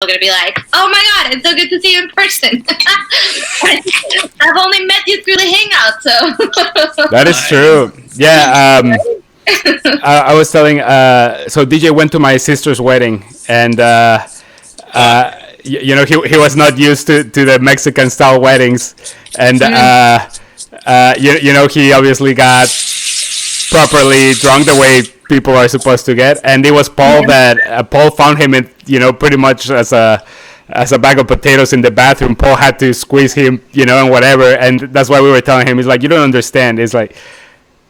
gonna be like, "Oh my god, it's so good to see you in person." I've only met you through the Hangout, so That is true. Yeah. I was telling. So DJ went to my sister's wedding, and he was not used to the Mexican style weddings, and he obviously got properly drunk the way people are supposed to get, and it was Paul that Paul found him in pretty much as a bag of potatoes in the bathroom. Paul had to squeeze him, and whatever, and that's why we were telling him, he's like, you don't understand. It's like,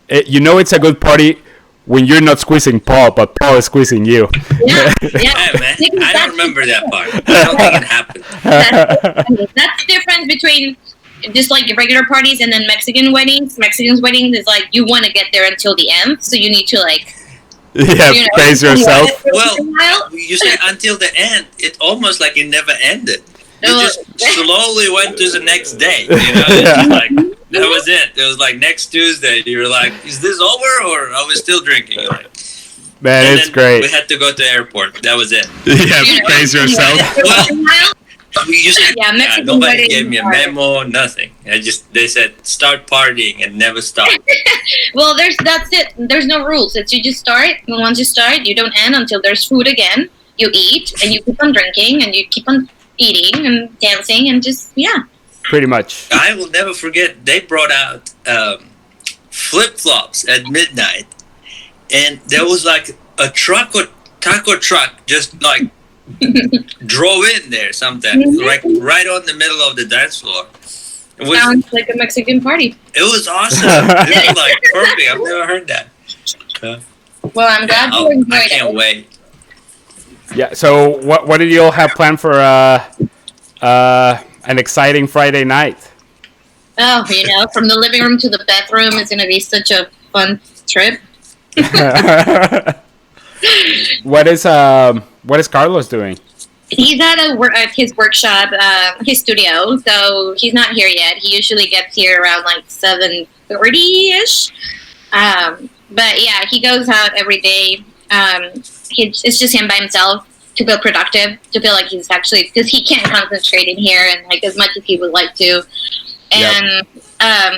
it's a good party when you're not squeezing Paul, but Paul is squeezing you. Yeah, man. I don't remember that part. I don't think it happened. That's the difference between just like regular parties and then Mexican weddings. Mexican weddings is like you want to get there until the end, so you need to like pace yourself. Well, you say until the end. It's almost like it never ended. You just slowly went to the next day. It's like that was it. It was like next Tuesday. You were like, "Is this over, or are we still drinking?" Man, and it's great. We had to go to the airport. That was it. Pace yourself. Well, nobody weddings gave me a memo, nothing. They said start partying and never stop. Well, that's it. There's no rules. It's you just start, and once you start, you don't end until there's food again. You eat, and you keep on drinking, and you keep on eating and dancing, and just pretty much. I will never forget. They brought out flip flops at midnight, and there was like a taco truck just like drove in there sometime, like right on the middle of the dance floor. Sounds like a Mexican party. It was awesome. It was like perfect. I've never heard that. Well, I'm glad you enjoyed it. I can't wait. Yeah. So, what did you all have planned for an exciting Friday night? Oh, from the living room to the bathroom is going to be such a fun trip. What is Carlos doing? He's at his workshop, his studio, so he's not here yet. He usually gets here around like 7:30ish. But yeah, he goes out every day. It's just him by himself to feel productive, to feel like he's actually, because he can't concentrate in here and like as much as he would like to. And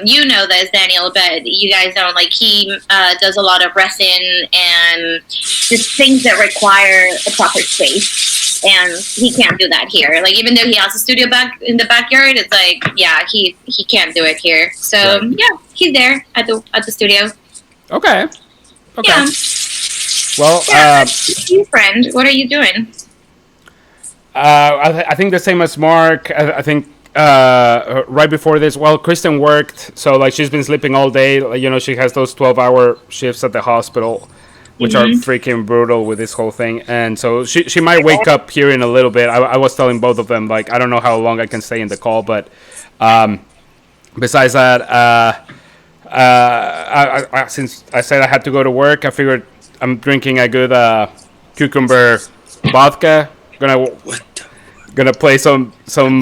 you know this, Daniel, but you guys don't. Like he does a lot of resin and just things that require a proper space, and he can't do that here. Like even though he has a studio back in the backyard, it's like he can't do it here. So he's there at the studio. Okay. Yeah. Well, you friend, what are you doing? I think the same as Mark. I think right before this, Kristen worked, so like she's been sleeping all day. Like, she has those 12-hour shifts at the hospital, which are freaking brutal with this whole thing. And so she might wake up here in a little bit. I was telling both of them, like, I don't know how long I can stay in the call, but besides that, since I said I had to go to work, I figured I'm drinking a good cucumber vodka. Gonna play some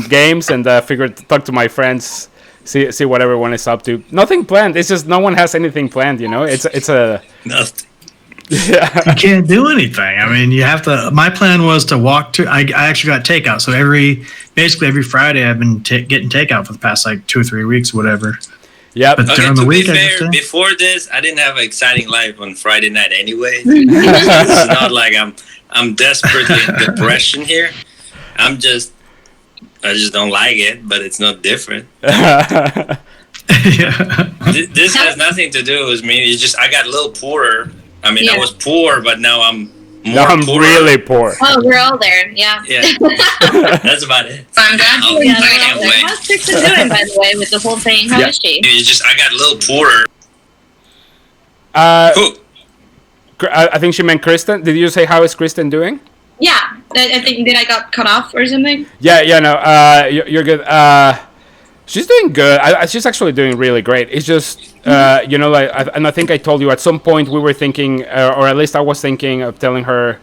games and figure to talk to my friends, see what everyone is up to. Nothing planned. It's just no one has anything planned. It's a nothing. Yeah. You can't do anything. I mean, you have to. My plan was to walk to. I actually got takeout. So basically every Friday I've been getting takeout for the past like 2 or 3 weeks, whatever. Yeah. But during the week, before this, I didn't have an exciting life on Friday night anyway. It's not like I'm desperately in depression here. I just don't like it, but it's not different. Yeah. This has nothing to do with me. It's just I got a little poorer. I mean, I was poor, but now I'm poorer. Really poor. Oh, we're all there. Yeah. Yeah. That's about it. I'm glad you enjoyed I can't it. wait. How's Kristen doing, by the way, with the whole thing? How is she? It's just I got a little poorer. I think she meant Kristen. Did you say how is Kristen doing? Yeah, I think did I got cut off or something? Yeah, no, you're good. She's doing good. She's actually doing really great. It's just, and I think I told you at some point we were thinking, or at least I was thinking of telling her.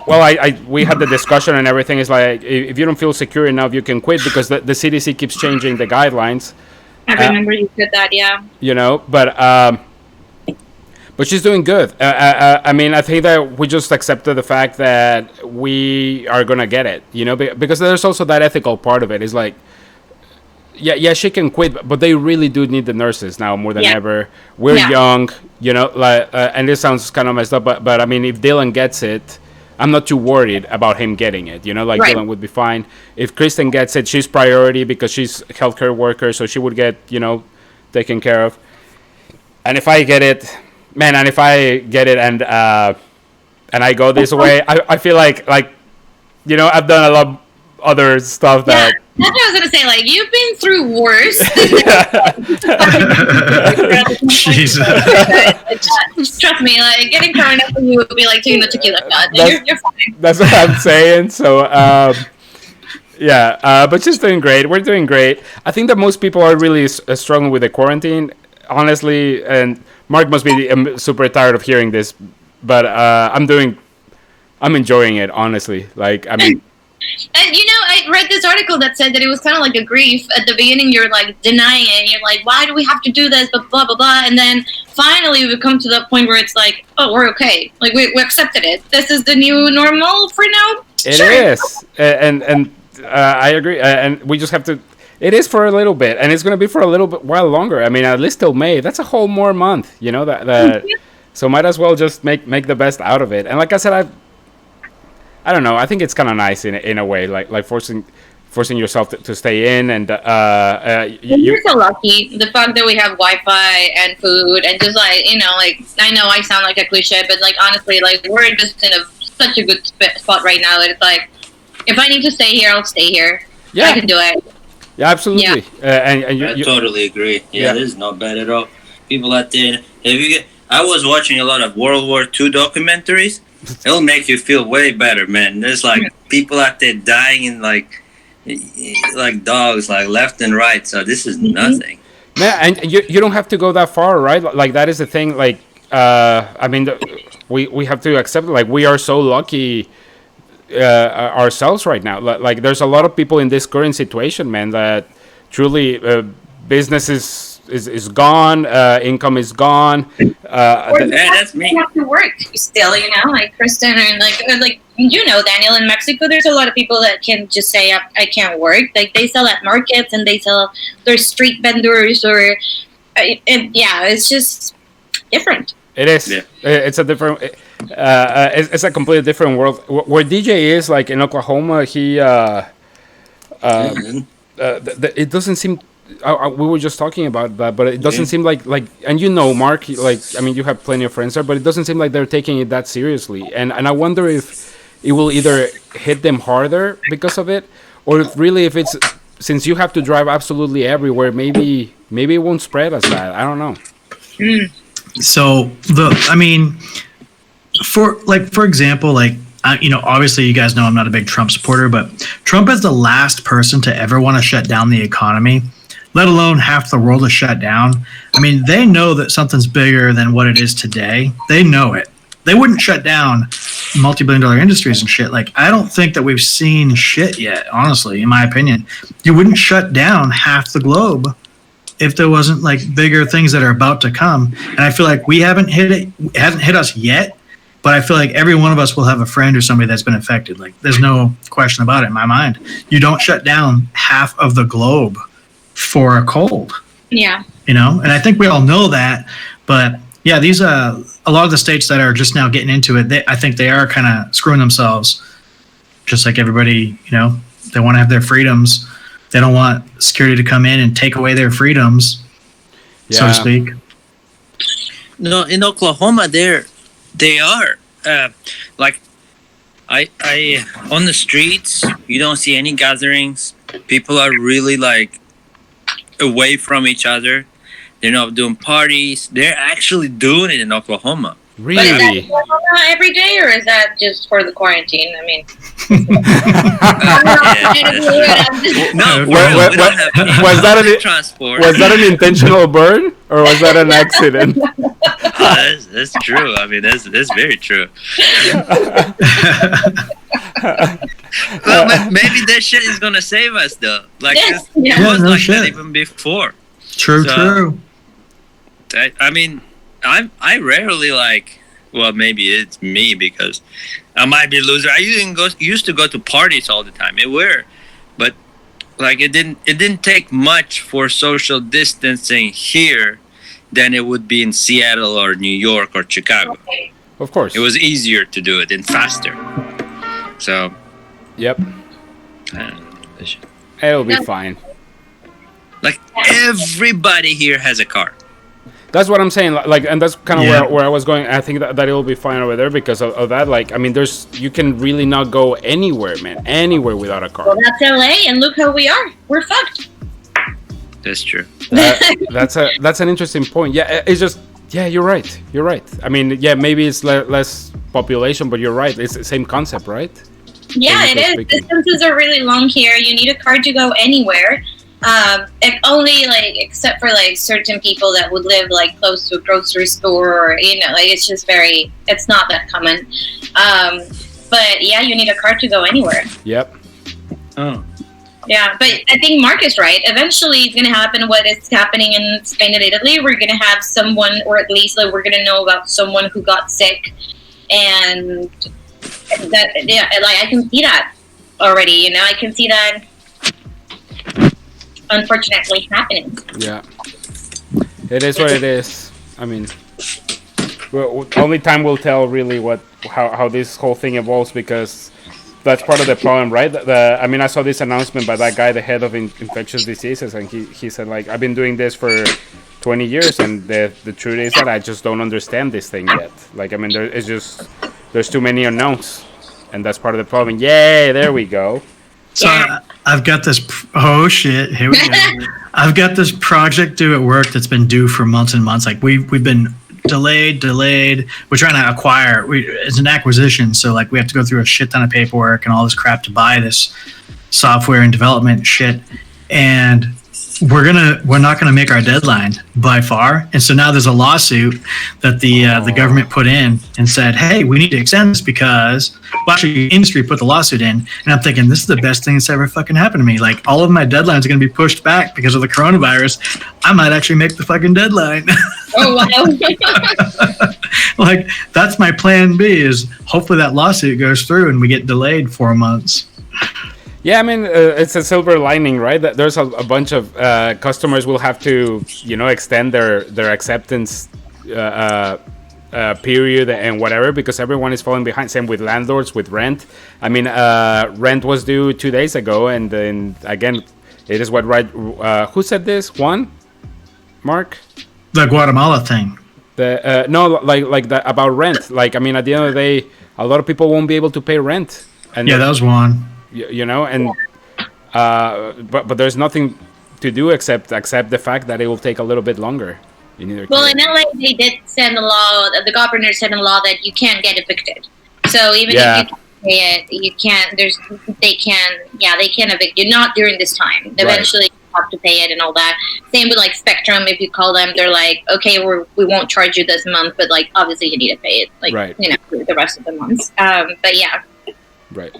Well, we had the discussion and everything. It's like if you don't feel secure enough, you can quit because the CDC keeps changing the But she's doing good. I mean, I think that we just accepted the fact that we are gonna get it, you know, because there's also that ethical part of it. It's like, yeah, she can quit, but they really do need the nurses now more than ever. We're young, you know, like, and this sounds kind of messed up, but I mean, if Dylan gets it, I'm not too worried about him getting it. You know, like Dylan would be fine. If Kristen gets it, she's priority because she's a healthcare worker, so she would get, you know, taken care of. And if I get it, man, and if I get it and I go this way, I feel like, you know, I've done a lot of other stuff that. That's what I was gonna say. Like, you've been through worse. Jesus. Trust me, like getting corona for you would be like taking the tequila shot. You're fine. That's what I'm saying. So, but she's doing great. We're doing great. I think that most people are really struggling with the quarantine, honestly. And Mark must be super tired of hearing this, but I'm enjoying it, honestly. Like, I mean. And you know, I read this article that said that it was kind of like a grief. At the beginning, you're like denying it. And you're like, why do we have to do this? But blah, blah, blah. And then finally we come to the point where it's like, oh, we're okay. Like, we accepted it. This is the new normal for now. It is. And I agree. And we just have to. It is for a little bit. And it's going to be for a little bit while longer. I mean, at least till May. That's a whole more month, you know, that so might as well just make the best out of it. And like I said, I don't know. I think it's kind of nice in a way, like forcing yourself to stay in, and you're so lucky. The fact that we have Wi-Fi and food, and just like, you know, like, I know I sound like a cliche, but like honestly, like we're just in such a good spot right now that it's like, if I need to stay here, I'll stay here. Yeah, I can do it. Yeah, absolutely. Yeah. I totally agree. Yeah, this is not bad at all. People out there, I was watching a lot of World War II documentaries. It'll make you feel way better, man. There's like people out there dying in like dogs, like left and right. So this is nothing. Yeah, and you don't have to go that far, right? Like that is the thing. Like, I mean, we have to accept it. Like, we are so lucky ourselves right now. Like, there's a lot of people in this current situation, man, that truly business is gone, income is gone. That's me. You have to work still, you know, like Kristen, and like you know, Daniel, in Mexico, there's a lot of people that can just say, I can't work. Like, they sell at markets and they sell their street vendors, or it's just different. It is. Yeah. It's a different. It's a completely different world. Where DJ is, like in Oklahoma, he it doesn't seem. We were just talking about that, but it doesn't seem like, and you know, Mark, like, I mean, you have plenty of friends there, but it doesn't seem like they're taking it that seriously. And I wonder if it will either hit them harder because of it, or if it's, since you have to drive absolutely everywhere, maybe it won't spread as bad. I don't know. So for example, like, you know, obviously you guys know I'm not a big Trump supporter, but Trump is the last person to ever want to shut down the economy, let alone half the world is shut down. I mean, they know that something's bigger than what it is today. They know it. They wouldn't shut down multi-billion-dollar industries and shit. Like, I don't think that we've seen shit yet, honestly, in my opinion. You wouldn't shut down half the globe if there wasn't, like, bigger things that are about to come. And I feel like we haven't hit it. It hasn't hit us yet, but I feel like every one of us will have a friend or somebody that's been affected. Like, there's no question about it in my mind. You don't shut down half of the globe for a cold. Yeah. You know, and I think we all know that, but yeah, these a lot of the states that are just now getting into it, I think they are kind of screwing themselves, just like everybody. You know, they want to have their freedoms. They don't want security to come in and take away their freedoms, so to speak. No, in Oklahoma, they are like I on the streets. You don't see any gatherings. People are really like away from each other. They're not doing parties. They're actually doing it in Oklahoma. Really? But is that every day, or is that just for the quarantine? I mean, was that an intentional burn, or was that an accident? That's true. I mean, that's very true. Well, maybe that shit is gonna save us, though. Like, it was like that even before. True. I mean, I rarely like. Well, maybe it's me because I might be a loser. I used to go to parties all the time. But like it didn't take much for social distancing here than it would be in Seattle or New York or Chicago. Of course. It was easier to do it and faster. So. Yep. Uh, It'll be fine. like everybody here has a car. That's what I'm saying. Like, and that's kind of where I was going. I think that it'll be fine over there because of that. Like, I mean, you can really not go anywhere, man, anywhere without a car. Well, that's LA, and look how we are. We're fucked. That's true. That's an interesting point. Yeah, it's just you're right. You're right. I mean, yeah, maybe it's less population, but you're right. It's the same concept, right? Yeah, it is. Distances are really long here. You need a car to go anywhere. If only except for certain people that would live close to a grocery store, or it's not that common. But yeah, you need a car to go anywhere. Yep. Oh. Yeah, but I think Mark is right. Eventually, it's going to happen what is happening in Spain and Italy. We're going to have someone, or at least we're going to know about someone who got sick, and that I can see that already. I can see that. Unfortunately happening. Yeah, it is what it is. I mean, only time will tell really how this whole thing evolves, because that's part of the problem, right? I mean, I saw this announcement by that guy, the head of infectious diseases, and he said I've been doing this for 20 years, and the truth is that I just don't understand this thing yet. I mean, there's too many unknowns, and that's part of the problem. Yay, there we go. So I've got this. Oh shit! Here we go. I've got this project due at work that's been due for months and months. We've been delayed. We're trying to acquire. It's an acquisition, so we have to go through a shit ton of paperwork and all this crap to buy this software and development shit. And we're not gonna make our deadline by far. And so now there's a lawsuit that the government put in and said, hey, we need to extend this because, well, actually, the industry put the lawsuit in. And I'm thinking, this is the best thing that's ever fucking happened to me. All of my deadlines are gonna be pushed back because of the coronavirus. I might actually make the fucking deadline. Oh wow. That's my plan B, is hopefully that lawsuit goes through and we get delayed 4 months. Yeah, I mean, it's a silver lining, right? That there's a bunch of customers will have to, extend their acceptance period and whatever, because everyone is falling behind. Same with landlords, with rent. I mean, rent was due 2 days ago, and then again, it is what right. Who said this? Juan? Mark? The Guatemala thing. No, like that about rent. I mean, at the end of the day, a lot of people won't be able to pay rent. And yeah, that was Juan. And but there's nothing to do except accept the fact that it will take a little bit longer. Well, in LA, they did send a law. The governor sent a law that you can't get evicted. So even if you can pay it, you can't. They can evict you. Not during this time. Eventually, you have to pay it and all that. Same with Spectrum. If you call them, they're like, okay, we won't charge you this month, but obviously you need to pay it. The rest of the months. But yeah. Right.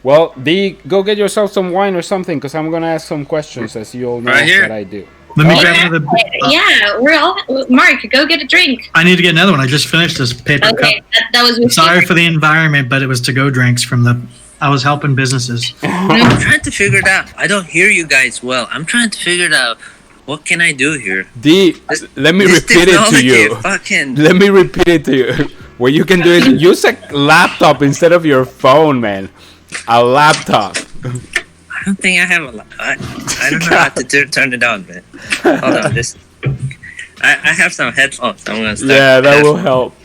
Well, Dee, go get yourself some wine or something, because I'm going to ask some questions, as you all know that I do. Let me grab another. Yeah, we're all. Mark, go get a drink. I need to get another one. I just finished this paper cup. That was. Sorry for the environment, but it was to-go drinks I was helping businesses. I'm trying to figure it out. I don't hear you guys well. I'm trying to figure it out. What can I do here? Dee, let me repeat it to you. Let me repeat it to you. What you can do is use a laptop instead of your phone, man. A laptop. I don't think I have a laptop. I don't know how to turn it on, man. Hold on. I have some headphones. I'm gonna start. Yeah, that will help.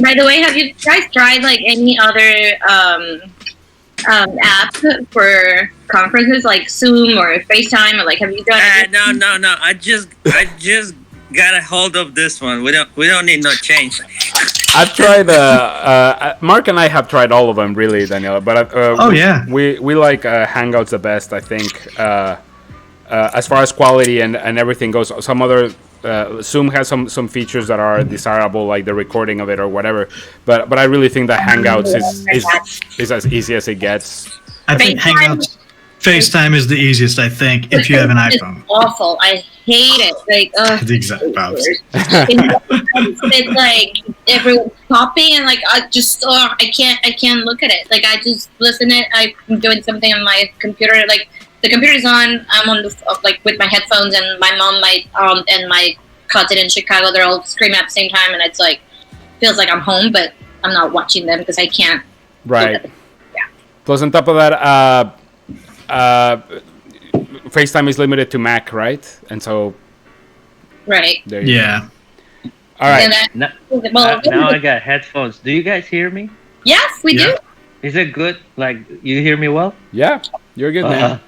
By the way, have you guys tried any other app for conferences like Zoom or FaceTime, or have you done? No. I just got a hold of this one. We don't need no change. I've tried. Mark and I have tried all of them, really, Daniela. But we like Hangouts the best, I think. As far as quality and everything goes, some other Zoom has some features that are desirable, like the recording of it or whatever. But I really think that Hangouts is as easy as it gets. I think Hangouts. FaceTime is the easiest, I think, if you have an It's iPhone. awful. I hate it. Like, The exact opposite. it's like everyone's copying, and like I can't look at it. Like I just listen it. I'm doing something on my computer. Like the computer's on. I'm on the like with my headphones, and my mom, my and my cousin in Chicago. They're all screaming at the same time, and it's like feels like I'm home, but I'm not watching them because I can't. Right. Yeah. Plus, on top of that, FaceTime is limited to Mac, right? And so Right. there you Yeah. go. All right. And then, Now I got headphones. Do you guys hear me? yes, we do. Is it good? Like you hear me well? Yeah, you're good, man.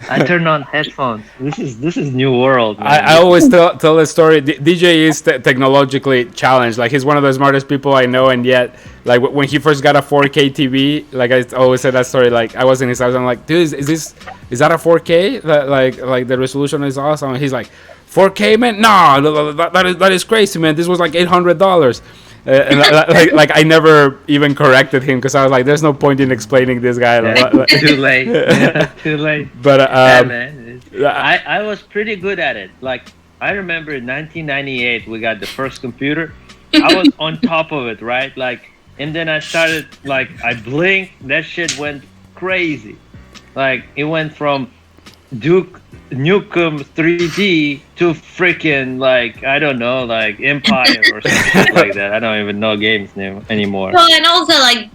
I turned on headphones. This is new world. Man. I always tell the story. DJ is technologically challenged. Like he's one of the smartest people I know, and yet, like when he first got a 4K TV, like I always say that story. Like I was in his house, I'm like, dude, is that a 4K? Like the resolution is awesome. And he's like, 4K, man? No, that is crazy, man. This was like $800. And like I never even corrected him because I was like, "There's no point in explaining this guy." Too late. Too late. But Yeah, man. I was pretty good at it. Like I remember in 1998 we got the first computer. I was on top of it, right? Like, and then I started like I blinked, that shit went crazy. Like it went from Duke Nukem 3D to freaking like I don't know, like Empire or something like that. I don't even know games name anymore. Well, and also like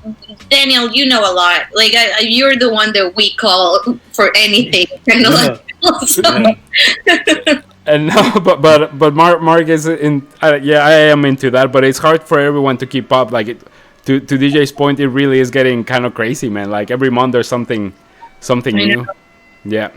Daniel, you know a lot. Like you're the one that we call for anything. And no, but Mark is in. Yeah, I am into that, but it's hard for everyone to keep up. Like to DJ's point, it really is getting kind of crazy, man. Like every month there's something new. Yeah.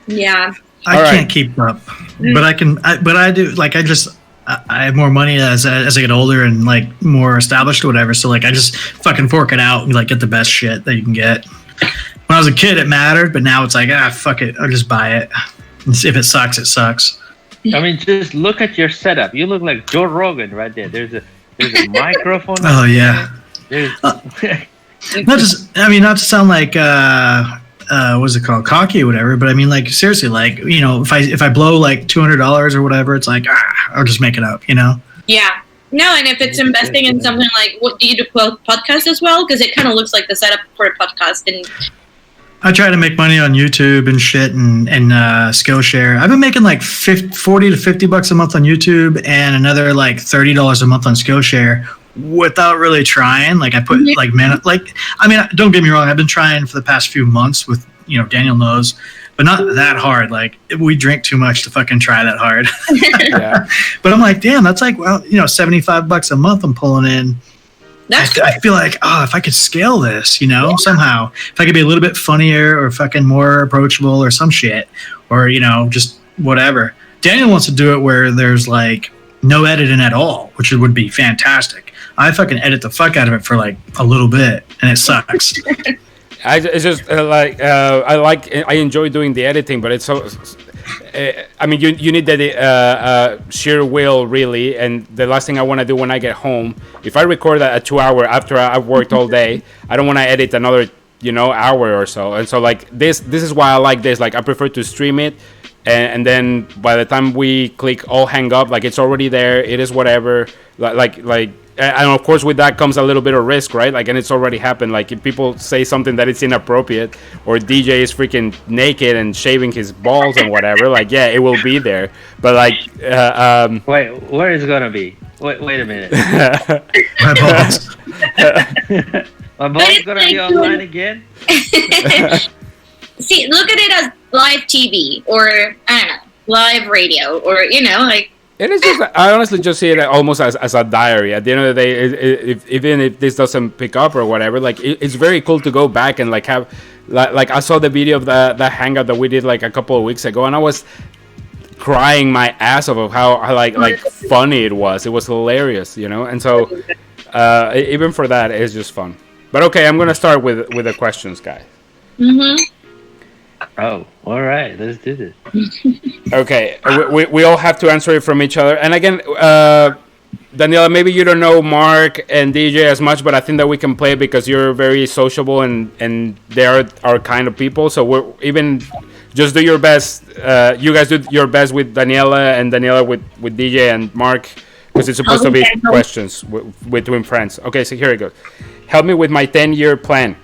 Yeah. I can't keep up, but I can. But I do. Like I have more money as I get older and like more established or whatever. So like I just fucking fork it out and like get the best shit that you can get. When I was a kid, it mattered, but now it's like fuck it, I'll just buy it. If it sucks, it sucks. I mean, just look at your setup. You look like Joe Rogan right there. There's a microphone. Oh yeah. Not to sound like what's it called, cocky or whatever, but I mean, like seriously, like if I blow like $200 or whatever, it's like I'll just make it up, Yeah. No, and if it's investing in something like, what do you do, podcast as well? Because it kind of looks like the setup for a podcast. And I try to make money on YouTube and shit and Skillshare. I've been making like $40 to $50 a month on YouTube and another like $30 a month on Skillshare without really trying. Like I put don't get me wrong, I've been trying for the past few months with Daniel knows, but not that hard. Like we drink too much to fucking try that hard. Yeah. But I'm like, damn, that's like $75 a month I'm pulling in. I feel like, if I could scale this, somehow, if I could be a little bit funnier or fucking more approachable or some shit, or, just whatever. Daniel wants to do it where there's like no editing at all, which would be fantastic. I fucking edit the fuck out of it for like a little bit and it sucks. I enjoy doing the editing, but it's so. I mean, you need that sheer will, really. And the last thing I want to do when I get home, if I record a 2 hour after I've worked all day, I don't want to edit another hour or so. And so like this is why I like this. Like I prefer to stream it, and then by the time we click all hang up, like it's already there. It is whatever. Like. And of course, with that comes a little bit of risk, right? Like, and it's already happened. Like, if people say something that it's inappropriate, or DJ is freaking naked and shaving his balls and whatever, like, yeah, it will be there. But like, wait, where is it gonna be? Wait a minute. My balls. My balls gonna be online again? See, look at it as live TV, or I don't know, live radio, or like. It is just, I honestly just see it almost as a diary. At the end of the day, even if this doesn't pick up or whatever, like it's very cool to go back and like have, like I saw the video of that hangout that we did like a couple of weeks ago, and I was crying my ass off of how like funny it was. It was hilarious, and so even for that, it's just fun. But okay, I'm gonna start with the questions, guys. Mm-hmm. Oh, all right. Let's do this. Okay, we all have to answer it from each other. And again, Daniela, maybe you don't know Mark and DJ as much, but I think that we can play because you're very sociable and they are our kind of people. So we're even just do your best. You guys do your best with Daniela and Daniela with DJ and Mark because it's supposed to be questions between friends. Okay, so here it goes. Help me with my 10-year plan.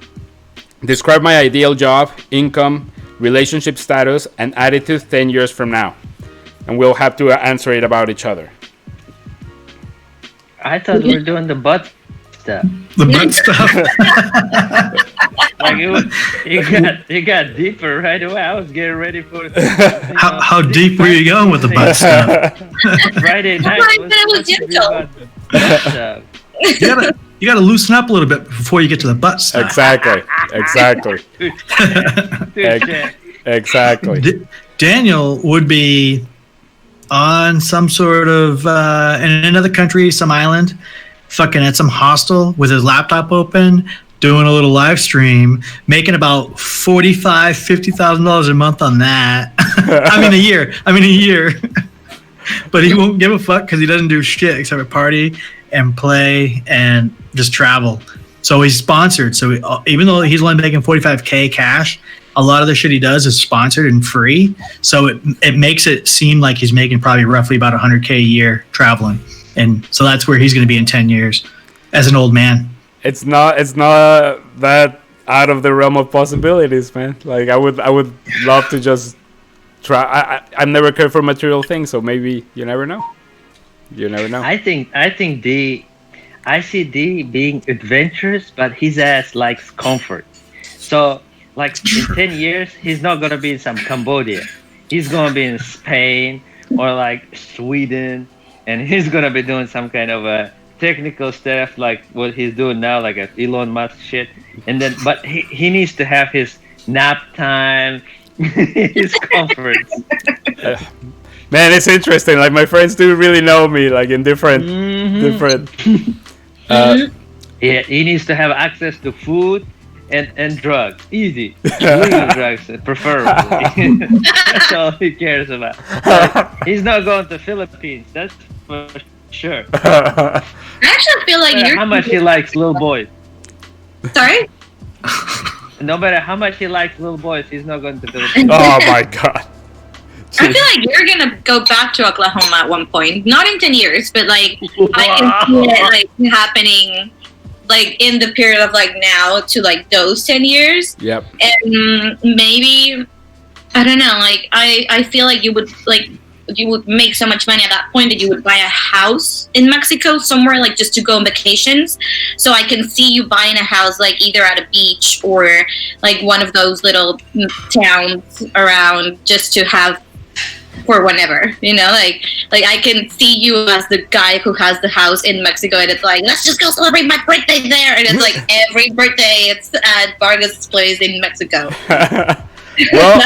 Describe my ideal job, income, relationship status, and attitude 10 years from now. And we'll have to answer it about each other. I thought we were doing the butt stuff. The butt stuff. Like it got deeper right away. I was getting ready for. How deep were you going with the butt stuff? Friday night. I thought it was gentle. You gotta loosen up a little bit before you get to the butt stuff. Exactly. Daniel would be on some sort of in another country, some island, fucking at some hostel with his laptop open, doing a little live stream, making about $50,000 a month on that. I mean a year. But he won't give a fuck because he doesn't do shit except for party and play and just travel. So he's sponsored. So even though he's only making $45K cash, a lot of the shit he does is sponsored and free. So it makes it seem like he's making probably roughly about $100K a year traveling. And so that's where he's going to be in 10 years as an old man. It's not that out of the realm of possibilities, man. Like I would love to just try. I've never cared for material things, so maybe you never know. I think I see D being adventurous, but his ass likes comfort. So like in 10 years, he's not going to be in some Cambodia. He's going to be in Spain or like Sweden, and he's going to be doing some kind of a technical stuff like what he's doing now, like a Elon Musk shit. And then, but he needs to have his nap time, his comforts. Man, it's interesting. Like my friends do really know me, like in different. Yeah, he needs to have access to food and drugs. Easy. Legal drugs, preferably. That's all he cares about. He's not going to Philippines, that's for sure. I actually feel like How much he likes little boys. Sorry? No matter how much he likes little boys, he's not going to Philippines. Oh my god. I feel like you're gonna go back to Oklahoma at one point. Not in 10 years, but like I can see it like happening like in the period of like now to like those 10 years. Yep. And maybe I don't know, like I feel like you would make so much money at that point that you would buy a house in Mexico somewhere, like just to go on vacations. So I can see you buying a house like either at a beach or like one of those little towns around just to have for whenever, like I can see you as the guy who has the house in Mexico, and it's like, let's just go celebrate my birthday there, and it's like every birthday it's at Vargas' place in Mexico. Well,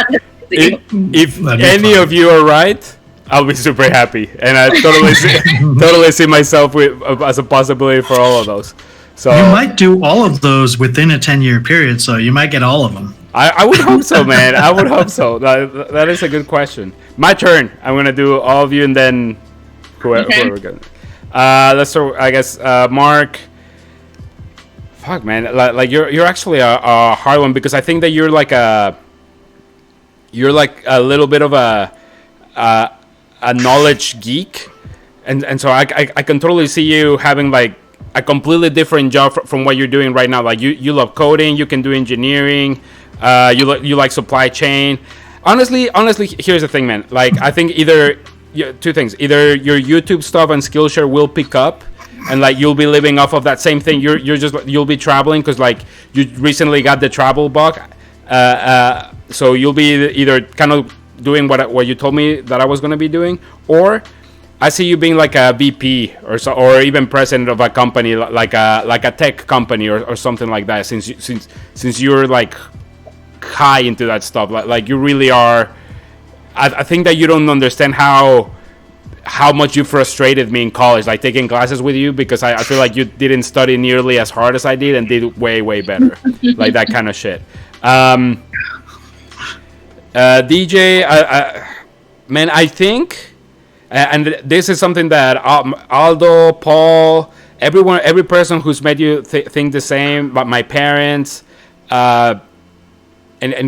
if any of you are right, I'll be super happy, and I totally see myself as a possibility for all of those. So you might do all of those within a 10-year period, so you might get all of them. I would hope so, man. I would hope so. That is a good question. My turn. I'm gonna do all of you, and then whoever goes. Let's start. I guess Mark. Fuck, man. Like you're actually a hard one because I think that you're like a little bit of a knowledge geek, and so I can totally see you having like a completely different job from what you're doing right now. Like you love coding, you can do engineering, you like supply chain. Honestly, here's the thing, man. Like I think two things: either your YouTube stuff and Skillshare will pick up, and like you'll be living off of that same thing. You'll be traveling because like you recently got the travel bug, so you'll be either kind of doing what you told me that I was gonna be doing, or I see you being like a VP or even president of a company like a tech company or something like that. Since you're like high into that stuff, like you really are. I think that you don't understand how much you frustrated me in college, like taking classes with you, because I feel like you didn't study nearly as hard as I did and did way better, like that kind of shit. DJ, man, I think And this is something that Aldo, Paul, everyone, every person who's met you think the same. But my parents, and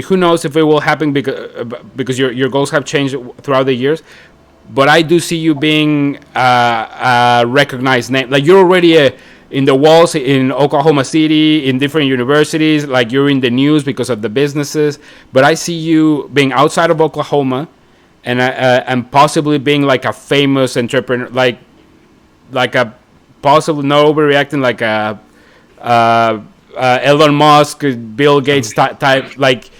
who knows if it will happen because your goals have changed throughout the years. But I do see you being a recognized name. Like you're already in the walls in Oklahoma City, in different universities. Like you're in the news because of the businesses. But I see you being outside of Oklahoma, and possibly being like a famous entrepreneur, like a possible not overreacting, like a Elon Musk, Bill Gates type. Like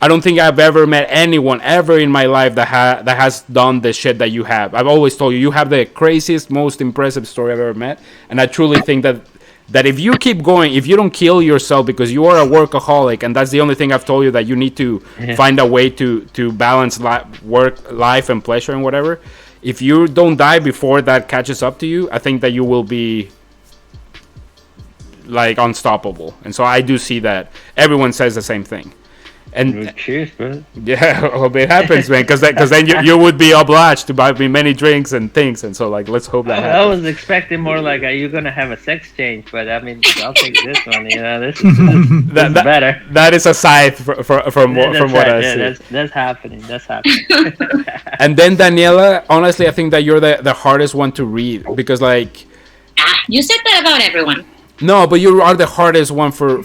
I don't think I've ever met anyone ever in my life that has done the shit that you have. I've always told you have the craziest, most impressive story I've ever met, and I truly think that if you keep going, if you don't kill yourself because you are a workaholic, and that's the only thing I've told you, that you need to find a way to balance work, life, and pleasure and whatever. If you don't die before that catches up to you, I think that you will be like unstoppable. And so I do see that everyone says the same thing. And cheers, bro. Yeah, I hope it happens, man. Because then you would be obliged to buy me many drinks and things, and so like let's hope that happens. I was expecting more like, are you gonna have a sex change? But I mean, I'll take this one. You know, this is better. That is aside from what I see. That's happening. That's happening. And then Daniela, honestly, I think that you're the hardest one to read because like. You said that about everyone. No, but you are the hardest one for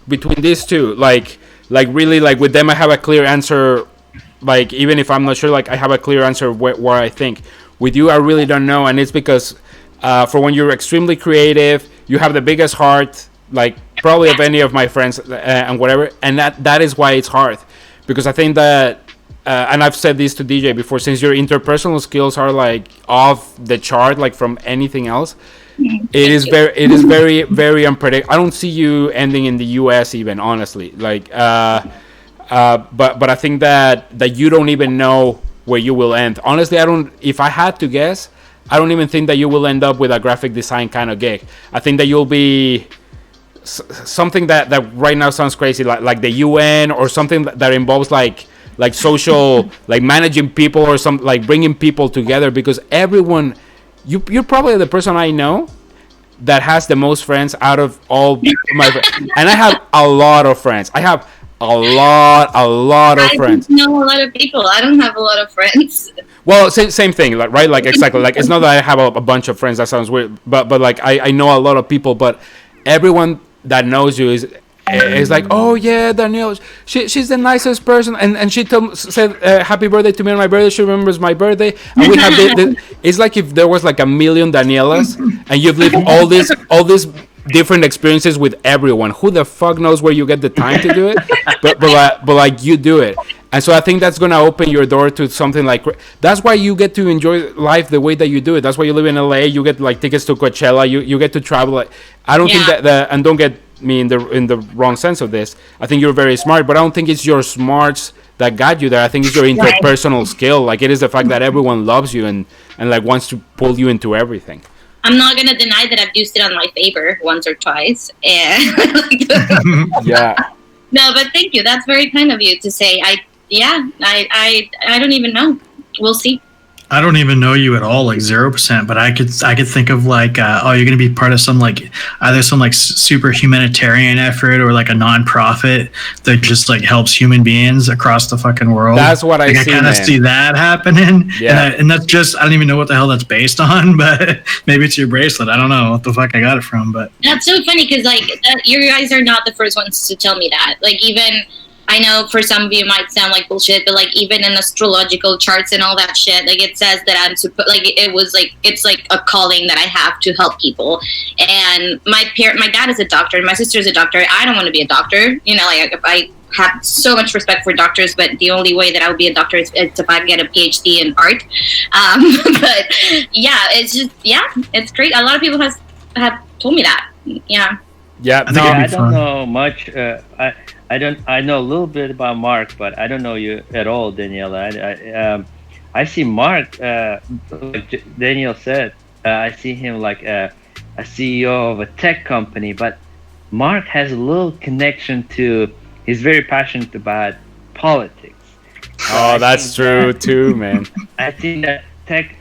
between these two. Like really, like with them, I have a clear answer. Like even if I'm not sure, like I have a clear answer where I think. With you, I really don't know, and it's because for when you're extremely creative, you have the biggest heart, like probably of any of my friends and whatever, and that is why it's hard, because I think that, and I've said this to DJ before, since your interpersonal skills are like off the chart, like from anything else. It is very very unpredictable. I don't see you ending in the U.S. even, honestly. Like, but I think that you don't even know where you will end. Honestly, I don't. If I had to guess, I don't even think that you will end up with a graphic design kind of gig. I think that you'll be something that right now sounds crazy, like the UN or something that involves like social, like managing people or some like bringing people together, because everyone. You're probably the person I know that has the most friends out of all my friends. And I have a lot of friends. I have a lot of friends. I know a lot of people. I don't have a lot of friends. Well, same thing, like, right? Like, exactly. Like, it's not that I have a bunch of friends. That sounds weird. But like, I know a lot of people. But everyone that knows you is like, oh yeah, Danielle, she's the nicest person, and she said happy birthday to me on my birthday. She remembers my birthday, and we have it's like if there was like a million Danielas, and you've lived all these different experiences with everyone. Who the fuck knows where you get the time to do it? But like you do it. And so I think that's gonna open your door to something like. That's why you get to enjoy life the way that you do it. That's why you live in LA. You get like tickets to Coachella. You get to travel. Like, I don't think that and don't get me in the wrong sense of this. I think you're very smart, but I don't think it's your smarts that got you there. I think it's your interpersonal skill. Like it is the fact that everyone loves you and like wants to pull you into everything. I'm not gonna deny that I've used it on my favor once or twice, and yeah. No, but thank you. That's very kind of you to say. I don't even know. We'll see. I don't even know you at all, like 0%. But I could think of like, you're going to be part of some like either some like super humanitarian effort or like a nonprofit that just like helps human beings across the fucking world. That's what I see. I kind of see that happening. Yeah, and that's just I don't even know what the hell that's based on, but maybe it's your bracelet. I don't know what the fuck I got it from, but that's so funny because like you guys are not the first ones to tell me that. Like even. I know for some of you it might sound like bullshit, but like even in astrological charts and all that shit, like it says that I'm it's like a calling that I have to help people. And my dad is a doctor, and my sister is a doctor. I don't want to be a doctor, you know. Like I have so much respect for doctors, but the only way that I would be a doctor is if I get a PhD in art. But yeah, it's great. A lot of people have told me that. Yeah. Yeah. I don't know much. I know a little bit about Mark, but I don't know you at all, Daniela. I see Mark, like Daniel said, I see him like a CEO of a tech company, but Mark has a little connection to, he's very passionate about politics. Oh, that's true too, man. I think that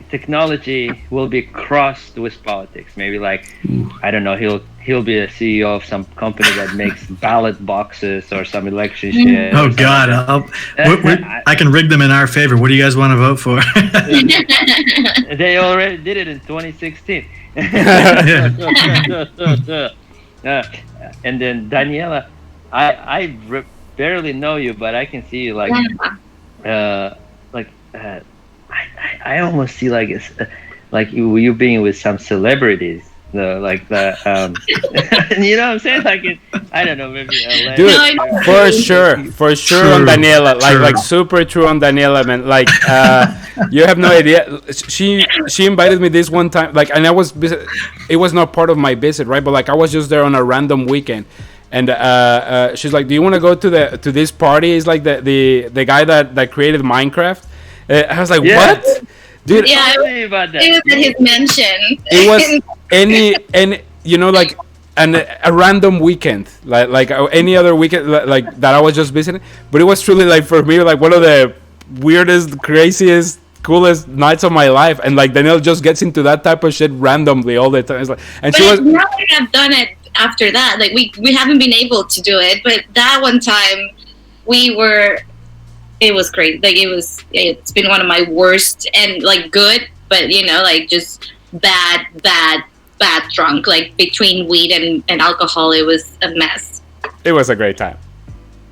technology will be crossed with politics. Maybe like, I don't know, he'll be a CEO of some company that makes ballot boxes or some election shit. Oh God, I can rig them in our favor. What do you guys want to vote for? They already did it in 2016. And then Daniela, I barely know you, but I can see you like, I almost see like it's like you being with some celebrities. Like the you know what I'm saying, like it, I don't know, maybe dude, No, for sure on Daniela, like super true on Daniela, man. Like you have no idea. She invited me this one time, like, and I was it was not part of my visit, right? But like I was just there on a random weekend, and she's like, "Do you want to go to this party?" It's like the guy that created Minecraft. I was like, "What?" Dude, Yeah, it was it was at his mansion. it was any you know, like a random weekend, like any other weekend, like that I was just visiting. But it was truly like for me like one of the weirdest, craziest, coolest nights of my life. And like Daniel just gets into that type of shit randomly all the time. It's like, and But she was. now we have done it after that. Like we haven't been able to do it, but that one time we were. It was great. Like it's been one of my worst and like good, but you know, like just bad drunk. Like between weed and alcohol, it was a mess. It was a great time.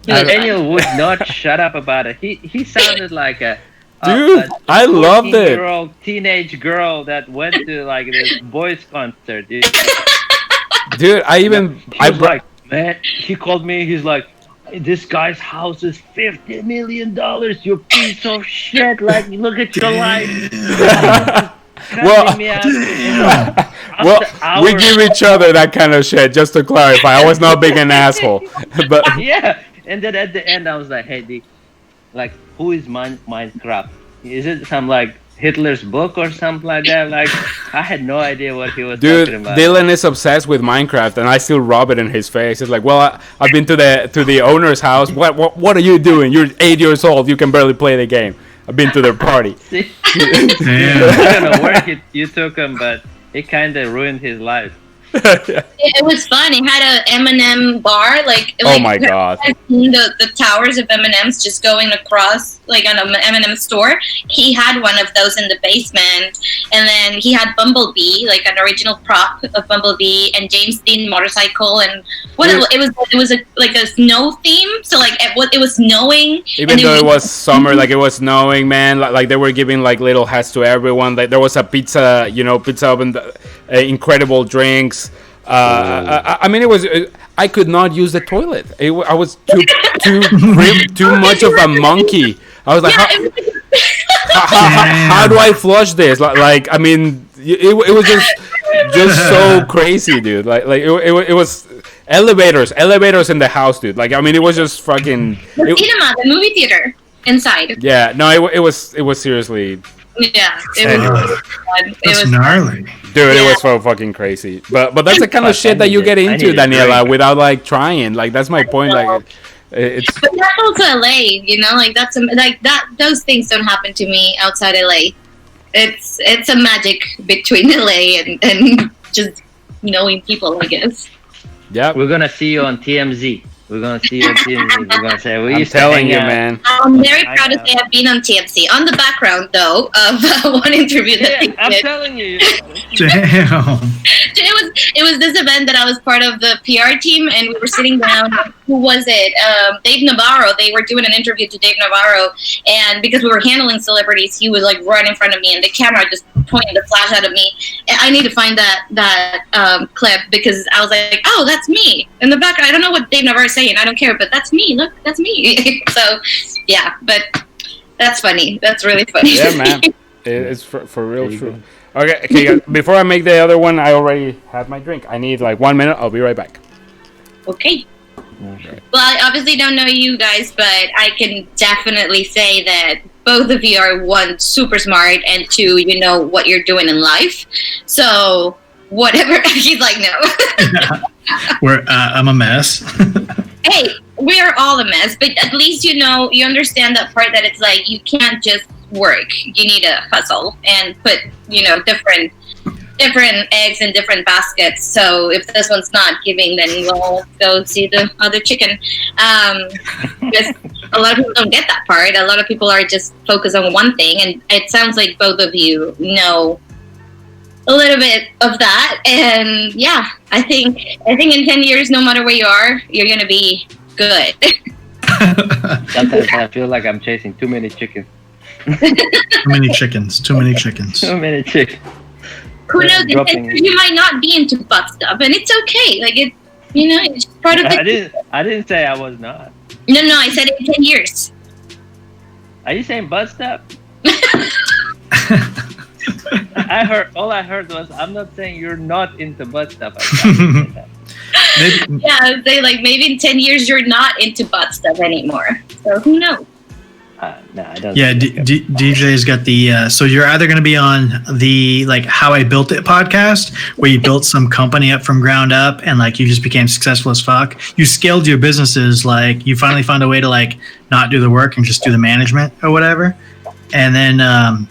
Daniel would not shut up about it. He sounded like a dude. I loved it. 14-year-old teenage girl that went to like this boys concert. Dude, I was like, man. He called me. He's like, this guy's house is $50 million. You piece of shit! Like, look at your life. Well, me out. well, we give each other that kind of shit. Just to clarify, I was not being an asshole, but yeah. And then at the end, I was like, "Hey, D, like, who is Minecraft? Is it some like Hitler's book or something like that?" Like, I had no idea what he was dude, talking about. Dylan is obsessed with Minecraft, and I still rub it in his face. It's like, well, I've been to the owner's house. What are you doing? You're 8 years old. You can barely play the game. I've been to their party. See? I don't know where you took him, but it kind of ruined his life. It was fun. It had a M&M bar. Oh my god! The towers of M&Ms just going across, like on an M&M store. He had one of those in the basement, and then he had Bumblebee, like an original prop of Bumblebee, and James Dean motorcycle, and it was like a snow theme. So like it was snowing. Even though it was summer, like it was snowing, man. Like they were giving like little hats to everyone. Like there was a pizza oven, incredible drinks. I mean, it was. I could not use the toilet. I was too much of a monkey. I was like, how do I flush this? Like I mean, it was just so crazy, dude. Like it was elevators in the house, dude. Like I mean, it was just fucking. The movie theater inside. Yeah, no, it was seriously. Yeah, it was fun. That's gnarly. Dude, it was so fucking crazy. But that's the kind of shit that you get into, Daniela, without like trying. Like that's my point. Like it's. But that's also LA, you know. Like that's like that. Those things don't happen to me outside LA. It's a magic between LA and just knowing people, I guess. Yeah, we're gonna see you on TMZ. We're gonna see you on TMZ. We're gonna say we used I'm telling you, out. man. I'm very proud to say I've been on TMZ. On the background, though, of one interview that they I'm did. telling you. Damn. It was this event that I was part of the PR team, and we were sitting down. Who was it? Dave Navarro. They were doing an interview to Dave Navarro, and because we were handling celebrities, he was like right in front of me, and the camera just pointing the flash out of me. I need to find that clip because I was like, oh, that's me in the back. I don't know what Dave Navarro is saying. I don't care, but that's me. Look, that's me. So, yeah, but that's funny. That's really funny. Yeah, man. It's for real true. Okay, before I make the other one, I already had my drink. I need like 1 minute. I'll be right back. Okay. Well, I obviously don't know you guys, but I can definitely say that both of you are, one, super smart, and two, you know what you're doing in life. So whatever. He's like, no. I'm a mess. Hey, we're all a mess, but at least you understand that part that it's like you can't just work. You need to hustle and put different eggs in different baskets. So if this one's not giving, then we'll go see the other chicken. Because a lot of people don't get that part. A lot of people are just focused on one thing, and it sounds like both of you know a little bit of that. And yeah, I think in 10 years, no matter where you are, you're gonna be good. Sometimes I feel like I'm chasing too many chickens. Too many chickens. Too many chickens. Who knows? In 10 years, you might not be into butt stuff, and it's okay. Like it's part of the. I didn't say I was not. No, I said in 10 years. Are you saying butt stuff? All I heard was, I'm not saying you're not into butt stuff. Maybe. Yeah, they maybe in 10 years you're not into butt stuff anymore. So who knows? No, I don't. Yeah, DJ's got the. So you're either going to be on the How I Built It podcast, where you built some company up from ground up, and you just became successful as fuck. You scaled your businesses, you finally found a way to not do the work and just do the management or whatever. And then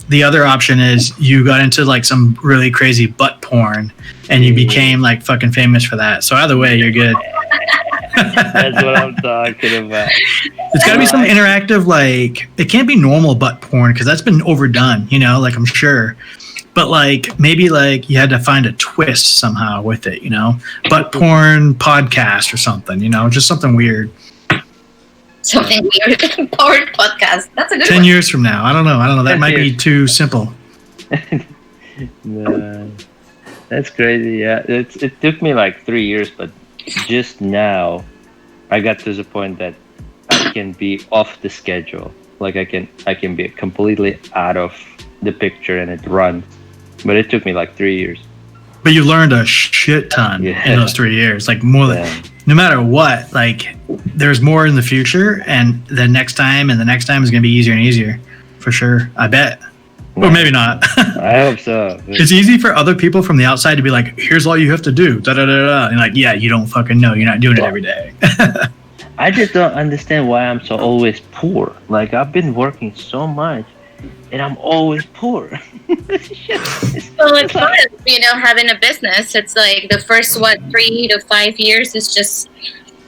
the other option is you got into some really crazy butt porn, and you became fucking famous for that. So either way, you're good. That's what I'm talking about. It's got to be some interactive, it can't be normal butt porn because that's been overdone, I'm sure. But maybe you had to find a twist somehow with it, butt porn podcast or something, just something weird. Something weird. Porn podcast. That's a good 10 one. years from now. I don't know. That might be too simple. No, that's crazy. Yeah, it took me 3 years, but just now I got to the point that I can be off the schedule. I can be completely out of the picture and it runs. But it took me 3 years. But you learned a shit ton in those 3 years. More than no matter what, there's more in the future, and the next time is going to be easier and easier for sure. I bet. Or maybe not. I hope so. It's easy for other people from the outside to be here's all you have to do. Da, da, da, da. And yeah, you don't fucking know. You're not doing it every day. I just don't understand why I'm so always poor. I've been working so much, and I'm always poor. Well, it's fun, having a business. It's the first 3 to 5 years is just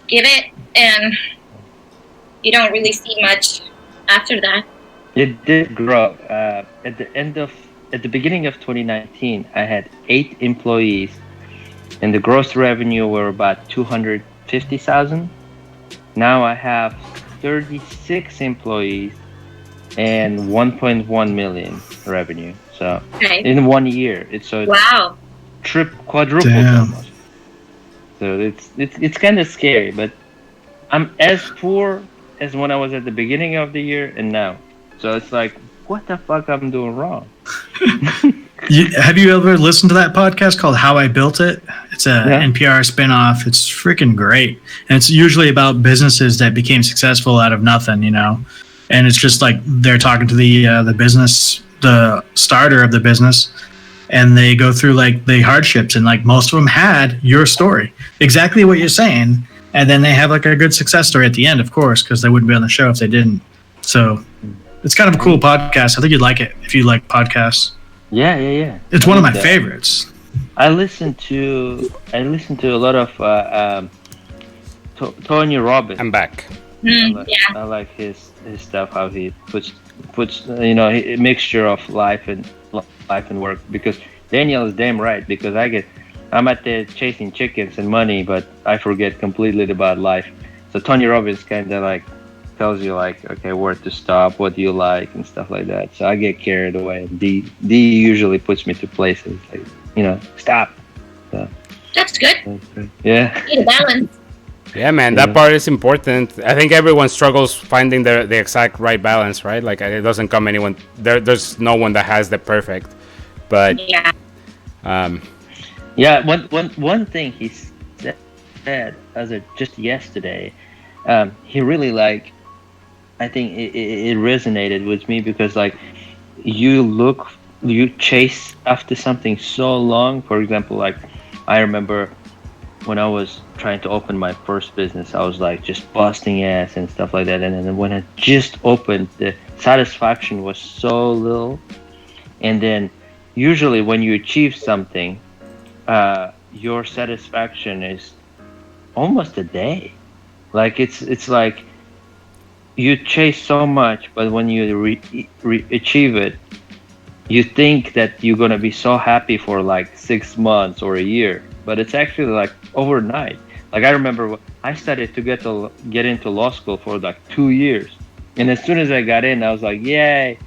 give it, and you don't really see much after that. It did grow. At the beginning of 2019, I had 8 employees, and the gross revenue were about 250,000. Now I have 36 employees and 1.1 million revenue. So in 1 year, it's wow, quadrupled almost. So it's kind of scary, but I'm as poor as when I was at the beginning of the year and now. So it's what the fuck I'm doing wrong? Have you ever listened to that podcast called How I Built It? It's a NPR spinoff. It's freaking great. And it's usually about businesses that became successful out of nothing, And it's just they're talking to the business, the starter of the business, and they go through the hardships, and most of them had your story, exactly what you're saying. And then they have a good success story at the end, of course, because they wouldn't be on the show if they didn't. So it's kind of a cool podcast. I think you'd like it if you like podcasts. Yeah. It's one of my favorites. I listen to a lot of Tony Robbins. I'm back. I like his stuff. How he puts a mixture of life and work. Because Daniel is damn right. Because I'm out there chasing chickens and money, but I forget completely about life. So Tony Robbins kind of tells you okay, where to stop, what do you like, and stuff like that. So I get carried away. And D usually puts me to places stop. So that's good. Yeah. Need a balance. Yeah, man, that part is important. I think everyone struggles finding the exact right balance, right? It doesn't come anyone. There's no one that has the perfect. But yeah. One thing he said as of just yesterday, he really I think it resonated with me because you chase after something so long. For example, I remember when I was trying to open my first business, I was like just busting ass and stuff like that. And then when I just opened, the satisfaction was so little. And then usually when you achieve something, your satisfaction is almost a day. Like it's like you chase so much, but when you achieve it, you think that you're gonna be so happy for like 6 months or a year, but it's actually like overnight. Like I remember I studied to get into law school for like 2 years, and as soon as I got in, I was like, yay!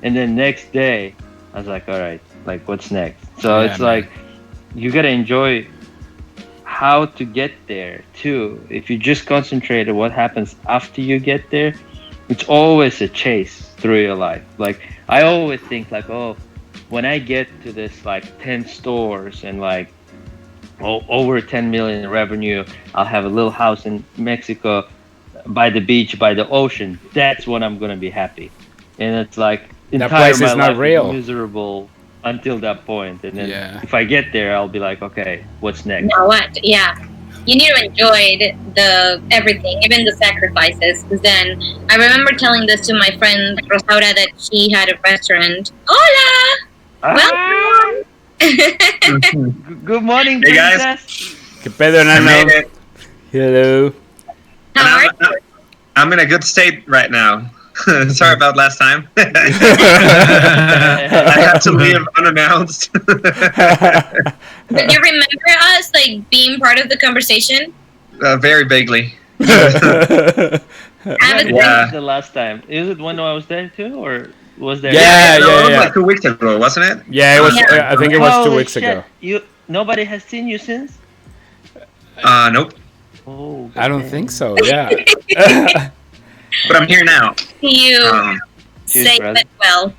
And then next day, I was like, all right, like what's next? So it's like you gotta enjoy how to get there too. If you just concentrate on what happens after you get there, it's always a chase through your life. Like I always think like, oh, when I get to this like 10 stores and like over 10 million in revenue, I'll have a little house in Mexico by the beach, by the ocean. That's when I'm gonna be happy. And it's like that place is not real. Miserable until that point, and then if I get there, I'll be like, okay, what's next? Now what? Yeah, you need to enjoy the everything, even the sacrifices. Because then I remember telling this to my friend Rosaura that she had a restaurant. Hola, welcome. Good morning, hey princess. guys. ¿Qué pedo, Nano? Hello. How are you? I'm in a good state right now. Sorry about last time. I had to leave unannounced. Do you remember us like being part of the conversation? Very vaguely. I was When was the last time? Is it when I was there too, or was there? It was like 2 weeks ago, wasn't it? Yeah, it was. I think it was 2 weeks ago. Nobody has seen you since. Nope. Oh, I don't think so. Yeah. But I'm here now. You say brother. that well.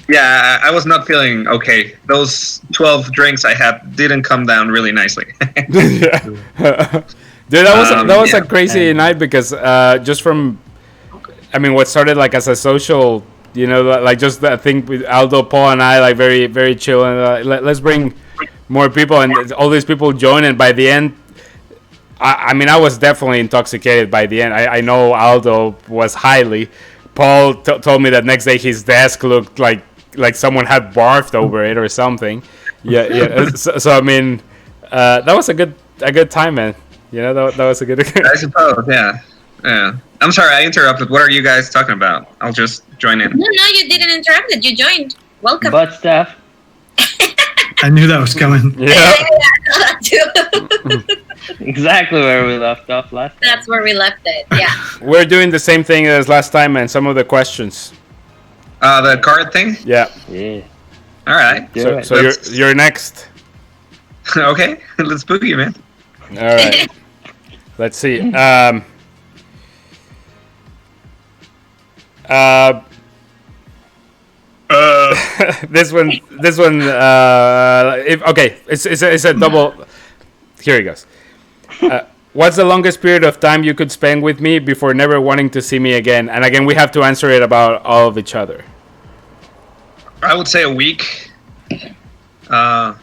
Yeah, I was not feeling okay. Those 12 drinks I had didn't come down really nicely. Dude, that was a crazy night because just from, I mean, what started like as a social, you know, like just I think with Aldo, Paul, and I, like very very chill, and let's bring more people, and all these people join, and by the end, I mean, I was definitely intoxicated by the end. I know Aldo was highly. Paul told me that next day his desk looked like someone had barfed over it or something. Yeah. So I mean, that was a good time, man. You know, that was a good. I suppose, yeah. I'm sorry, I interrupted. What are you guys talking about? I'll just join in. No, you didn't interrupt it. You joined. Welcome. Butt stuff. I knew that was coming. Yeah. Exactly where we left off last time. That's where we left it. Yeah. We're doing the same thing as last time, and some of the questions. The card thing? Yeah. Yeah. All right. So you're next. Okay, let's book you, man. All right. Let's see. This one. It's a double. Here it goes. What's the longest period of time you could spend with me before never wanting to see me again? And again, we have to answer it about all of each other. I would say a week.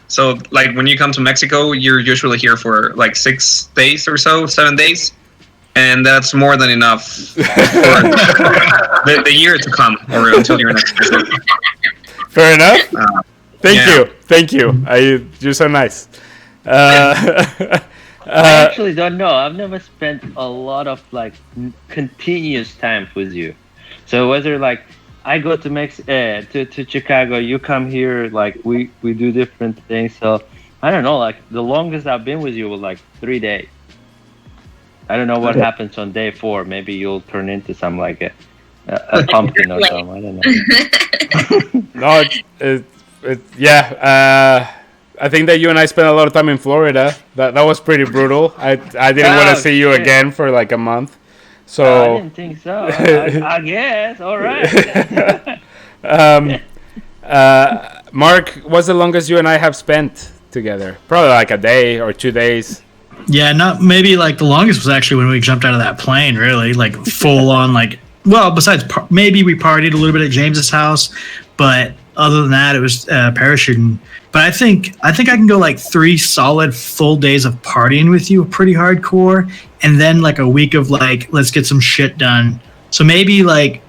So, like, when you come to Mexico, you're usually here for like 6 days or so, 7 days. And that's more than enough for the year to come, or until your next visit. Fair enough. Thank you. You're so nice. I actually don't know. I've never spent a lot of like continuous time with you. So whether like I go to to Chicago, you come here, like we do different things. So I don't know. Like the longest I've been with you was like 3 days. I don't know what happens on day 4. Maybe you'll turn into some like a pumpkin or something. I don't know. No, I think that you and I spent a lot of time in Florida. That was pretty brutal. I didn't want to see you again for like a month. So I didn't think so. I guess. All right. Mark, what's the longest you and I have spent together? Probably like a day or 2 days. Yeah, maybe like the longest was actually when we jumped out of that plane, really, like full on, like, well, besides maybe we partied a little bit at James's house, but Other than that, it was parachuting. But I think I can go like 3 solid full days of partying with you, pretty hardcore, and then like a week of like let's get some shit done. So maybe like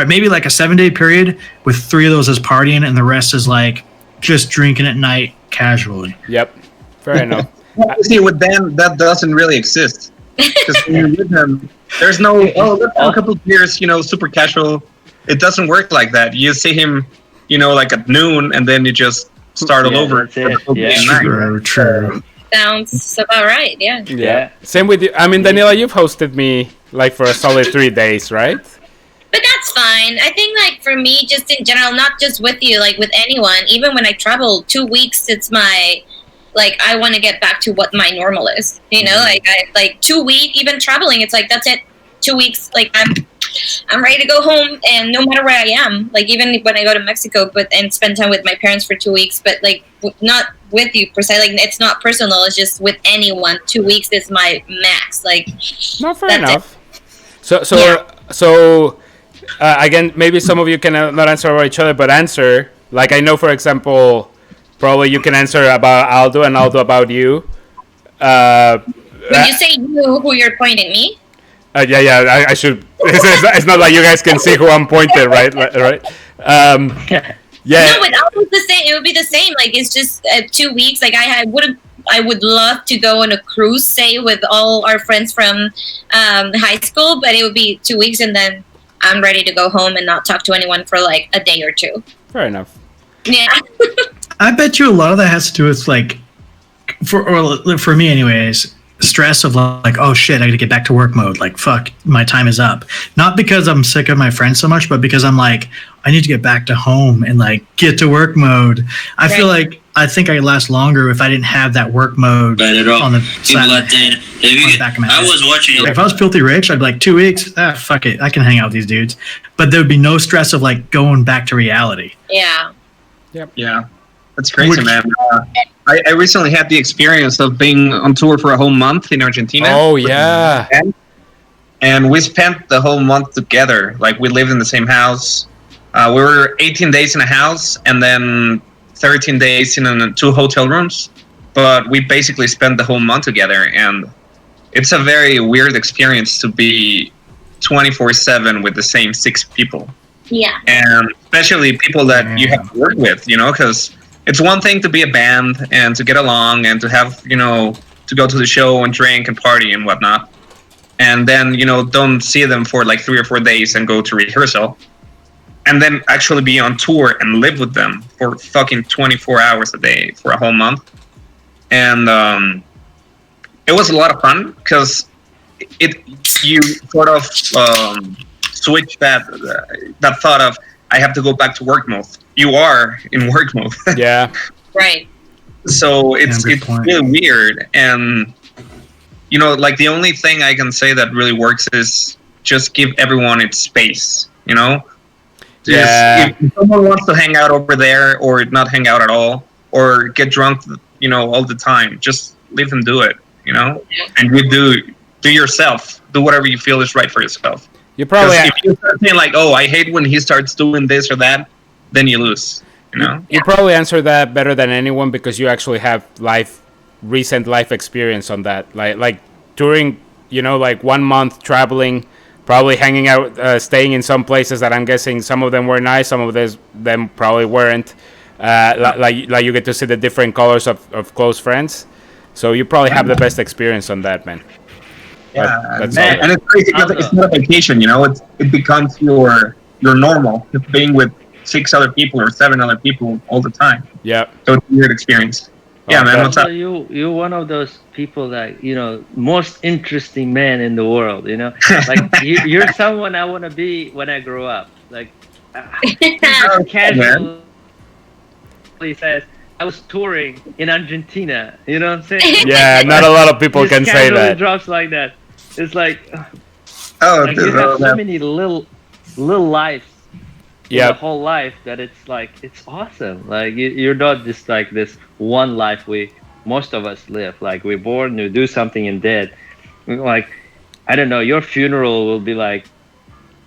maybe like a 7-day period with 3 of those as partying, and the rest is like just drinking at night casually. Yep. Fair enough. You see, with them, that doesn't really exist. Because when you're with them, there's no, let's have a couple of beers, super casual. It doesn't work like that. You see him, like at noon, and then you just start all over. That's it. Yeah. True. Sounds about right. Yeah. Yeah. Same with you. I mean, Daniela, you've hosted me like for a solid 3 days, right? But that's fine. I think, like, for me, just in general, not just with you, like, with anyone, even when I travel 2 weeks, it's my, like, I want to get back to what my normal is. Like 2 weeks, even traveling, it's like, that's it. 2 weeks, like, I'm ready to go home, and no matter where I am, like, even when I go to Mexico, and spend time with my parents for 2 weeks, but, like, not with you per se, like, it's not personal, it's just with anyone. 2 weeks is my max, like. Not fair enough. So, again, maybe some of you can not answer about each other, but answer. Like, I know, for example, probably you can answer about Aldo and Aldo about you. When you say you, who you're pointing me? I should. It's not like you guys can see who I'm pointing, right? Right. Yeah. No, but Aldo the same. It would be the same. Like, it's just 2 weeks. Like, I would love to go on a cruise, say, with all our friends from high school, but it would be 2 weeks, and then I'm ready to go home and not talk to anyone for like a day or two. Fair enough. Yeah. I bet you a lot of that has to do with like, for me anyways, stress of like, oh shit, I got to get back to work mode. Like, fuck, my time is up. Not because I'm sick of my friends so much, but because I'm like, I need to get back to home and like get to work mode. I feel like I think I'd last longer if I didn't have that work mode on the back of my head. I was watching. Like, if I was filthy rich, I'd be like 2 weeks. Fuck it, I can hang out with these dudes. But there would be no stress of like going back to reality. Yeah. Yep. Yeah, that's crazy, man. I recently had the experience of being on tour for a whole month in Argentina. Oh yeah. And we spent the whole month together. Like, we lived in the same house. We were 18 days in a house, and then 13 days in 2 hotel rooms. But we basically spent the whole month together, and it's a very weird experience to be 24/7 with the same 6 people. Yeah. And especially people that you have to work with, because it's one thing to be a band and to get along and to have, to go to the show and drink and party and whatnot. And then, don't see them for like 3 or 4 days and go to rehearsal. And then actually be on tour and live with them for fucking 24 hours a day for a whole month. And it was a lot of fun because you sort of switch that thought of, I have to go back to work mode. You are in work mode. Yeah. Right. So it's really weird. And, like, the only thing I can say that really works is just give everyone its space, Yeah. If someone wants to hang out over there or not hang out at all or get drunk, all the time, just leave them do it, and you do yourself. Do whatever you feel is right for yourself. You probably if you start saying like, oh, I hate when he starts doing this or that, then you lose, You probably answer that better than anyone because you actually have recent life experience on that. Like during, like 1 month traveling, probably hanging out, staying in some places that I'm guessing some of them were nice, some of them probably weren't. Like you get to see the different colors of close friends. So you probably have the best experience on that, man. Yeah, and it's crazy. It's not a vacation, It becomes your normal. It's being with 6 other people or 7 other people all the time. Yeah. So it's a weird experience. Yeah, man. What's up? You're one of those people that most interesting man in the world. Like you're someone I want to be when I grow up. Like casually says, I was touring in Argentina. You know what I'm saying? Yeah, not a lot of people can say that. Drops like that. It's like, you have so many little lives. Yeah. The whole life that it's like, it's awesome. Like you're not just like this one life most of us live. Like we're born, we do something and dead. Like, I don't know, your funeral will be like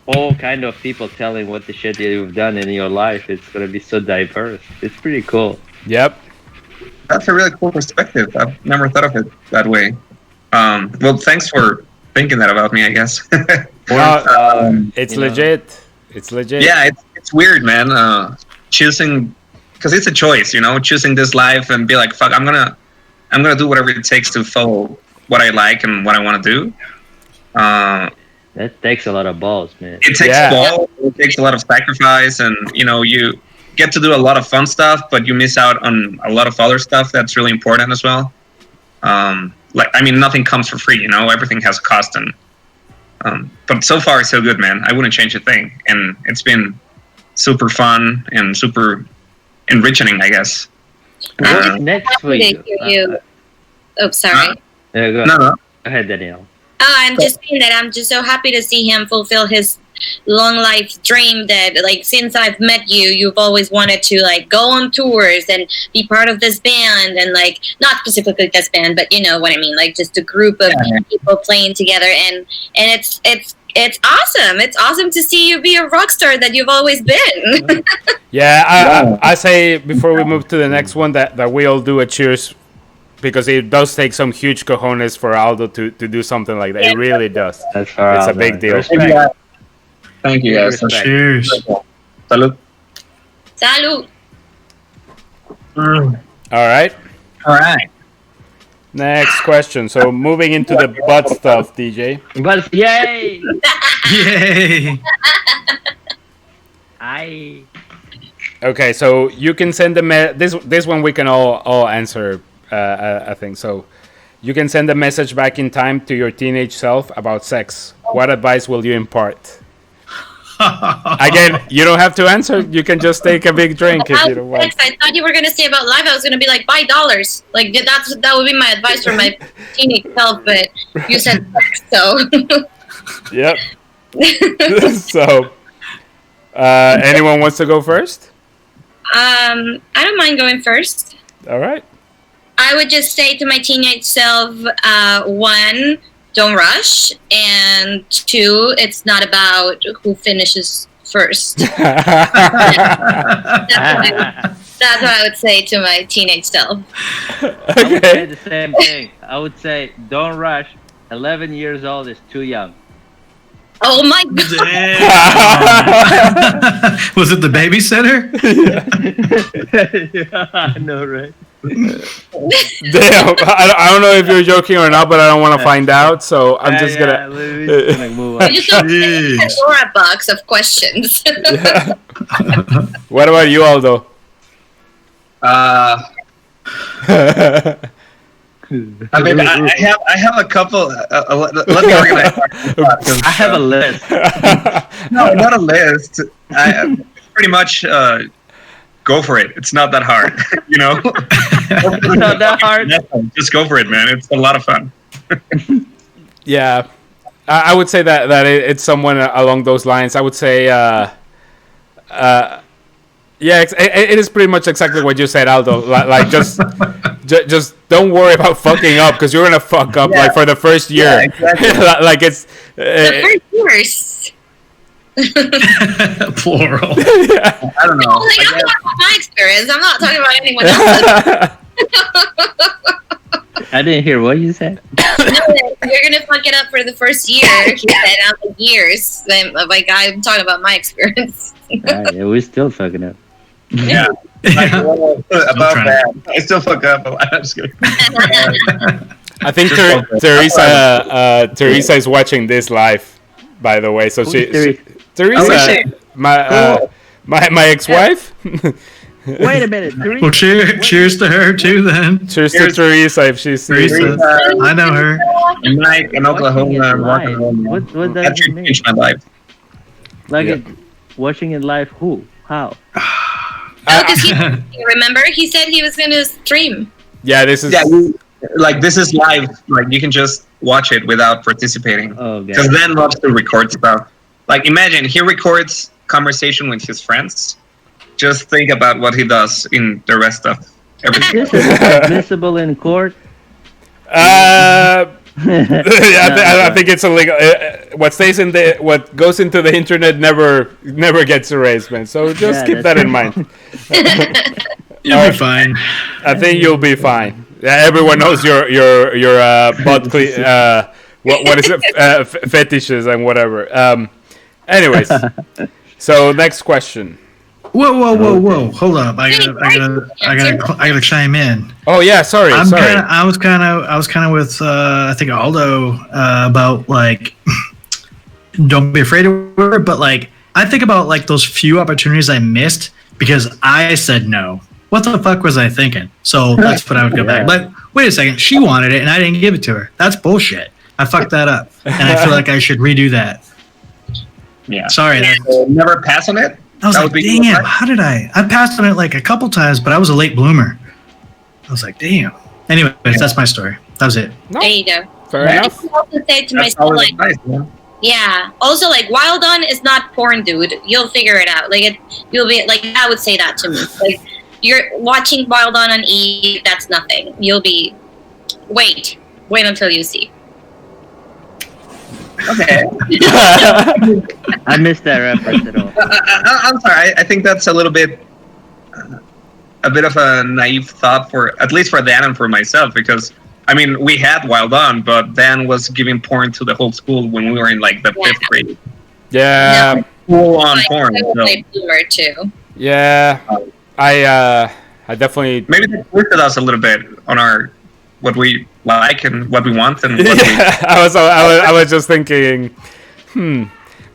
all kind of people telling what the shit you've done in your life. It's gonna be so diverse. It's pretty cool. Yep. That's a really cool perspective. I've never thought of it that way. Well, thanks for thinking that about me, I guess. It's You know. legit. It's legit. Yeah, it's weird, man. Choosing, because it's a choice, choosing this life and be like, fuck, I'm gonna do whatever it takes to follow what I like and what I want to do. That takes a lot of balls, man. It takes balls, it takes a lot of sacrifice, and you get to do a lot of fun stuff, but you miss out on a lot of other stuff that's really important as well. Nothing comes for free, everything has a cost, and but so far so good, man. I wouldn't change a thing, and it's been super fun and super enriching, I guess. What's next for Happy to you? hear you. Oh, sorry. Go No, Go ahead, Danielle. Oh, I'm just saying that I'm just so happy to see him fulfill his long life dream that, like, since I've met you, you've always wanted to, like, go on tours and be part of this band, and, like, not specifically this band, but you know what I mean, like, just a group of people playing together, and it's awesome. It's awesome to see you be a rock star that you've always been. Yeah, I say before we move to the next one that we all do a cheers, because it does take some huge cojones for Aldo to do something like that. It really does. That's for It's a Aldo. big deal. Respect. Thank you, guys. Respect. Cheers. Salud. Salud. All right. All right. Next question. So moving into the butt stuff, DJ. But yay! Yay! I Okay, so you can send this one we can all answer. I think so. You can send a message back in time to your teenage self about sex. What advice will you impart? Again, you don't have to answer. You can just take a big drink if you don't want. I thought you were gonna say about life. I was gonna be like, buy dollars. Like that would be my advice for my teenage self. But you said sex, so. Yep. So, anyone wants to go first? I don't mind going first. All right. I would just say to my teenage self, one, don't rush, and two, it's not about who finishes first. That's what I would say to my teenage self. I would say the same thing. I would say don't rush. 11 years old is too young. Oh my god! Damn. Was it the babysitter? Yeah, I know, right? Damn, I don't know if you're joking or not, but I don't want to find out, so I'm just gonna. We're just gonna move I on. just don't Jeez. Pandora box of questions. Yeah. What about you, Aldo? I have a couple. Let me organize. I have a list. No, not a list. I pretty much go for it. It's not that hard, It's not that hard. Just go for it, man. It's a lot of fun. Yeah, I would say that it's someone along those lines. I would say, yeah, it is pretty much exactly what you said, Aldo. Like just don't worry about fucking up, because you're gonna fuck up like for the first year. Yeah, exactly. Like it's The first years. Plural. I don't know. Like, I'm talking about my experience. I'm not talking about anyone else's. I didn't hear what you said. No, you're gonna fuck it up for the first year. He said, out of years. Like, I'm talking about my experience. Yeah, we're still fucking up. Yeah. About that. I still fuck up. I'm just kidding. I think Teresa is watching this live, by the way. So Who's Teresa, my ex-wife. Wait a minute. Three? Well, cheers to her too. Then Cheers to Teresa if she's Teresa. I know her. Night in Oklahoma. Live. What does That it mean? changed my life. Like Yeah. watching it live? Who? How? Oh, because remember, he said he was gonna stream. Yeah, this is. Yeah, this is live. Like, you can just watch it without participating. Oh, Because okay. Dan loves to record stuff. Like, imagine he records conversation with his friends. Just think about what he does in the rest of everything. This is admissible in court. I think it's illegal. What goes into the internet never gets erased, man. So just keep that in mind. You'll be fine. I think you'll be fine. Everyone knows your butt what is it, fetishes and whatever. Anyways, so next question. Whoa! Hold up! I gotta chime in. Oh yeah, sorry. I was kind of with I think Aldo about like don't be afraid of it, but like I think about like those few opportunities I missed because I said no. What the fuck was I thinking? So that's what I would go back. But wait a second, she wanted it and I didn't give it to her. That's bullshit. I fucked that up, and I feel like I should redo that. Yeah. Sorry. Never pass on it. I was like, damn, how did I? I passed on it like a couple times, but I was a late bloomer. I was like, damn. Anyways, that's my story. That was it. No, There you go. fair enough. I can also say to That's myself, always like, nice, man. yeah. Also, like, Wild On is not porn, dude. You'll figure it out. Like, you'll be like, I would say that to me. Like, you're watching Wild On E. That's nothing. You'll be. Wait until you see. Okay. I missed that reference at all. I'm sorry. I think that's a little bit, a bit of a naive thought for at least for Dan and for myself because I mean we had Wild On, but Dan was giving porn to the whole school when we were in like the fifth grade. Yeah, Full on Like, porn. I So would say bloomer too. yeah. I definitely. maybe they boosted us a little bit on our what we like and what we want and what Yeah, I was just thinking,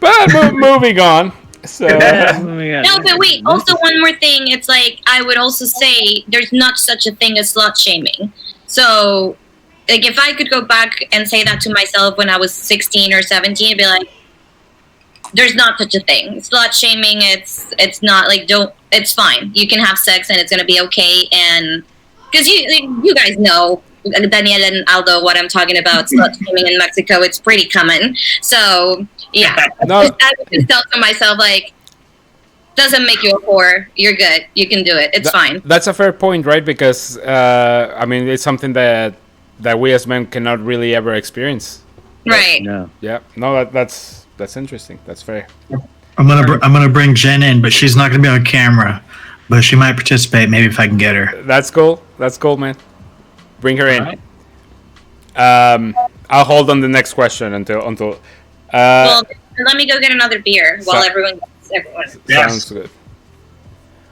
but moving on. So No, but wait. Also, one more thing. It's like I would also say there's not such a thing as slut shaming. So, like, if I could go back and say that to myself when I was 16 or 17, I'd be like, "There's not such a thing. Slut shaming. It's not like It's fine. You can have sex and it's gonna be okay. And because you guys know. Daniel and Aldo, what I'm talking about, slut shaming in Mexico, it's pretty common. So, yeah. No. I would just tell to myself, like, doesn't make you a whore. You're good. You can do it. It's fine. That's a fair point, right? Because I mean, it's something that we as men cannot really ever experience. Right. No. Yeah. No, that's interesting. That's fair. I'm gonna bring Jen in, but she's not gonna be on camera. But she might participate. Maybe if I can get her. That's cool. That's cool, man. Bring her in. Alright. I'll hold on the next question until. Well, let me go get another beer while So- everyone gets everyone. Yes. Sounds good.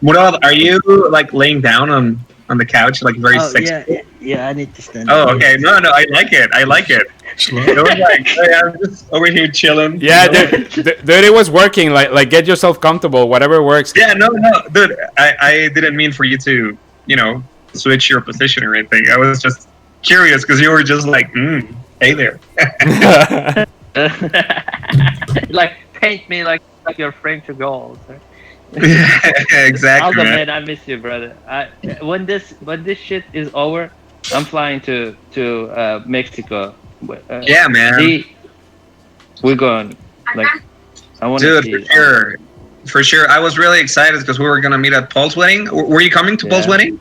Murad, are you like laying down on the couch like very Oh, sexy? yeah, I need to stand Oh, up. okay. No, I like it. I like it. It was like, hey, I'm just over here chilling. Yeah, you know? dude, it was working. Like, get yourself comfortable. Whatever works. Yeah, no, dude. I didn't mean for you to, switch your position or anything. I was just curious because you were just like, hey there. Like paint me like you're framed to gold. Exactly. Aldo, Man. man, I miss you, brother. When this shit is over, I'm flying to Mexico. Yeah, man. We're going. Like, I want to Dude, see. for sure. I was really excited because we were gonna meet at Paul's wedding. Were you coming to Paul's Yeah. wedding?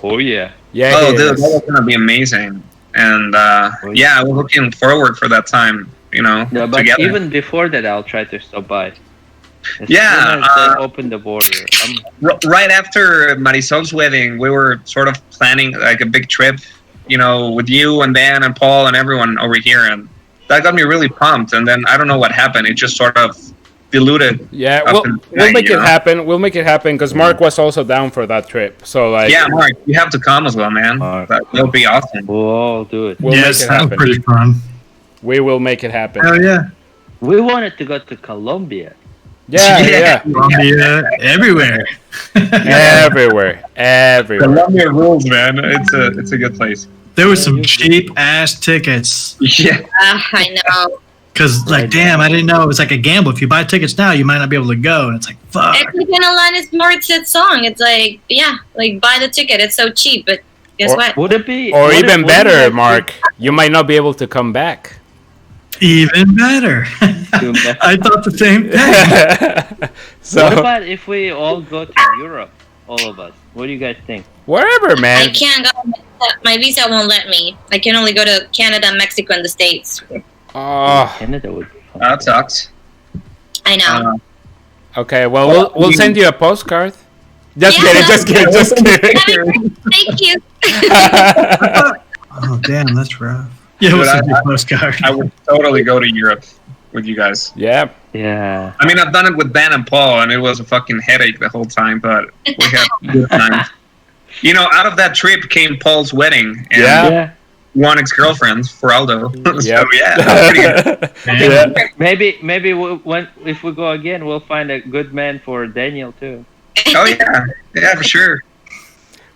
Oh yeah. Yeah. Oh, he dude, is. that was gonna be amazing. And yeah. yeah, I was looking forward for that time. Yeah, but together. even before that, I'll try to stop by. As Yeah, soon as they open the border. Right after Marisol's wedding, we were sort of planning like a big trip, with you and Dan and Paul and everyone over here, and that got me really pumped. And then I don't know what happened; it just sort of diluted. Yeah, up we'll in- make you it know? happen. We'll make it happen because Mark was also down for that trip. So like, Yeah, Mark, you have to come as well, man. Mark. That would be awesome. We'll do it. we'll yeah, make it sounds happen. pretty fun. We will make it happen. Hell yeah. We wanted to go to Colombia. Yeah. Colombia, everywhere. Everywhere. Colombia rules, man. It's a good place. There were some cheap ass tickets. Yeah. I know. Cause like, damn, I didn't know it was like a gamble. If you buy tickets now, you might not be able to go. And it's like, fuck. It's like an Alanis Morissette song. It's like, yeah, like buy the ticket. It's so cheap, but guess Or- what? Would it be? Or would it- even would it better, be- Mark, you might not be able to come back. Even better. I thought the same thing. What So about if we all go to Europe all of us? What do you guys think? Wherever, I man. can't go. My visa won't let me. I can only go to Canada, Mexico, and the States. Oh, Canada would be fun. That sucks. I know. okay. Well, we'll send you a postcard. Just Yeah, kidding. Just kidding. Just kidding. Thank you. Oh, damn, that's rough. Yeah, Dude, we'll send you a postcard. I would totally go to Europe with you guys. Yeah. Yeah. I mean, I've done it with Ben and Paul, and it was a fucking headache the whole time, but we had good times. You know, out of that trip came Paul's wedding and Yeah. one ex-girlfriend, Feraldo. So, Yep. yeah, that was pretty good. Yeah. Maybe if we go again, we'll find a good man for Daniel too. Oh, yeah. Yeah, for sure.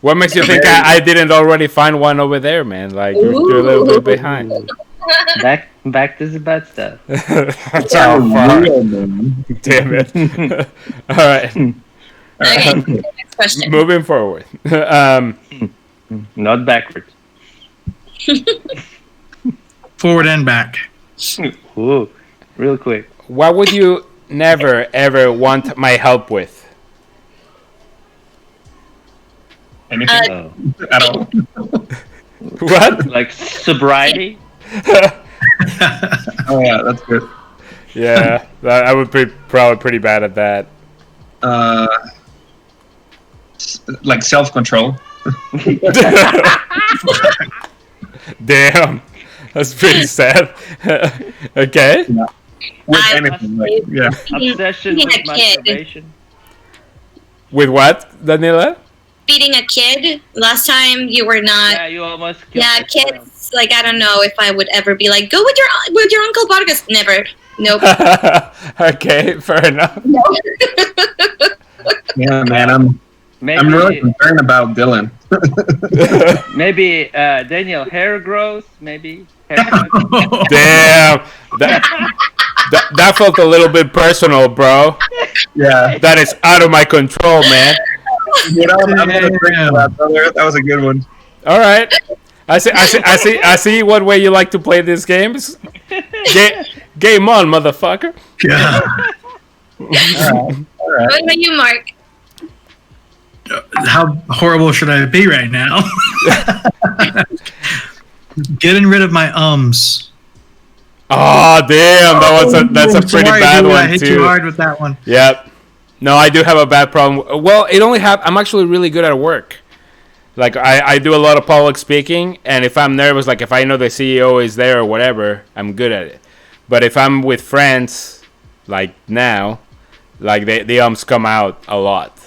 What makes you think I didn't already find one over there, man? Like you're a little bit behind. Back to the bad stuff. That's how far. Damn it. All right. Okay, next question. Moving forward. Not backwards. Forward and back. Ooh, real quick. What would you never ever want my help with? Anything Oh. at all. What? Like sobriety. Oh, yeah, that's good. Yeah, I would be probably pretty bad at that. Like self-control. Damn, that's pretty sad. Okay. With I- anything. Like, yeah. Obsession Being with a kid. masturbation. With what, Daniela? Feeding a kid. Last time you were not. Yeah, you almost killed Yeah, my child. kids. Like I don't know if I would ever be like, go with your Uncle Vargas. Never. Nope. Okay, fair enough. Yeah, man, I'm really concerned about Dylan. Maybe Daniel hair growth. Maybe. Haircut. Damn, that felt a little bit personal, bro. Yeah. That is out of my control, man. You know, I'm gonna drink for that, brother. That was a good one. All right, I see what way you like to play these games. Game on, motherfucker. Yeah. All right. What about you, Mark? How horrible should I be right now? Getting rid of my ums. Oh damn, that's a pretty Sorry, bad dude, I one hit too. you hard with that one. Yep. No, I do have a bad problem. Well, it only I'm actually really good at work. Like I do a lot of public speaking, and if I'm nervous, like if I know the CEO is there or whatever, I'm good at it. But if I'm with friends, like now, like the ums come out a lot.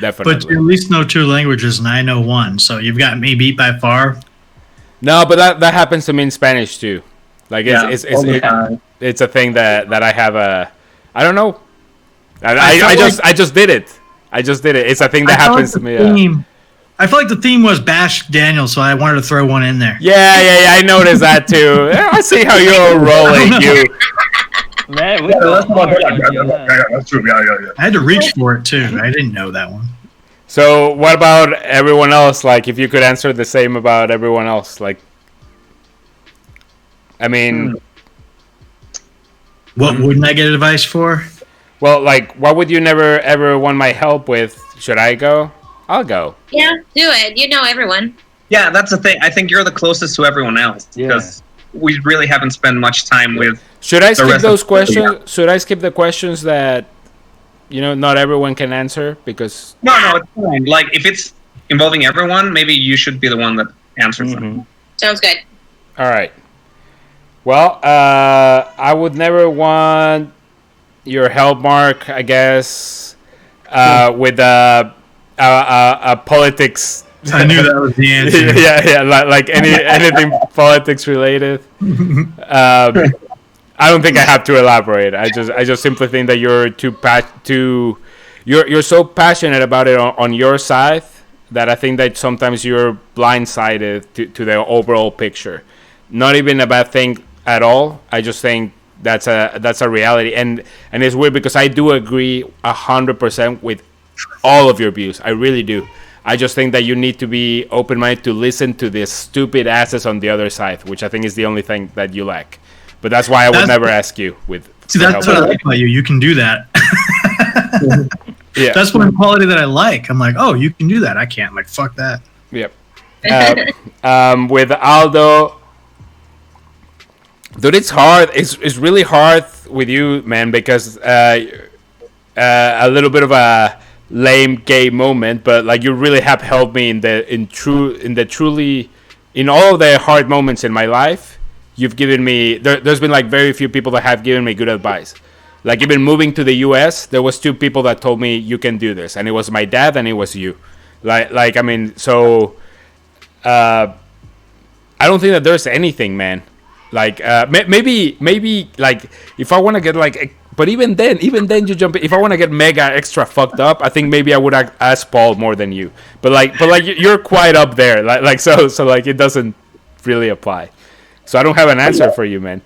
Definitely. But you at least know 2 languages, and I know 1, so you've got me beat by far. No, but that happens to me in Spanish too. Like it's a thing that I have a. I don't know. I just did it. It's a thing that happens to me. I feel like the theme was bash Daniel, so I wanted to throw one in there. Yeah. I noticed that too. I see how you're rolling. You. Man, we go hard on you, huh? That's true. Yeah. I had to reach for it too. I didn't know that one. So what about everyone else? Like, if you could answer the same about everyone else, like, I mean, What wouldn't I get advice for? well, like, what would you never ever want my help with? Should I go? I'll go. Yeah, do it. You know everyone. Yeah, that's the thing. I think you're the closest to everyone else because we really haven't spent much time with. Should I skip rest those of- questions? Should I skip the questions that, not everyone can answer? Because No, it's fine. Like if it's involving everyone, maybe you should be the one that answers them. Sounds good. all right. Well, I would never want your help, Mark. I guess with a politics. I knew that was the answer. yeah, like anything politics related. I don't think I have to elaborate. I just simply think that you're you're so passionate about it on your side that I think that sometimes you're blindsided to the overall picture. Not even a bad thing at all. I just think that's a reality, and it's weird because I do agree 100% with all of your views. I really do. I just think that you need to be open-minded to listen to the stupid asses on the other side, which I think is the only thing that you lack. But that's why I would never ask you with. See, that's what I like about you. You can do that. Yeah. That's one quality that I like. I'm like, oh, you can do that. I can't. I'm like, fuck that. Yep. With Aldo, dude, it's hard. It's really hard with you, man, because a little bit of a lame gay moment, but like you really have helped me in all of the hard moments in my life. You've given me there's been like very few people that have given me good advice. Like even moving to the US, there was 2 people that told me you can do this, and it was my dad and it was you. Like I mean, so I don't think that there's anything, man. Like maybe like if I want to get like, but even then you jump in. If I want to get mega extra fucked up, I think maybe I would ask Paul more than you. But you're quite up there. Like so like it doesn't really apply. So I don't have an answer for you, man.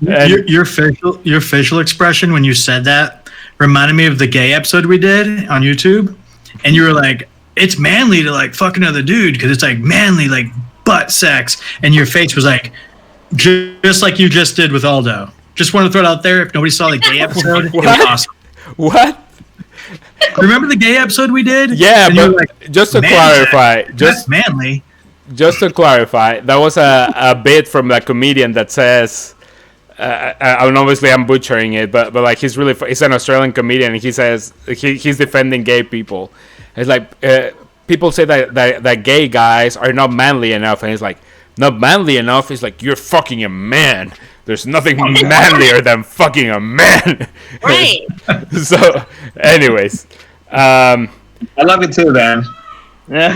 Your facial expression when you said that reminded me of the gay episode we did on YouTube, and you were like, "It's manly to like fuck another dude because it's like manly like butt sex," and your face was like, just like you just did with Aldo. Just want to throw it out there. If nobody saw the gay episode, it was awesome. What? Remember the gay episode we did? Yeah, and but like, just to clarify, just manly. Just to clarify, that was a bit from a comedian that says, and obviously I'm butchering it, but like he's an Australian comedian, and he says he's defending gay people. It's like people say that gay guys are not manly enough, and he's like, not manly enough. He's like, you're fucking a man. There's nothing manlier than fucking a man. Right. So, anyways, I love it too, man. and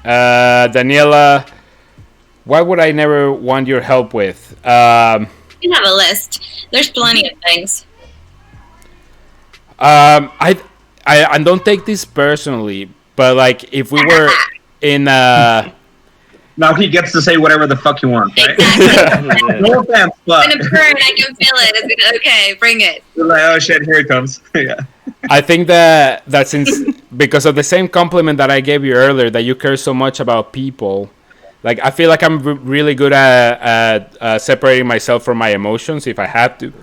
Daniela, what would I never want your help with? You have a list. There's plenty of things. I don't take this personally, but like if we were in Now he gets to say whatever the fuck you want, right? Exactly. No offense, but It's gonna burn. I can feel it. It's gonna, okay, bring it. you're like, oh shit, here it comes. Yeah. I think that since because of the same compliment that I gave you earlier, that you care so much about people, like I feel like I'm really good at separating myself from my emotions if I have to.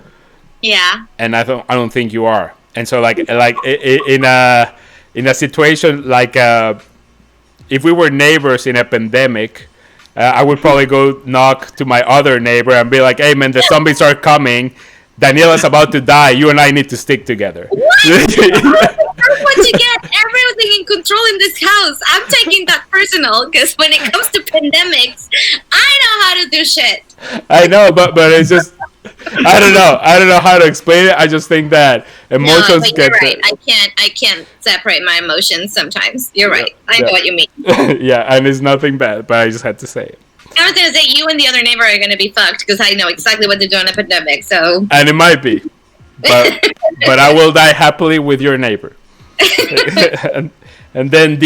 Yeah. And I don't think you are. And so like in a situation like if we were neighbors in a pandemic, I would probably go knock to my other neighbor and be like, hey man, the zombies are coming. Daniela's about to die. You and I need to stick together. What? That's what you get. Everything in control in this house. I'm taking that personal because when it comes to pandemics, I know how to do shit. I know, but it's just I don't know how to explain it. I just think that emotions no, but get you're right. I can't separate my emotions sometimes. You're right. I know what you mean. Yeah, and it's nothing bad, but I just had to say it. I was gonna say you and the other neighbor are gonna be fucked because I know exactly what to do in a pandemic. So And it might be, but I will die happily with your neighbor. and then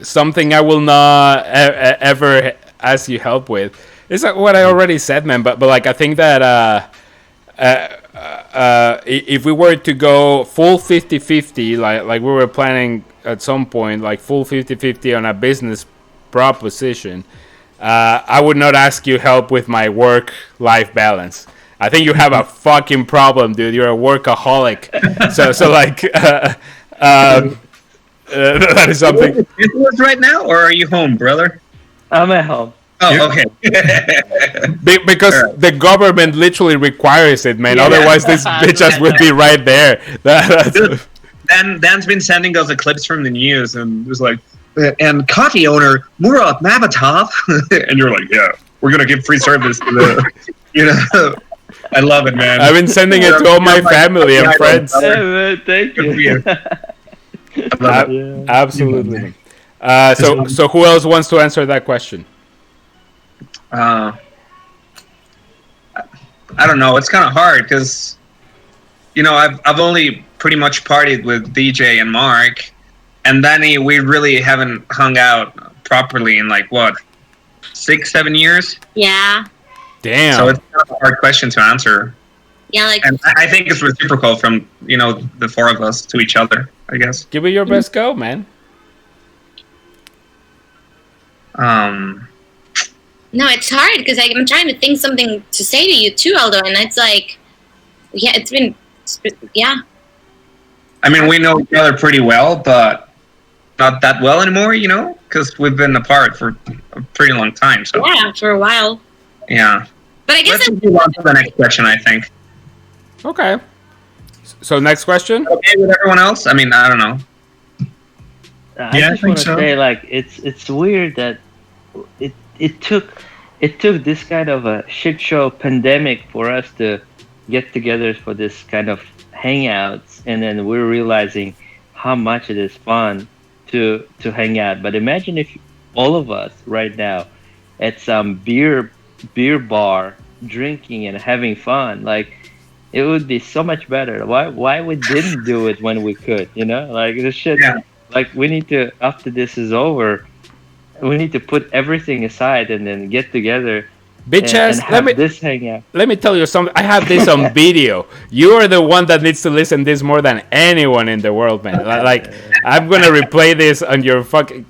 something I will not ever ask you help with. It's like what I already said, man. But like I think that if we were to go full 50-50, like we were planning at some point, like full 50-50 on a business proposition, I would not ask you help with my work-life balance. I think you have a fucking problem, dude. You're a workaholic. so like that is something. Are you right now, or are you home, brother? I'm at home. Oh, okay. Because the government literally requires it, man. Yeah. Otherwise, these bitches would be right there. Dan's been sending us clips from the news, and it was like, and coffee owner Murat Mamatov, and you're like, yeah, we're gonna give free service to the, I love it, man. I've been sending it to all my family and friends. Thank you. Absolutely. So who else wants to answer that question? I don't know. It's kind of hard because, I've only pretty much partied with DJ and Mark, and Danny, we really haven't hung out properly in 6-7 years. Yeah. Damn. So it's kind of a hard question to answer. Yeah, And I think it's reciprocal from the four of us to each other, I guess. Give it your best go, man. No, it's hard because I'm trying to think something to say to you too, Aldo, and it's like, yeah, yeah. I mean, we know each other pretty well, but not that well anymore, you know, because we've been apart for a pretty long time. So Yeah, for a while. yeah. But I guess Let's move on to the next question, I think. Okay. So next question. Okay with everyone else? I mean, I don't know. I Yeah, I just think want to so. say, like, it's weird that it took this kind of a shit show pandemic for us to get together for this kind of hangouts, and then we're realizing how much it is fun to hang out. But imagine if all of us right now at some beer bar drinking and having fun, like it would be so much better. Why we didn't do it when we could, you know? Like this shit. Yeah. Like we need to, after this is over, we need to put everything aside and then get together Bitches, and have this hangout. let me tell you something. I have this on video. You are the one that needs to listen this more than anyone in the world, man. Like I'm gonna replay this on your fucking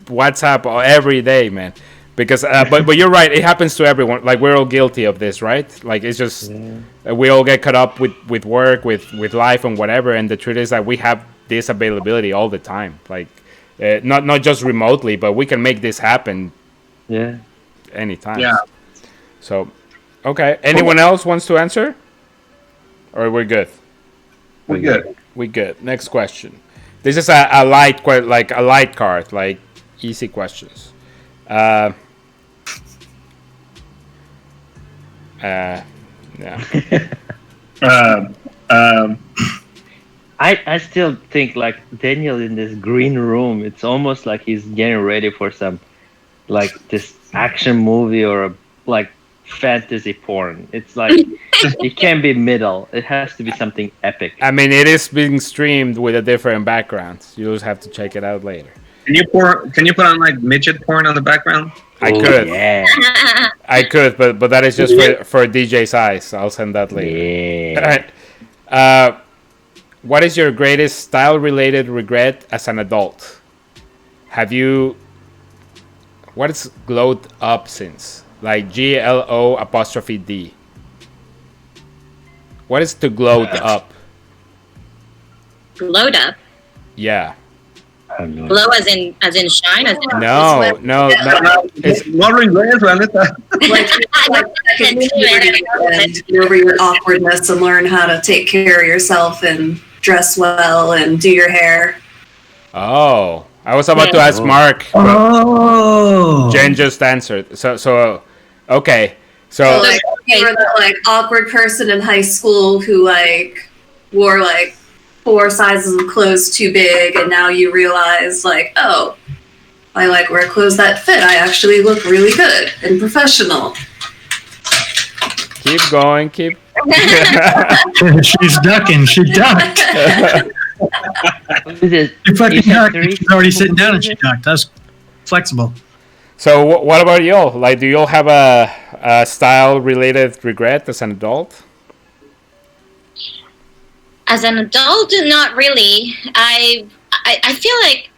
WhatsApp every day, man. Because but you're right. It happens to everyone. Like we're all guilty of this, right? Like it's just we all get caught up with work, with life, and whatever. And the truth is that we have this availability all the time. Like not just remotely, but we can make this happen Yeah. anytime. Yeah. So, okay. Anyone else wants to answer? Or we're good? We're good. We good. Next question. This is a light, like a light card, like easy questions. Yeah. I still think like Daniel in this green room, it's almost like he's getting ready for some like this action movie or like fantasy porn. It's like it can't be middle. It has to be something epic. I mean, it is being streamed with a different background. You just have to check it out later. Can you put on like midget porn on the background? I Oh, could. Yeah. I could, but that is just for DJ's eyes. I'll send that later. All Yeah. right. What is your greatest style-related regret as an adult? Have you... What is glowed up since? Like GLO''D. What is to glowed up? Glowed up. Yeah. I don't know. Glow as in shine. As in, No. It's, No regrets, Vanessa. Like and get over your awkwardness and learn how to take care of yourself and dress well and do your hair. oh. I was about to ask Mark. But Oh. Jen just answered. So okay. So So like you were that like awkward person in high school who like wore like 4 sizes of clothes too big, and now you realize like, oh, I like wear clothes that fit. I actually look really good and professional. keep going. Keep. She's ducking. She ducked. Is She fucking you said ducked. three She's already sitting down and she people? ducked. That's flexible. So what about y'all? Like, do y'all have a style-related regret as an adult? As an adult, not really. I feel like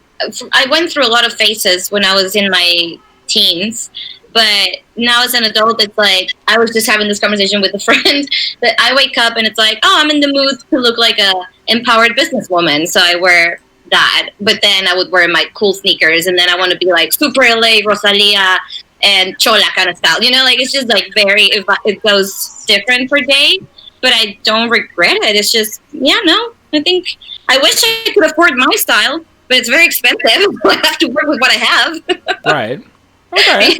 I went through a lot of phases when I was in my teens, but now as an adult, it's like I was just having this conversation with a friend that I wake up and it's like, oh, I'm in the mood to look like a empowered businesswoman, so I wear that. But then I would wear my cool sneakers, and then I want to be like super LA, Rosalia, and Chola kind of style. You know, like it's just like very it goes different per day. But I don't regret it. It's just, no. I think I wish I could afford my style, but it's very expensive. I have to work with what I have. Right. Okay.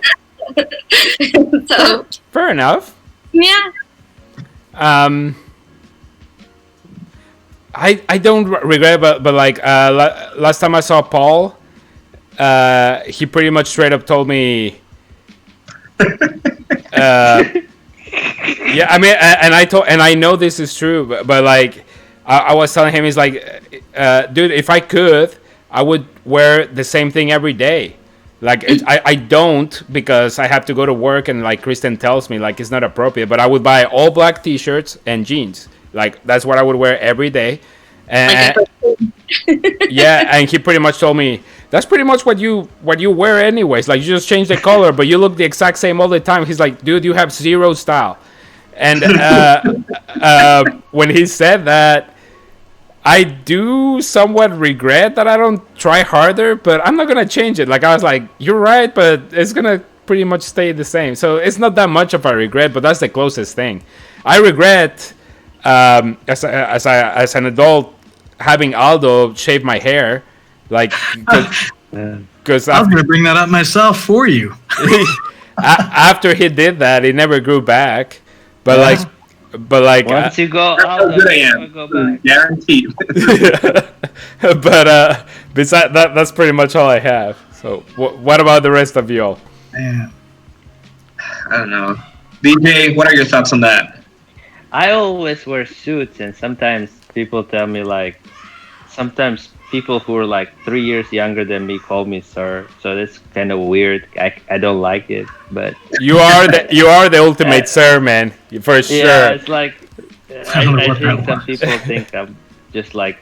So, Fair enough. yeah. I don't regret it, but like last time I saw Paul, he pretty much straight up told me. Yeah, I mean, and I know this is true, but like, I was telling him, he's like, dude, if I could, I would wear the same thing every day. Like, I don't, because I have to go to work, and like Kristen tells me, like, it's not appropriate. But I would buy all black T-shirts and jeans. Like, that's what I would wear every day. And yeah, and he pretty much told me that's pretty much what you wear anyways. Like you just change the color, but you look the exact same all the time. He's like, dude, you have zero style. And when he said that, I do somewhat regret that I don't try harder, but I'm not gonna change it. Like I was like, you're right, but it's gonna pretty much stay the same. So it's not that much of a regret, but that's the closest thing. I regret as an adult having Aldo shave my hair, like because I was gonna bring that up myself for you. After he did that, it never grew back. But like once you go That's how out, good I am. go back. Guaranteed. but besides that, that's pretty much all I have. So what about the rest of y'all? Yeah. I don't know. BJ, what are your thoughts on that? I always wear suits, and sometimes people tell me like, sometimes people who are like 3 years younger than me call me sir. So that's kind of weird. I don't like it, but You are the ultimate sir, man, for sure. yeah, it's like I don't know what think that some was. people think I'm just like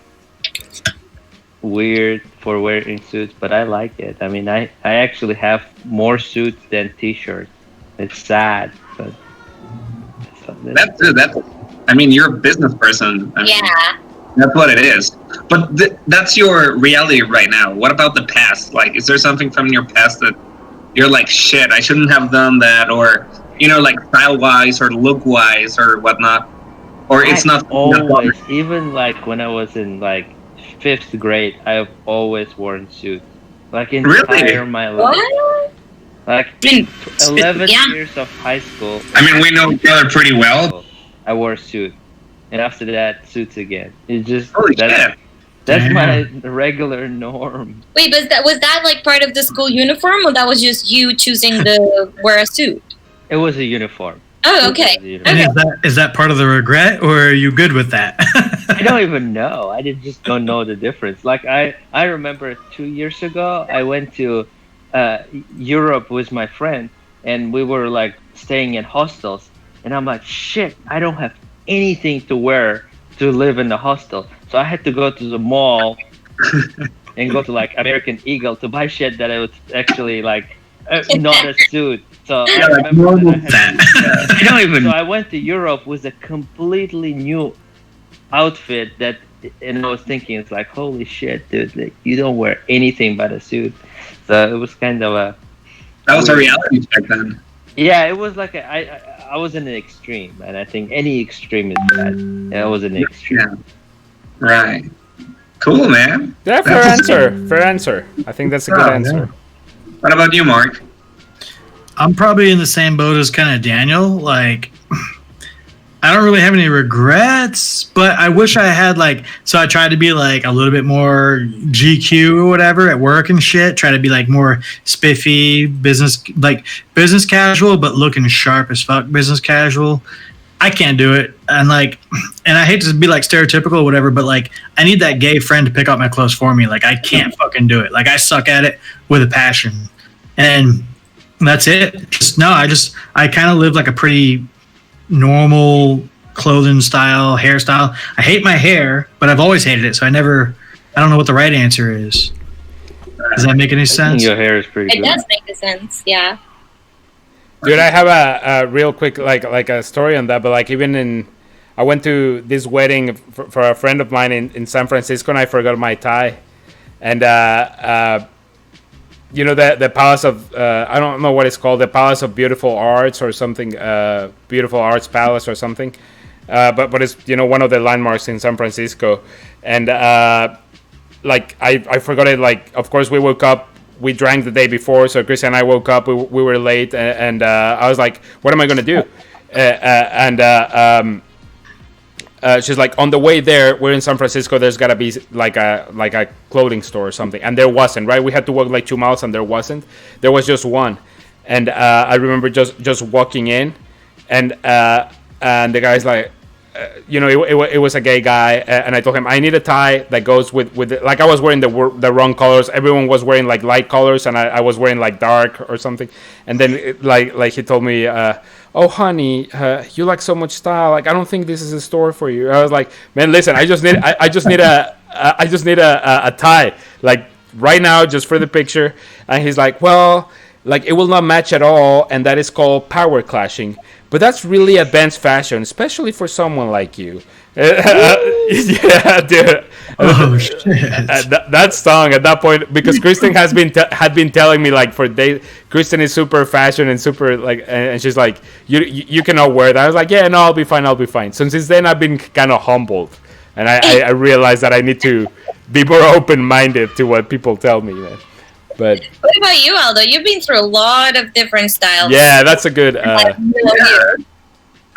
weird for wearing suits, but I like it. I mean, I actually have more suits than t-shirts. It's sad, but That's I mean, you're a business person. I mean, Yeah. that's what it is. But that's your reality right now. What about the past? Like, is there something from your past that you're like, shit, I shouldn't have done that, or like style-wise or look-wise or whatnot? Or it's I not always, even like when I was in like 5th grade, I've always worn suits. Like entire my life. What? Like Mm. 11 Yeah. years of high school. I mean, we know each other pretty well. I wore a suit, and after that, suits again. It's just Holy shit. that's my regular norm. Wait, but was that like part of the school uniform, or that was just you choosing to wear a suit? It was a uniform. Oh, okay. It was a uniform. And is that part of the regret, or are you good with that? I don't even know. I just don't know the difference. Like I remember 2 years ago, I went to Europe with my friend, and we were like staying in hostels, and I'm like, shit, I don't have anything to wear to live in the hostel, so I had to go to the mall and go to like American Eagle to buy shit that I was actually like not a suit. So I remember that I don't even. so I went to Europe with a completely new outfit and I was thinking, it's like, holy shit, dude, like, you don't wear anything but a suit. So it was kind of a That was a reality check then. yeah, it was like I was in an extreme, and I think any extreme is bad. And I was in an extreme. Yeah. Right. Cool, man. Yeah, fair answer. Fair answer. I think that's a good Yeah, answer. What about you, Mark? I'm probably in the same boat as kind of Daniel. Like, I don't really have any regrets, but I wish I had so I tried to be like a little bit more GQ or whatever at work and shit. Try to be like more spiffy, business casual, but looking sharp as fuck business casual. I can't do it. And I hate to be like stereotypical or whatever, but like I need that gay friend to pick out my clothes for me. Like I can't fucking do it. Like I suck at it with a passion. And that's it. I kind of live like a pretty normal clothing style, hairstyle. I hate my hair, but I've always hated it, so I don't know what the right answer is. Does that make any I think sense? your hair is pretty It good. does make sense. Yeah. Dude, I have a real quick like a story on that, but like I went to this wedding for a friend of mine in San Francisco, and I forgot my tie, and the Palace of I don't know what it's called, the Palace of Beautiful Arts or something, Beautiful Arts Palace or something, but it's one of the landmarks in San Francisco, and I forgot it. Like, of course we woke up. We drank the day before, so Chris and I woke up. We were late, and I was like, "What am I gonna do?" She's like, "On the way there, we're in San Francisco. There's gotta be like a clothing store or something." And there wasn't. Right? We had to walk like 2 miles, and there wasn't. There was just one. And I remember just walking in, and the guy's like, it was a gay guy, and I told him I need a tie that goes with it. Like I was wearing the wrong colors. Everyone was wearing like light colors, and I was wearing like dark or something. And then like he told me, "Oh, honey, you like so much style. Like, I don't think this is a store for you." I was like, "Man, listen, I just need a tie, like right now, just for the picture." And he's like, "Well, like it will not match at all, and that is called power clashing. But that's really advanced fashion, especially for someone like you." Yeah, dude. Oh shit! That song at that point, because Kristen had been telling me like for days. Kristen is super fashion and super like, and she's like, you cannot wear that. I was like, yeah, no, I'll be fine. So since then, I've been kind of humbled, and I realized that I need to be more open minded to what people tell me, man. But what about you, Aldo? You've been through a lot of different styles. yeah, that's a good.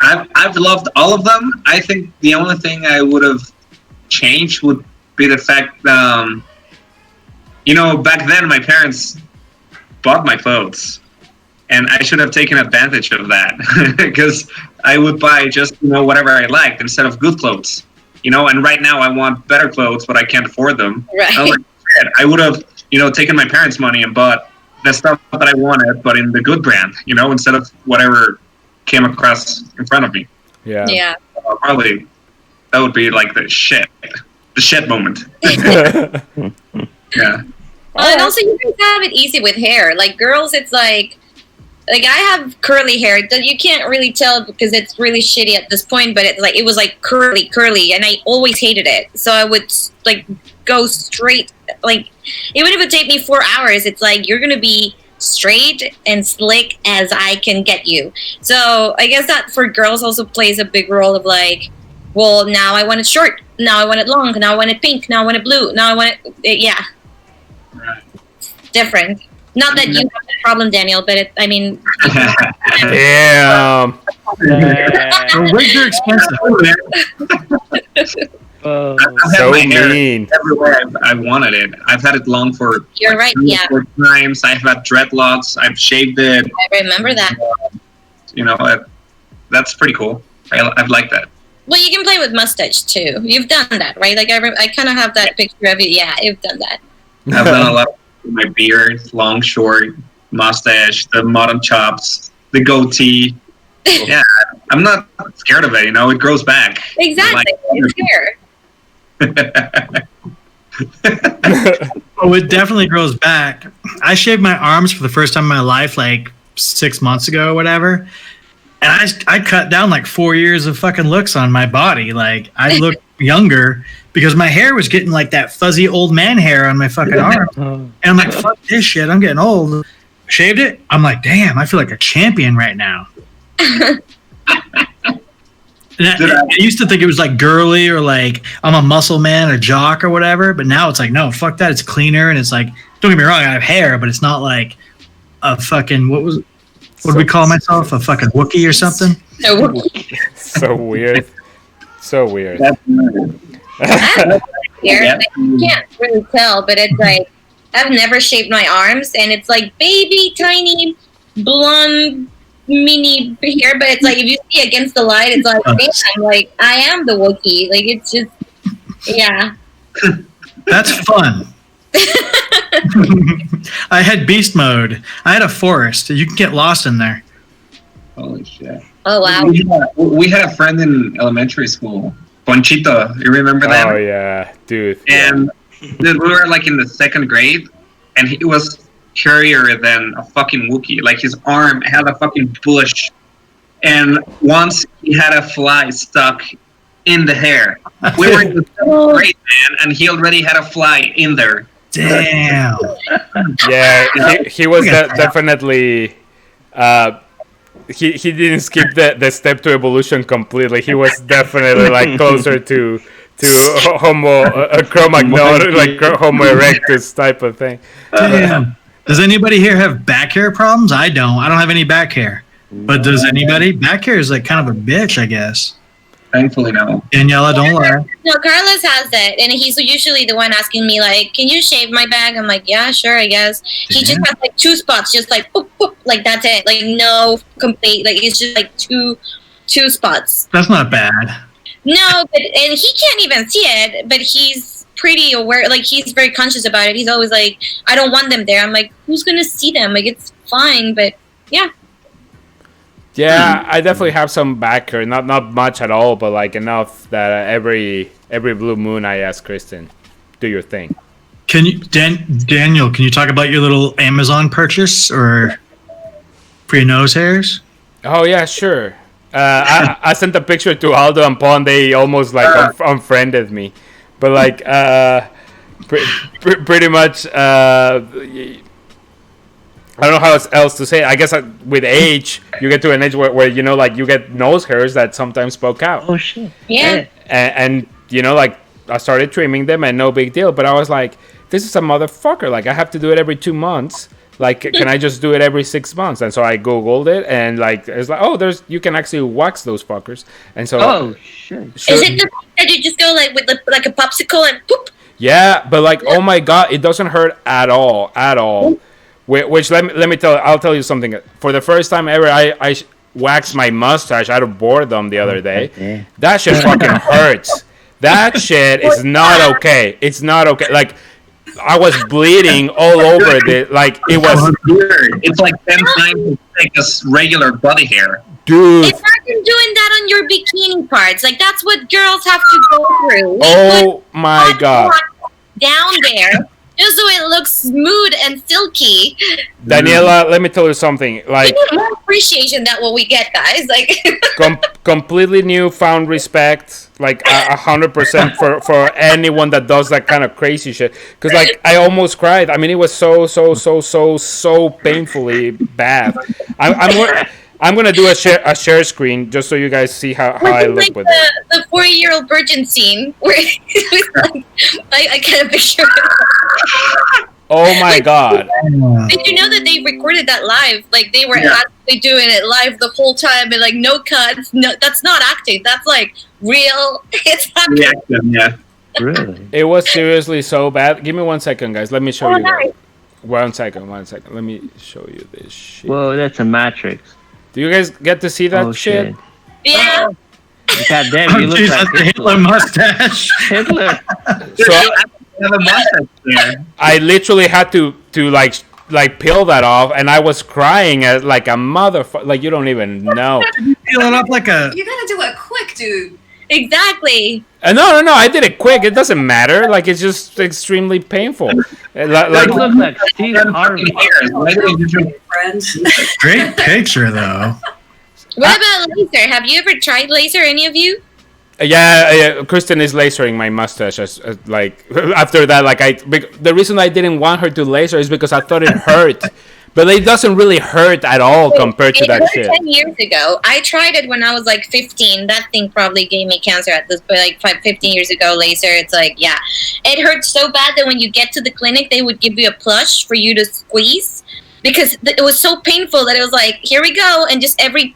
I've loved all of them. I think the only thing I would have changed would be the fact, back then my parents bought my clothes, and I should have taken advantage of that because I would buy just whatever I liked instead of good clothes. And right now I want better clothes, but I can't afford them. Right. I would have taken my parents' money and bought the stuff that I wanted, but in the good brand, instead of whatever came across in front of me. Yeah. Yeah. Probably that would be like the shit moment. Yeah. And also, you guys have it easy with hair. Like girls, it's like I have curly hair that you can't really tell because it's really shitty at this point. But it was like curly, and I always hated it. So I would like go straight. Like even if it take me 4 hours, it's like you're gonna be straight and slick as I can get you. So I guess that for girls also plays a big role of like, well, now I want it short, now I want it long, now I want it pink, now I want it blue, now I want it, yeah. Right. Different. Not that you have that problem, Daniel, but Damn. Wigs are expensive. Oh, I've had So my hair mean. everywhere I wanted it. I've had it long for You're right, 3 or yeah. 4 times. I've had dreadlocks. I've shaved it. I remember that. That's pretty cool. I've liked that. Well, you can play with mustache too. You've done that, right? Like I kind of have that picture of you. Yeah, you've done that. I've done a lot with my beard, long, short, mustache, the mutton chops, the goatee. Yeah, I'm not scared of it. It grows back. Exactly. It's here. Oh, it definitely grows back. I shaved my arms for the first time in my life like 6 months ago or whatever. And I cut down like 4 years of fucking looks on my body. Like I look younger because my hair was getting like that fuzzy old man hair on my fucking arm. And I'm like, fuck this shit. I'm getting old. Shaved it. I'm like, damn, I feel like a champion right now. I used to think it was like girly or like I'm a muscle man or jock or whatever, but now it's like no, fuck that. It's cleaner and it's like don't get me wrong, I have hair, but it's not like a fucking what do we call myself? A fucking Wookiee or something? So weird. So weird. Here, you can't really tell, but it's like I've never shaved my arms, and it's like baby tiny blonde mini hair, but it's like if you see against the light, it's like damn, like I am the Wookiee. Like it's just yeah. That's fun. I had beast mode. I had a forest. You can get lost in there. Holy shit. Oh wow. We had a friend in elementary school, Ponchito. You remember that? Oh yeah, dude. And we were like in the 2nd grade, and he was currier than a fucking Wookiee. Like his arm had a fucking bush, and once he had a fly stuck in the hair. We were in the 7th grade, man, and he already had a fly in there. Damn. Yeah, he was definitely. He didn't skip the step to evolution completely. He was definitely like closer to Homo Cro-Magnon, like Homo erectus type of thing. Damn. Does anybody here have back hair problems? I don't. I don't have any back hair. But does anybody? Back hair is like kind of a bitch, I guess. Thankfully, no. Daniela, don't lie. No, Carlos has it, and he's usually the one asking me like, "Can you shave my back?" I'm like, "Yeah, sure, I guess." He just has like 2 spots, just like boop, boop, like that's it, like no complete, like it's just like two spots. That's not bad. No, but and he can't even see it, but he's pretty aware. Like he's very conscious about it. He's always like, "I don't want them there." I'm like, "Who's gonna see them? Like it's fine," but yeah. Yeah, I definitely have some back hair. Not much at all, but like enough that every blue moon I ask Kristen, do your thing. Can you, Daniel? Can you talk about your little Amazon purchase or for your nose hairs? Oh yeah, sure. I sent a picture to Aldo and Paul, and they almost like unfriended me. But like, pretty much, I don't know how else to say it. I guess with age, you get to an age where you know, like you get nose hairs that sometimes poke out. Oh shit. Yeah. And you know, like I started trimming them, and no big deal. But I was like, this is a motherfucker. Like I have to do it every 2 months. Like, can I just do it every 6 months? And so I googled it, and like it's like, oh, you can actually wax those fuckers. And so, Oh shit. Is it the that you just go like with like a popsicle and poop? yeah, but like, oh my god, it doesn't hurt at all, at all. Which let me I'll tell you something. For the first time ever, I waxed my mustache out of boredom the other day. That shit fucking hurts. That shit is not okay. It's not okay. Like, I was bleeding all over it. Like, it was... It's like 10 times as thick as regular body hair. Dude. Imagine doing that on your bikini parts. Like, that's what girls have to go through. Oh my god. Down there, just so it looks smooth and silky. Daniela, let me tell you something. Like, We need more appreciation than what we get, guys. Like, completely newfound respect, like 100% for anyone that does that kind of crazy shit. Because like I almost cried. I mean, it was so painfully bad. I'm gonna do a share screen just so you guys see how I look like with it. The 4-year-old virgin scene where I kind of picture. Oh my god. Did you know that they recorded that live? Like they were actually doing it live the whole time, and like no cuts. No, that's not acting. That's like real. It's happening. Yeah. Really? It was seriously so bad. Give me 1 second, guys. Let me show you. Nice. 1 second. Let me show you this shit. Whoa, that's a matrix. Do you guys get to see that Oh shit? shit. Yeah. God damn, you look Jesus, like the Hitler mustache. Hitler. So Have a mustache there. I literally had to like peel that off, and I was crying as like a motherfucker. Like, you don't even know. Peel it up like a. You gotta do it quick, dude. Exactly. No. I did it quick. It doesn't matter. Like, it's just extremely painful. Like, You look like Steve Harvey. Friend. Great picture, though. What about laser? Have you ever tried laser? Any of you? yeah, Kristen is lasering my mustache. Like, after that, like, the reason I didn't want her to laser is because I thought it hurt. But it doesn't really hurt at all compared to It that hurt shit. 10 years ago. I tried it when I was like 15. That thing probably gave me cancer at this point, like 15 years ago. Laser, it's like, yeah. It hurt so bad that when you get to the clinic, they would give you a plush for you to squeeze. Because it was so painful that it was like, here we go. And just every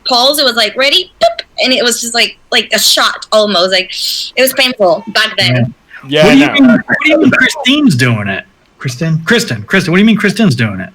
pulse, it was like, ready? Boop. And it was just like a shot almost. Like, it was painful back then. Yeah, What do you mean Christine's doing it? Kristen, what do you mean Kristen's doing it?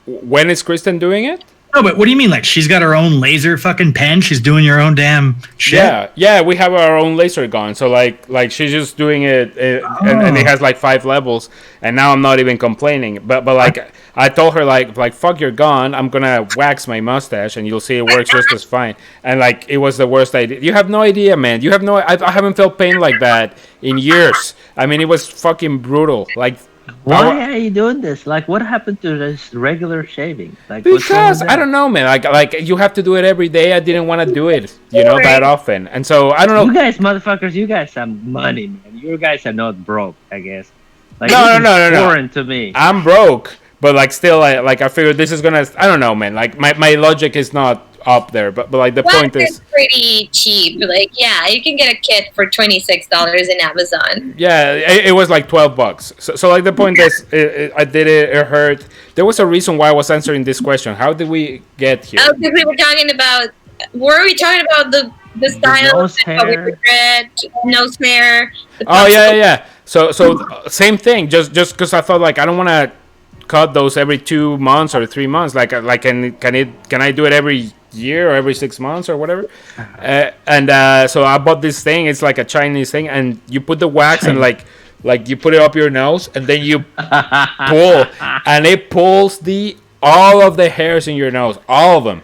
When is Kristen doing it? No, but what do you mean? Like, she's got her own laser fucking pen? She's doing your own damn shit? Yeah, we have our own laser gun. So, like she's just doing it, and it has, like, 5 levels. And now I'm not even complaining. But like, I told her, like, fuck your gun. I'm going to wax my mustache, and you'll see it works just as fine. And, like, it was the worst idea. You have no idea, man. You have no... I haven't felt pain like that in years. I mean, it was fucking brutal. Like... Why are you doing this? Like, what happened to this regular shaving? Like, what's wrong with Because I that? don't know, man. Like you have to do it every day. I didn't want to do it, that often, and so I don't know. You guys, motherfuckers, you guys have money, man. You guys are not broke, I guess. Like, No, this is no. foreign to me. I'm broke, but like still, I figured this is gonna. I don't know, man. Like my logic is not up there, but like the Wax point is, pretty cheap. Like, yeah, you can get a kit for $26 in Amazon. yeah, it was like $12. So like the point is, I did it. It hurt. There was a reason why I was answering this question. How did we get here? Oh, because we were talking about. Were we talking about the style? nose How we hair. regret, nose hair. the Oh popsicle. yeah. So same thing. Just because I thought like I don't want to cut those every 2 months or 3 months. Like can I do it every year or every 6 months or whatever? So I bought this thing. It's like a Chinese thing, and you put the wax and like you put it up your nose, and then you pull, and it pulls all of the hairs in your nose, all of them.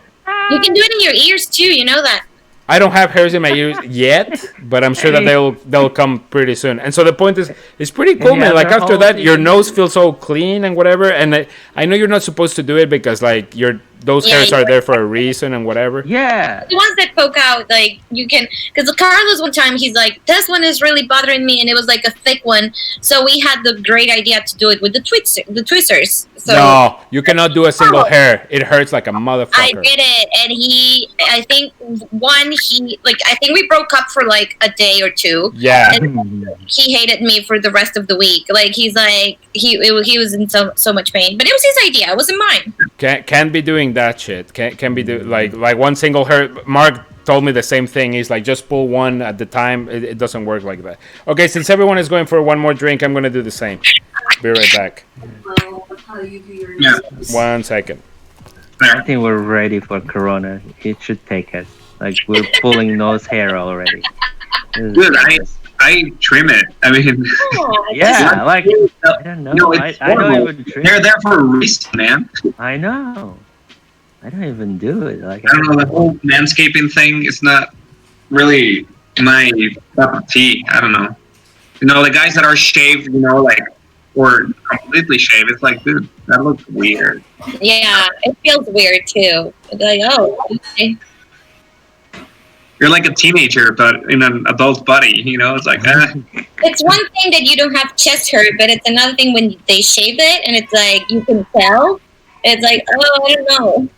You can do it in your ears too. You know that. I don't have hairs in my ears yet, but I'm sure that they'll come pretty soon. And so the point is, it's pretty cool, man. Like after that, your nose feels so clean and whatever. And I know you're not supposed to do it because like those hairs are there for a reason and whatever. Yeah. The ones that poke out, like you can, because Carlos one time he's like, this one is really bothering me, and it was like a thick one. So we had the great idea to do it with the twisters. So no, you cannot do a single hair. It hurts like a motherfucker. I did it, and I think we broke up for like a day or two. Yeah. And he hated me for the rest of the week. Like he's like he was in so much pain, but it was his idea. It wasn't mine. Can't be doing that shit. Can be do like one single hair. Mark told me the same thing. He's like, just pull one at the time. It doesn't work like that. Okay, since everyone is going for one more drink, I'm gonna do the same. Be right back. Yeah. 1 second. I think we're ready for Corona. It should take us. Like we're pulling nose hair already. Dude, I trim it. I mean, yeah, like I don't know. I don't even trim. They're there for a reason, man. I know. I don't even do it. Like I don't know, the whole manscaping thing is not really my cup of tea. I don't know. You know, the guys that are shaved, you know, like, or completely shaved, it's like, dude, that looks weird. Yeah, it feels weird too. It's like, oh, okay. You're like a teenager, but in an adult body, you know? It's like, It's one thing that you don't have chest hair, but it's another thing when they shave it, and it's like, you can tell. It's like, oh, I don't know.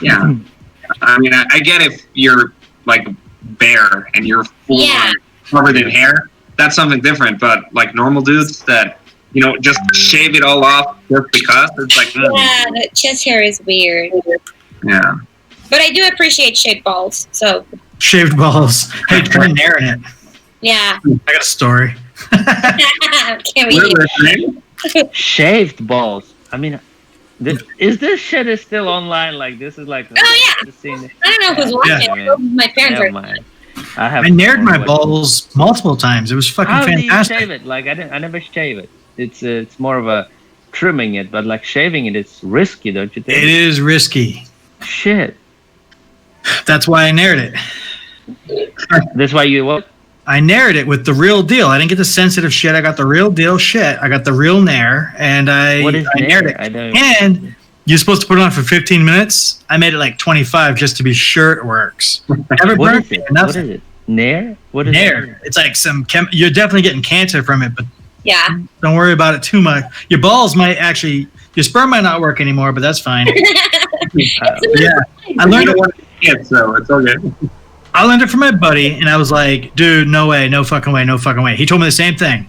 Yeah. I mean, I get if you're, like, bare and you're full on covered in hair, that's something different, but, like, normal dudes that, you know, just shave it all off just because, it's like, yeah, the chest hair is weird. Yeah. But I do appreciate shaved balls, so. Shaved balls. Hey, try naring it. Yeah. I got a story. Can't we? Shaved balls. I mean, is this shit is still online? Like this is like. Oh yeah. I don't know who's watching. Yeah. My parents Never are. mind. I nared my balls multiple times. It was fucking How fantastic. do you shave it? Like I never shave it. It's more of a trimming it, but like shaving it, it's risky, don't you think? It is risky. Shit. That's why I nared it. That's why you what? I nared it with the real deal. I didn't get the sensitive shit. I got the real deal shit. I got the real nair, and I nared it. And you're supposed to put it on for 15 minutes. I made it like 25 just to be sure it works. Never What is it? What is it? Nair? What is nair? Nair? It's like you're definitely getting cancer from it, but yeah, don't worry about it too much. Your balls might actually, your sperm might not work anymore, but that's fine. Yeah, I learned it. So it's all good. I learned it from my buddy, and I was like, dude, no way, no fucking way, no fucking way. He told me the same thing.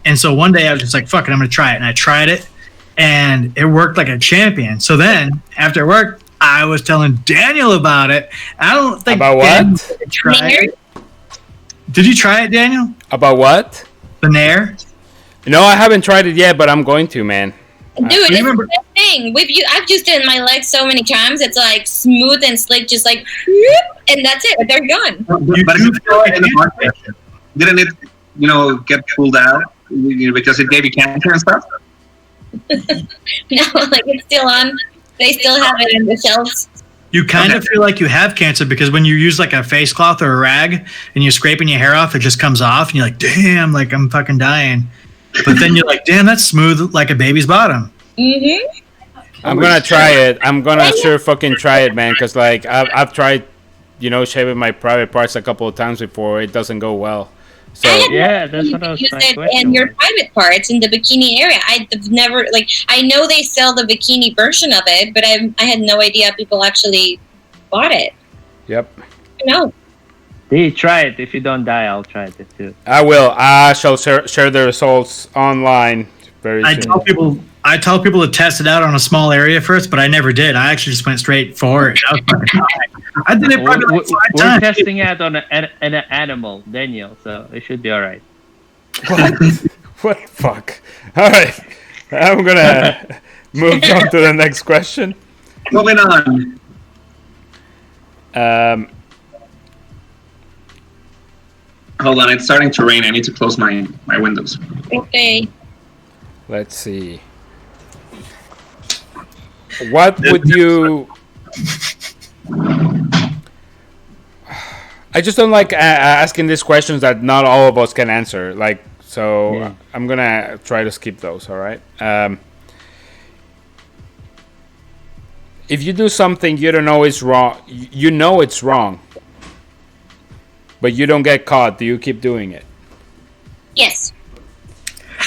And so one day I was just like, fuck it, I'm going to try it. And I tried it, and it worked like a champion. So then, after it worked, I was telling Daniel about it. I don't think about Daniel what? Tried it. Did you try it, Daniel? About what? The nair? No, I haven't tried it yet, but I'm going to, man. Dude, it's the same thing. I've used it in my legs so many times. It's like smooth and slick, just like, and that's it. They're gone. But if you throw it in the market, didn't it, you know, get pulled out because it gave you cancer and stuff? No, like it's still on. They still have it in the shelves. You kind of feel like you have cancer because when you use like a face cloth or a rag and you're scraping your hair off, it just comes off and you're like, damn, like I'm fucking dying. But then you're like, damn, that's smooth like a baby's bottom. Mm-hmm. I'm gonna try it. I'm gonna sure fucking try it, man. Cause like I've tried, you know, shaving my private parts a couple of times before. It doesn't go well. So yeah, that's what I was use trying it in your private parts in the bikini area. I've never I know they sell the bikini version of it, but I had no idea people actually bought it. Yep. No. Try it. If you don't die, I'll try it too. I will. I shall share the results online very soon. I tell people to test it out on a small area first, but I never did. I actually just went straight for it. I did it probably like 5 We're times. testing it on an animal, Daniel, so it should be all right. What the fuck? All right. I'm gonna move on to the next question. Moving on. Hold on, it's starting to rain. I need to close my windows. Okay. Let's see. What would you I just don't like asking these questions that not all of us can answer. Like, so Yeah. I'm gonna try to skip those. All right. If you do something you don't know is wrong, you know it's wrong, but you don't get caught, do you keep doing it? Yes.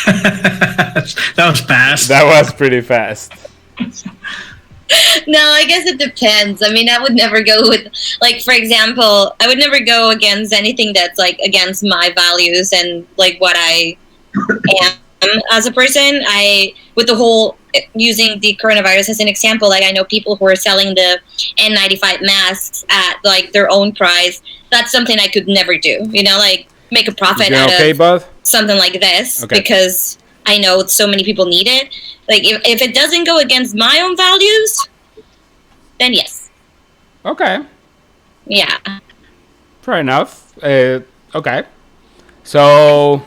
That was fast. That was pretty fast. No, I guess it depends. I mean, I would never go with, like, for example, I would never go against anything that's, like, against my values and, like, what I am as a person. With the whole, using the coronavirus as an example, like, I know people who are selling the N95 masks at, like, their own price. That's something I could never do, you know, like, make a profit out Okay, of bud? something like this Okay. because I know so many people need it. Like, if it doesn't go against my own values, then yes. Okay. Yeah. Fair enough. Okay. So,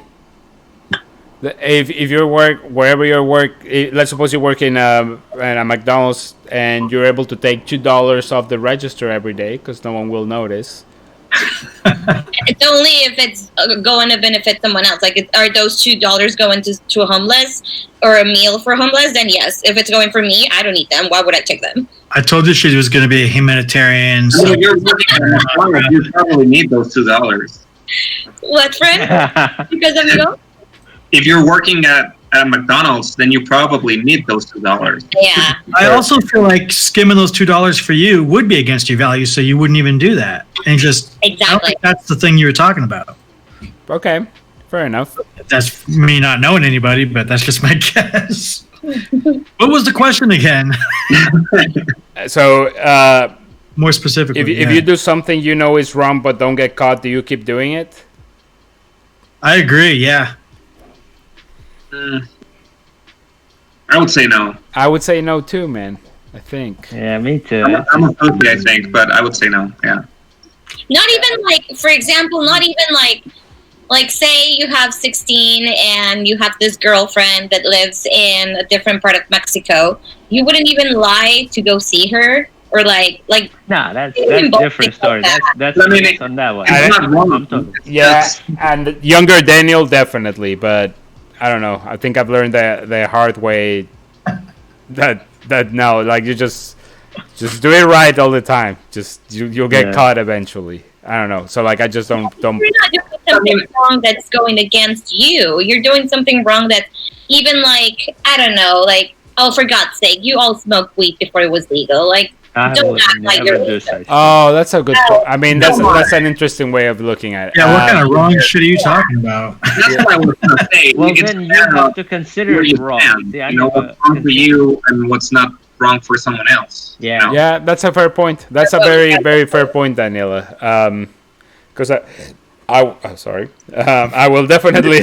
if you work wherever you work, let's suppose you work in a McDonald's and you're able to take $2 off the register every day because no one will notice. It's only if it's going to benefit someone else. Like, are those $2 going to a homeless or a meal for homeless? Then yes. If it's going for me, I don't eat them. Why would I take them? I told you she was going to be a humanitarian. I So mean, you're working at McDonald's, you probably need those $2. What, friend? Because of you? If you're working at McDonald's, then you probably need those $2. Yeah. I also feel like skimming those $2 for you would be against your values, so you wouldn't even do that. And just I don't Exactly. think that's the thing you were talking about. Okay. Fair enough. That's me not knowing anybody, but that's just my guess. What was the question again? So, More specifically, if you do something you know is wrong but don't get caught, do you keep doing it? I agree. Yeah. I would say no. I would say no too, man. I think. Yeah, me too. I'm a pussy, I think, but I would say no. Yeah. Not even like, for example, not even like say you have 16 and you have this girlfriend that lives in a different part of Mexico. You wouldn't even lie to go see her, or like Nah, that's Even both different things story. like That's I mean, based on that one. It's not I'm wrong. talking. Yeah, and younger Daniel definitely, but I don't know. I think I've learned the hard way that no, like you just do it right all the time. Just you'll get Yeah. caught eventually. I don't know. So like I just don't. you're not doing something wrong that's going against you. You're doing something wrong that even like, I don't know, like, oh, for God's sake, you all smoked weed before it was legal. Like, I don't would act like never you're do racist. such. Oh, that's a good point. I mean, that's an interesting way of looking at it. Yeah. What kind of wrong shit are you talking about? That's what I was going to say. Well, It's then you kind have of to consider where it you wrong. stand. See, I You know never what's wrong for consider- you and what's not wrong for someone else. you Yeah. know? Yeah, that's a fair point. That's a very fair point, Daniela. Because sorry, I will definitely.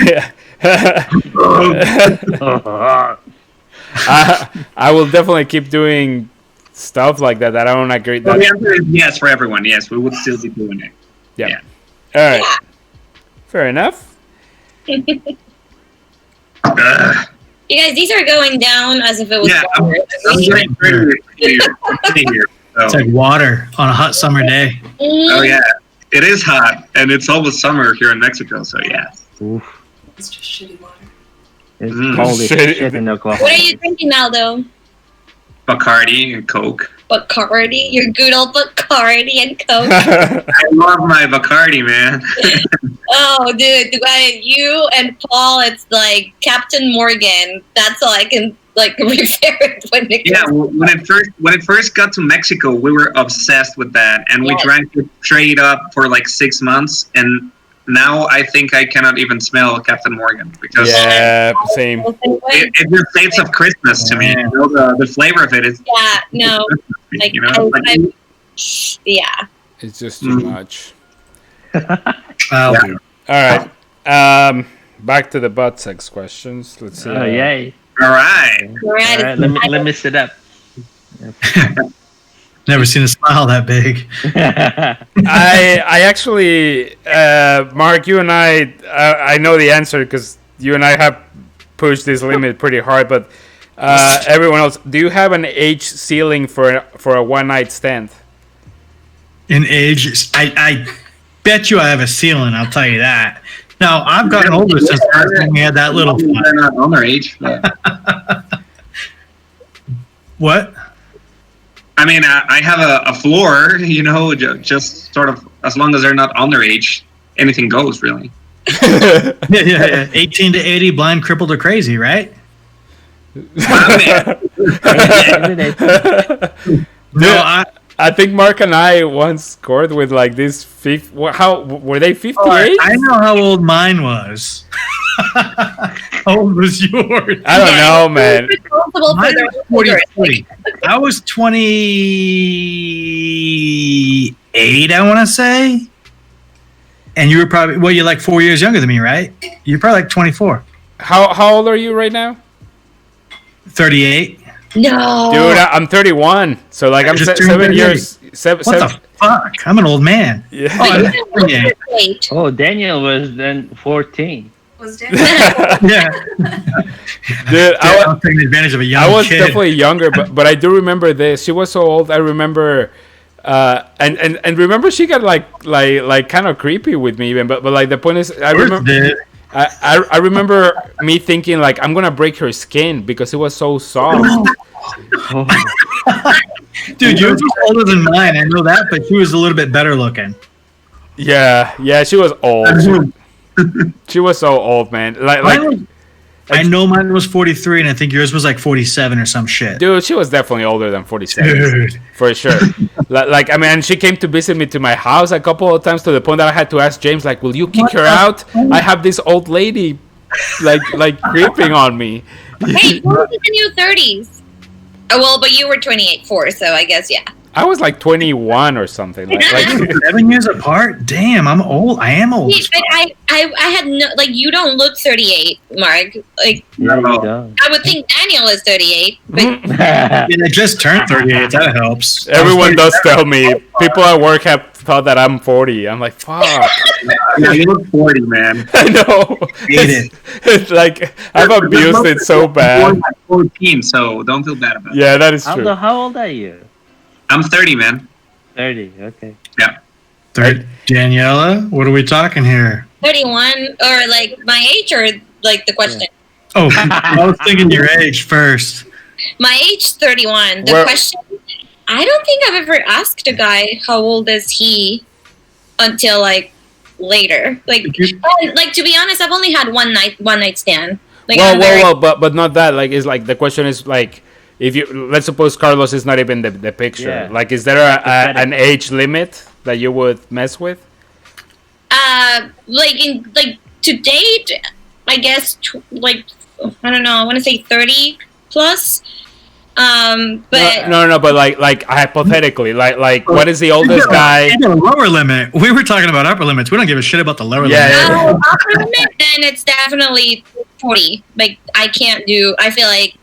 I will definitely keep doing stuff like that. I don't agree. So That, the answer is yes for everyone. Yes, we would still be doing it. yeah. All right. Fair enough. You guys, these are going down as if it was Yeah, I'm getting pretty here. It's So. like water on a hot summer day. Oh yeah, it is hot, and it's almost summer here in Mexico. So yeah. It's just shitty water. It's Mm. cold as Shit. shit in Oklahoma. What are you drinking now, though? Bacardi and Coke. Bacardi? Your good old Bacardi and Coke? I love my Bacardi, man. Oh, dude, you and Paul, it's like Captain Morgan. That's all I can, like, refer it when it Yeah, comes. well, when it first got to Mexico, we were obsessed with that, and we Yes. drank it straight up for like 6 months, and now I think I cannot even smell Captain Morgan because Yeah, same. it just tastes of Christmas to me. Yeah. You know, the flavor of it is, Yeah, no, like, you know, like, yeah. It's just too Mm. much. I'll Yeah. do. All right. Back to the butt sex questions. Let's see. Oh, yay. all right. All right, All right, let me sit up. Never seen a smile that big. I actually, Mark, you and I know the answer because you and I have pushed this limit pretty hard. But everyone else, do you have an age ceiling for a one night stand? In age, Bet you I have a ceiling, I'll tell you that. Now, I've gotten older since the last time we had that little fun. They're not underage. But, What? I mean, I have a floor, just sort of, as long as they're not underage, anything goes, really. Yeah. 18 to 80, blind, crippled, or crazy, right? No, I think Mark and I once scored with like this. How were they? 58? I know how old mine was. How old was yours? I don't know, man. Responsible for Mine their was children. 43. I was 28, I want to say. And you were probably, well, you're like 4 years younger than me, right? You're probably like 24. How old are you right now? 38. No. Dude, I'm 31. So like I'm Just turned 7 38. years. What the fuck? I'm an old man. Yeah. Oh, I'm 38. Wait. Oh, Daniel was then 14. Was Dude, Yeah. I I'm taking advantage of a young was, I was kid. definitely younger, but I do remember this. She was so old. I remember, and remember she got like kind of creepy with me even. But like the point is, I remember. I remember me thinking like I'm gonna break her skin because it was so soft. Dude, yours was older than mine. I know that, but she was a little bit better looking. Yeah, she was old. She was so old, man. I know mine was 43, and I think yours was like 47 or some shit. Dude, she was definitely older than 47. Dude. For sure. I mean, she came to visit me to my house a couple of times to the point that I had to ask James, like, will you kick her out? I have this old lady, like creeping on me. Hey, what was in your 30s? Oh, well, but you were 28-4, so I guess, yeah. I was like 21 or something. Like 7 years apart? Damn, I'm old. I am old. But I had no, like, you don't look 38, Mark. Like, Yeah, you don't. I would think Daniel is 38, but I just turned 38. That helps. everyone does tell me. People at work have thought that I'm 40. I'm like, fuck. Yeah, you look 40, man. I know. Hate It's like I've abused it so bad. You're 14, so don't feel bad about it. Yeah, that is true. Aldo, how old are you? I'm 30, man. 30. Okay. Yeah. Daniela, what are we talking here? 31, or like my age, or like the question? Oh, I was thinking your age first. My age, 31. The Well- question, I don't think I've ever asked a guy how old is he until like later. Like to be honest, I've only had one night stand. Like, I'm very- well, but not that. Like, it's like the question is like, if you let's suppose Carlos is not even the picture. Yeah. Like, is there an age limit that you would mess with? like to date, I guess I don't know. I want to say 30 plus. But No, but like hypothetically, like what is the oldest guy? You got a lower limit. We were talking about upper limits. We don't give a shit about the lower Yeah, limit. yeah. upper limit, then it's definitely 40. Like, I can't do. I feel like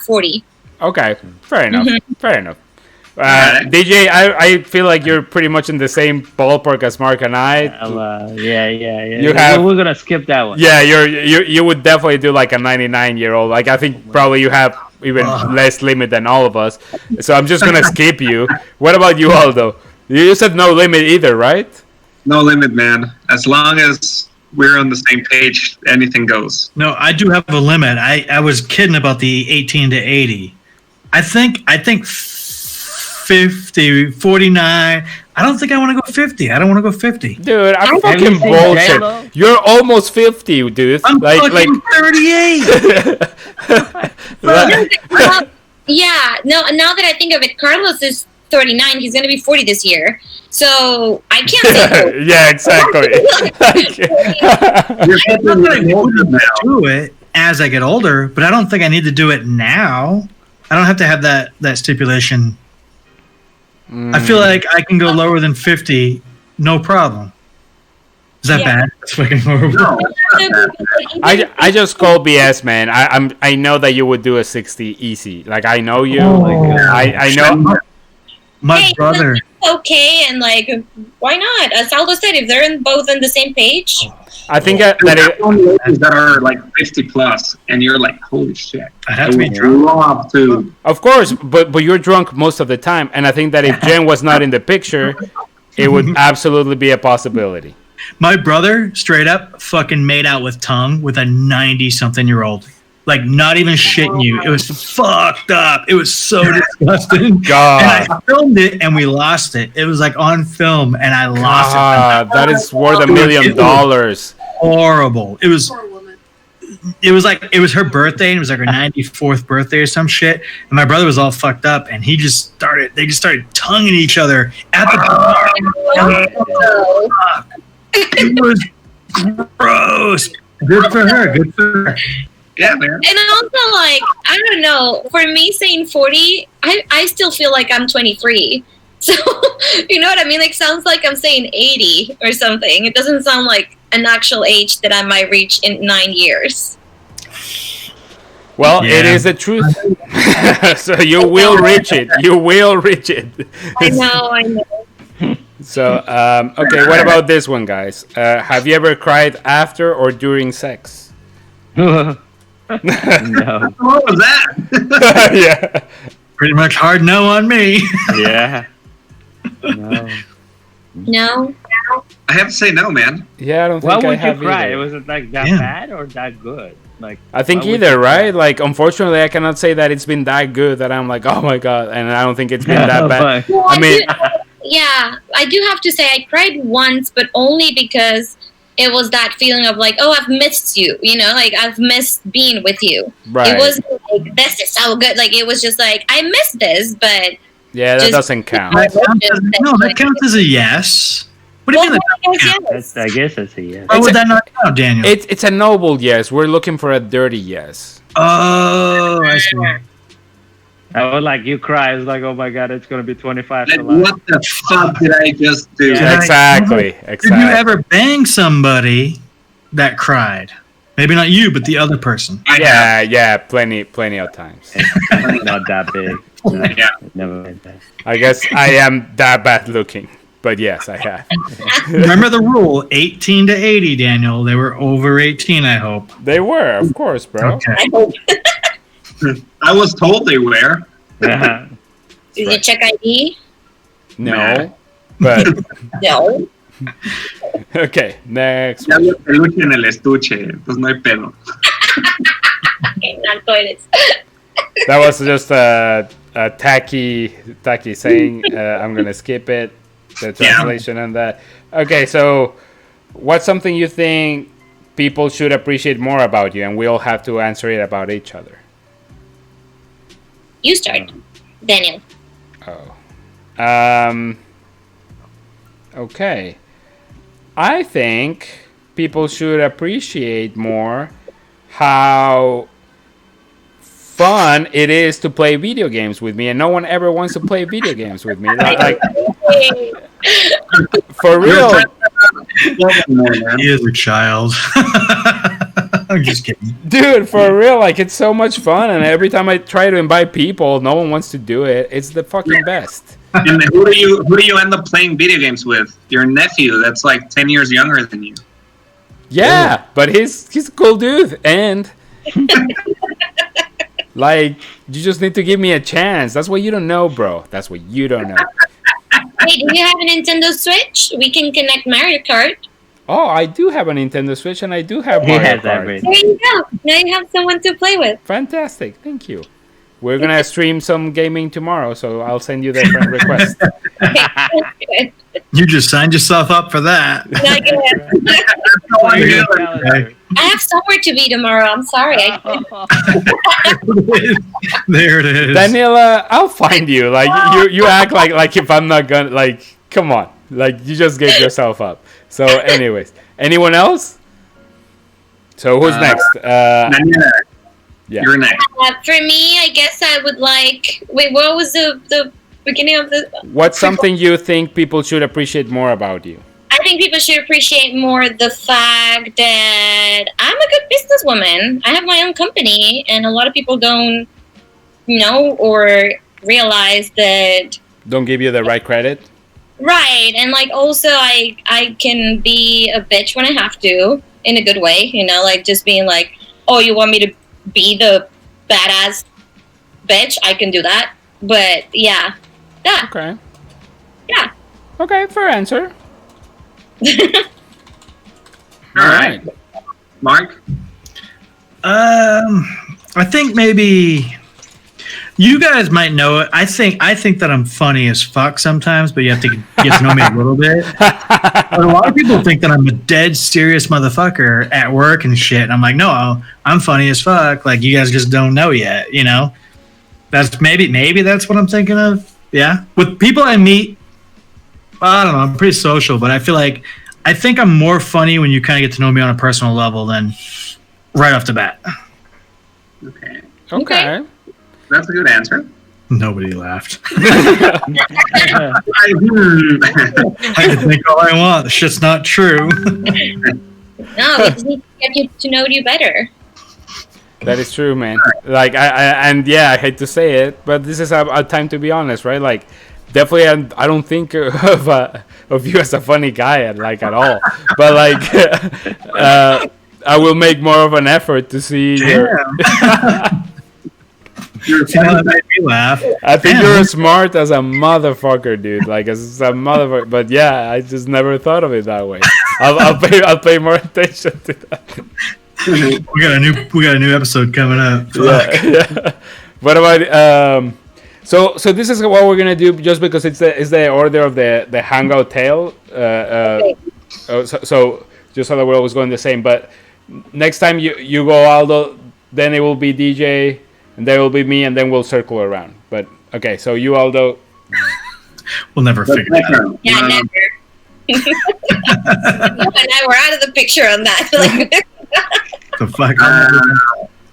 40. Okay, fair enough. Mm-hmm. Fair enough. DJ, I feel like you're pretty much in the same ballpark as Mark and I. Yeah. You have- We're gonna skip that one. Yeah, you would definitely do like a 99-year-old. Like, I think probably you have even less limit than all of us. So I'm just gonna skip you. What about you, Aldo? You said no limit either, right? No limit, man. As long as we're on the same page, anything goes. No, I do have a limit. I was kidding about the 18 to 80. I think 50, 49. I don't think I want to go 50. I don't want to go 50. Dude, I'm Have fucking you seen bullshit. J-Lo? You're almost 50, dude. I'm like fucking 38. Yeah. No. Now that I think of it, Carlos is 39. He's gonna be 40 this year. So I can't say. Yeah, exactly. You're I'm not getting gonna older now. do it as I get older, but I don't think I need to do it now. I don't have to have that stipulation. I feel like I can go lower than 50, no problem. Is that bad? That's fucking horrible. No, it's not bad. I just call BS, man. I know that you would do a 60 easy. Like, I know you. Oh my God. I know. My Hey, brother. Okay, and like, why not? As Aldo said, if they're both on the same page, I think that There's it, only ladies that are like 50 plus, and you're like, holy shit. I'd have to be I would drunk. love to. of course, but you're drunk most of the time, and I think that if Jen was not in the picture, it would absolutely be a possibility. My brother straight up fucking made out with tongue with a 90-something-year-old. Like, not even shitting you. It was fucked up. It was so disgusting. God. And I filmed it and we lost it. It was like on film and I lost it. That is worth $1 million. Horrible. It was. Poor woman. It was like it was her birthday and it was like her 94th birthday or some shit. And my brother was all fucked up and they just started tonguing each other at the bar. It was gross. Good for her. Good for her. Yeah, man. And also, like, I don't know, for me saying 40, I still feel like I'm 23. So, you know what I mean? Like, sounds like I'm saying 80 or something. It doesn't sound like an actual age that I might reach in 9 years. Well, it Yeah. is the truth. So you will reach it. You will reach it. I know. So, okay, what about this one, guys? Have you ever cried after or during sex? No. What was that? Yeah. Pretty much hard no on me. Yeah. No. No? I have to say no, man. Yeah, I don't think Why I would you have cry? either. It wasn't like that Yeah. bad or that good. Like I think why would either, you cry? right? Like, unfortunately, I cannot say that it's been that good that I'm like, oh my god, and I don't think it's been that bad. But- Well, I mean, I do have to say I cried once, but only because it was that feeling of like, oh, I've missed you, you know, like I've missed being with you. right? It wasn't like this is so good. Like it was just like I missed this, but Yeah, that just- doesn't count. That counts as a yes. What do you mean? well, yes. I guess that's a yes. Why would that not count, Daniel? It's a noble yes. We're looking for a dirty yes. Oh, I see. I was like, you cry. It's like, oh my god, it's gonna be 25 Like, for life. what the fuck did I just do? Yeah. Exactly. Did you Exactly. ever bang somebody that cried? Maybe not you, but the other person. I have. Yeah, plenty of times. It's not that big. No, Yeah. never been that. I guess I am that bad looking, but yes, I have. Remember the rule: 18 to 80, Daniel. They were over 18, I hope. They were, of course, bro. Okay. I hope. I was told they were. Did you check ID? No, but No. okay. Next. Ya había peluche en el estuche, entonces no hay pedo. Okay, not toilets. That was just a tacky saying. I'm gonna skip it. The translation on that. Okay, so what's something you think people should appreciate more about you, and we all have to answer it about each other? You start, Daniel. Oh. Okay. I think people should appreciate more how fun it is to play video games with me, and no one ever wants to play video games with me. Like for real. He is a child. I'm just kidding. Dude, for real, like it's so much fun, and every time I try to invite people, no one wants to do it. It's the fucking best. And who do you end up playing video games with? Your nephew that's like 10 years younger than you. Yeah, but he's a cool dude, and like you just need to give me a chance. That's what you don't know, bro. That's what you don't know. Hey, do you have a Nintendo Switch? We can connect Mario Kart. Oh, I do have a Nintendo Switch, and I do have He Mario has Kart. everything. There you go. Now you have someone to play with. Fantastic, thank you. We're gonna stream some gaming tomorrow, so I'll send you the friend request. Okay, good. You just signed yourself up for that. Not good. I have somewhere to be tomorrow. I'm sorry. There it is. Daniela, I'll find you. Like you act like if I'm not gonna like. Come on, like you just gave yourself up. So, anyways, anyone else? So who's next? Daniela, Yeah. you're next. For me, I guess I would like. Wait, what was the beginning of the? What's something you think people should appreciate more about you? I think people should appreciate more the fact that I'm a good businesswoman. I have my own company, and a lot of people don't know or realize that. Don't give you the right credit. Right, and like also I can be a bitch when I have to in a good way, you know, like just being like, oh, you want me to be the badass bitch? I can do that, but yeah, Okay. yeah. Okay, fair answer. All right. Mark? I think maybe you guys might know it. I think that I'm funny as fuck sometimes, but you have to get to know me a little bit. But a lot of people think that I'm a dead serious motherfucker at work and shit. And I'm like, no, I'm funny as fuck. Like, you guys just don't know yet, you know? That's maybe that's what I'm thinking of. Yeah. With people I meet, I don't know, I'm pretty social, but I think I'm more funny when you kind of get to know me on a personal level than right off the bat. Okay. Okay. That's a good answer. Nobody laughed. I I can think all I want. The shit's not true. No, we just need to get to know you better. That is true, man. Like I hate to say it, but this is a time to be honest, right? Like, definitely, I don't think of you as a funny guy at all. But like, I will make more of an effort to see. You're That made me laugh. I think you're smart as a motherfucker, dude. Like, as a motherfucker. But yeah, I just never thought of it that way. I'll pay more attention to that. We got a new episode coming up. Yeah. What about so this is what we're gonna do just because it's the order of the Hangout tale. So just so that we're always going the same. But next time you go Aldo, then it will be DJ, and then it will be me, and then we'll circle around. But okay, so you Aldo. We'll never figure it out. Yeah, never. You and I were out of the picture on that. Like, The fuck?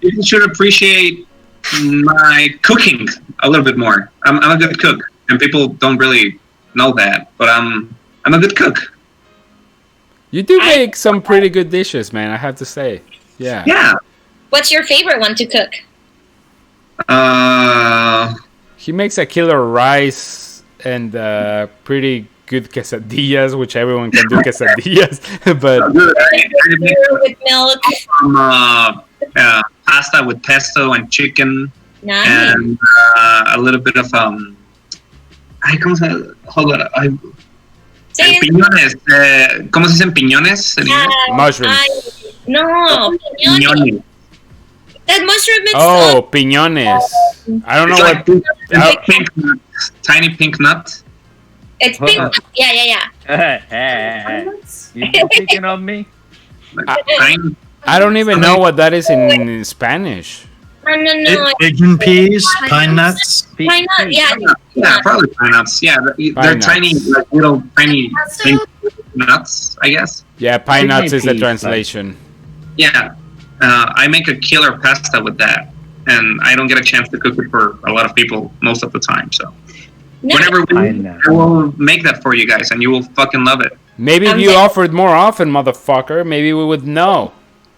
People should appreciate my cooking a little bit more. I'm a good cook, and people don't really know that, but I'm a good cook. You do make some pretty good dishes, man. I have to say. Yeah. Yeah. what's your favorite one to cook? He makes a killer rice and pretty good quesadillas, which everyone can do quesadillas. But With milk. Pasta with pesto and chicken, Nice. and a little bit of ay, ¿cómo se? Hold on. Say it. Piñones. ¿Cómo se dicen piñones? en inglés? mushrooms. No, piñones. Piñones. That mushroom is Oh, piñones. I don't know It's what. like pink nuts, tiny pink nut. it's pink. Yeah. Hey, you picking on me? Tiny. I don't even know what that is in Spanish. No. Pigeon peas, pine nuts. Why not? Yeah. Yeah, probably pine nuts. Yeah, they're Pine tiny, nuts. like little tiny pink nuts, I guess. Yeah, pine nuts is the Peas, translation. Yeah, I make a killer pasta with that, and I don't get a chance to cook it for a lot of people most of the time. So No. whenever I we, know. I will make that for you guys, and you will fucking love it. Maybe if I'm you saying- offered more often, motherfucker, maybe we would know.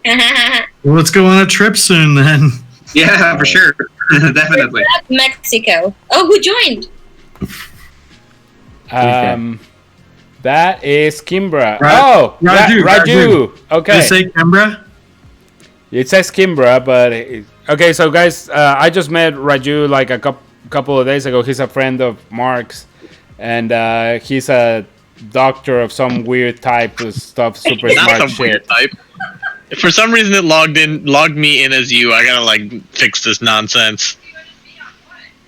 Well, let's go on a trip soon then. Yeah, for sure, definitely. Mexico. Oh, who joined? That is Kimbra. Raju. Raju. Did Okay. I say Kimbra? It says Kimbra, but okay. So guys, I just met Raju like a couple of days ago. He's a friend of Mark's, and he's a doctor of some weird type of stuff. Super Not smart some shit. weird type. For some reason, it logged me in as you. I gotta like fix this nonsense.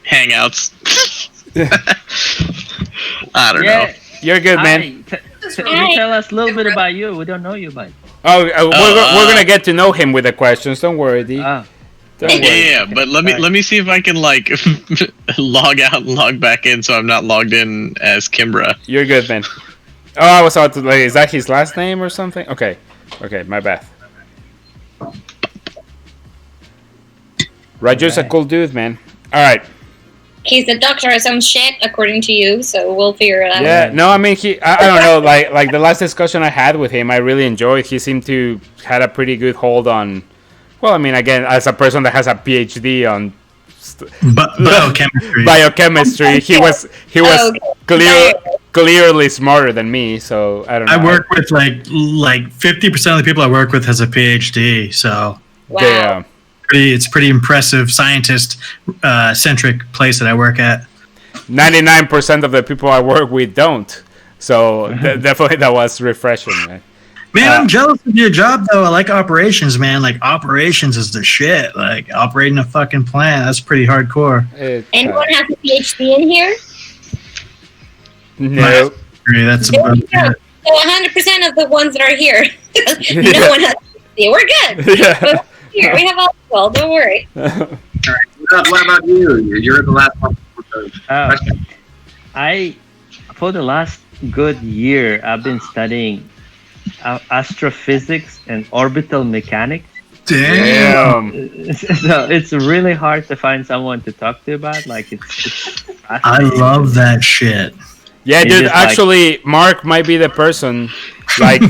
Hangouts. I don't know. You're good, man. You tell us a little bit about you. We don't know you, mate. Oh, we're gonna get to know him with the questions. Don't worry, D. Don't worry. Yeah, but let me see if I can like log out and log back in so I'm not logged in as Kimbra. You're good, man. Oh, I was about to like, is that his last name or something? Okay, my bad. Raju's a cool dude, man. All right. He's a doctor or some shit, according to you. So we'll figure it out. Yeah, no, I mean, I don't know, like the last discussion I had with him, I really enjoyed. He seemed to had a pretty good hold on. Well, I mean, again, as a person that has a PhD on Biochemistry. he was Okay. clearly smarter than me. So I don't know. I work with like 50% of the people I work with has a PhD, so Wow. Yeah. it's pretty impressive scientist centric place that I work at. 99% of the people I work with don't. So definitely that was refreshing, man. Man, I'm jealous of your job though. I like operations, man. Like operations is the shit. Like operating a fucking plant, that's pretty hardcore. Anyone has a PhD in here? No. That's There we go. So 100% of the ones that are here, no one has a PhD. We're good. Yeah. Here, we have alcohol. Don't worry. What about you? You're the last one. For the last good year, I've been studying astrophysics and orbital mechanics. Damn. So it's really hard to find someone to talk to about. Like it's I love that shit. Yeah, It's dude. just like- Actually, Mark might be the person. Like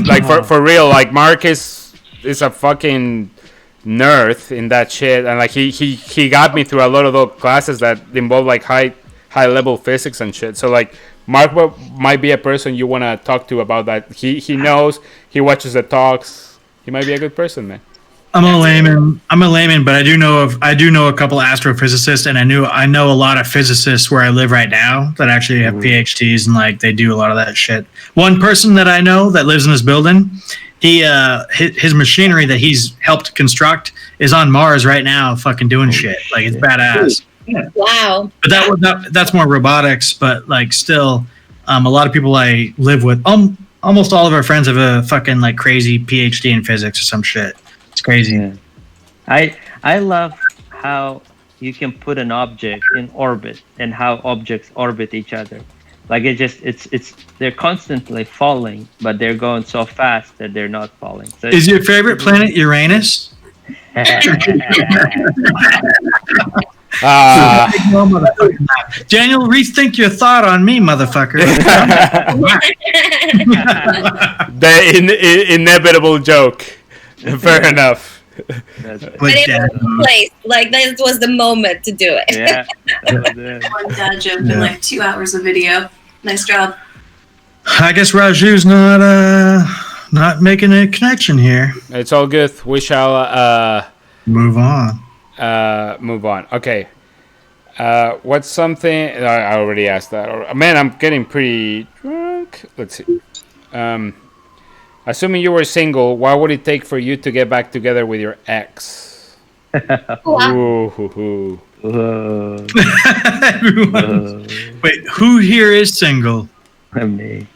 for real. Like Mark is a fucking nerd in that shit, and like he got me through a lot of those classes that involve like high level physics and shit. So like Mark might be a person you want to talk to about that. He knows. He watches the talks. He might be a good person, man. I'm a layman, but I do know a couple astrophysicists, and I know a lot of physicists where I live right now that actually have PhDs, and like they do a lot of that shit. One person that I know that lives in this building, his machinery that he's helped construct is on Mars right now, fucking doing shit. Like it's badass. Wow. But that's more robotics, but like still, a lot of people I live with, almost all of our friends have a fucking like crazy PhD in physics or some shit. It's crazy. Yeah. I love how you can put an object in orbit and how objects orbit each other. Like it's they're constantly falling, but they're going so fast that they're not falling. So Is your favorite planet Uranus? Daniel, rethink your thought on me, motherfucker. The inevitable joke. Fair enough. That's it. But it was the place. Like, this was the moment to do it. Yeah. That was it. One dad joke in like 2 hours of video. Nice job. I guess Raju's not making a connection here. It's all good. We shall Move on. move on. Okay. What's something I already asked that. Man, I'm getting pretty drunk. Let's see. Assuming you were single, what would it take for you to get back together with your ex? Ooh, hoo, hoo. Whoa. Wait, who here is single? Me.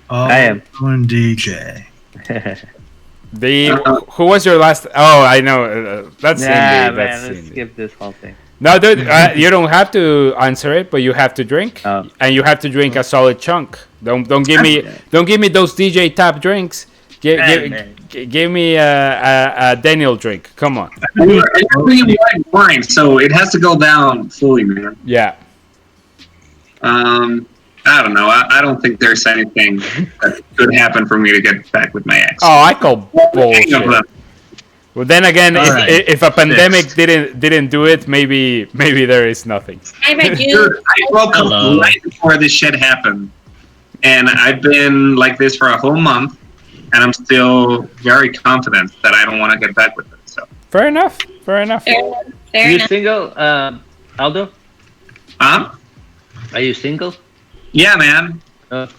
Oh, I am. One DJ. Who was your last? Oh, I know. That's Yeah, Cindy. man. That's Let's Cindy. skip this whole thing. No, dude, you don't have to answer it, but you have to drink, Oh. and you have to drink a solid chunk. Don't give me those DJ tap drinks. Give me a Daniel drink. Come on. I really like wine, so it has to go down fully, man. Yeah. I don't know. I don't think there's anything that could happen for me to get back with my ex. Oh, I call bullshit. Well, then again, if a pandemic didn't do it, maybe there is nothing. I read you. Dude, I woke up right before this shit happened, and I've been like this for a whole month, and I'm still very confident that I don't want to get back with it. So Fair enough. Fair enough. Fair You enough. single, Aldo? Huh? Are you single? Yeah, man. The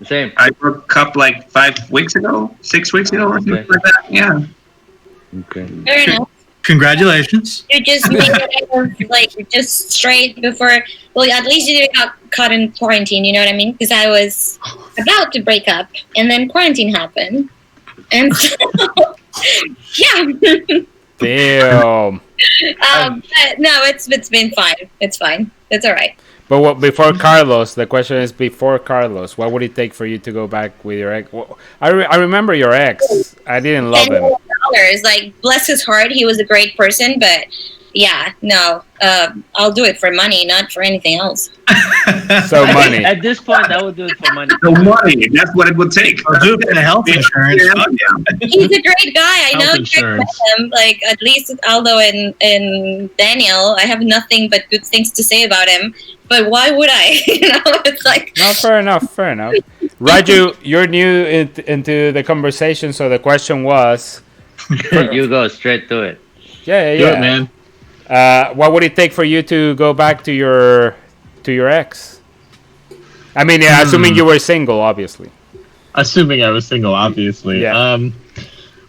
same. I broke up like 6 weeks ago, or something like that. Yeah. Okay. Fair enough. Congratulations. You just made it like just straight before. Well, at least you didn't got caught in quarantine. You know what I mean? Because I was about to break up, and then quarantine happened, and so, yeah. Damn. But no, it's been fine. It's fine. It's all right. But what before Carlos? The question is before Carlos. What would it take for you to go back with your ex? I remember your ex. I didn't love him. $10,000. Like, bless his heart, he was a great person, but yeah, no, I'll do it for money, not for anything else. So I think money. at this point, I would do it for money. So money, that's what it would take. I'll do it for the health insurance. He's a great guy. I Health know insurance. him. Like, at least with Aldo and Daniel, I have nothing but good things to say about him. But why would I? You know, it's like. No, fair enough. Fair enough. Raju, you're new into the conversation, so the question was. You go straight to it. Yeah, Do it, man. What would it take for you to go back to your ex? I mean, yeah, assuming you were single, obviously. Assuming I was single, obviously. Yeah.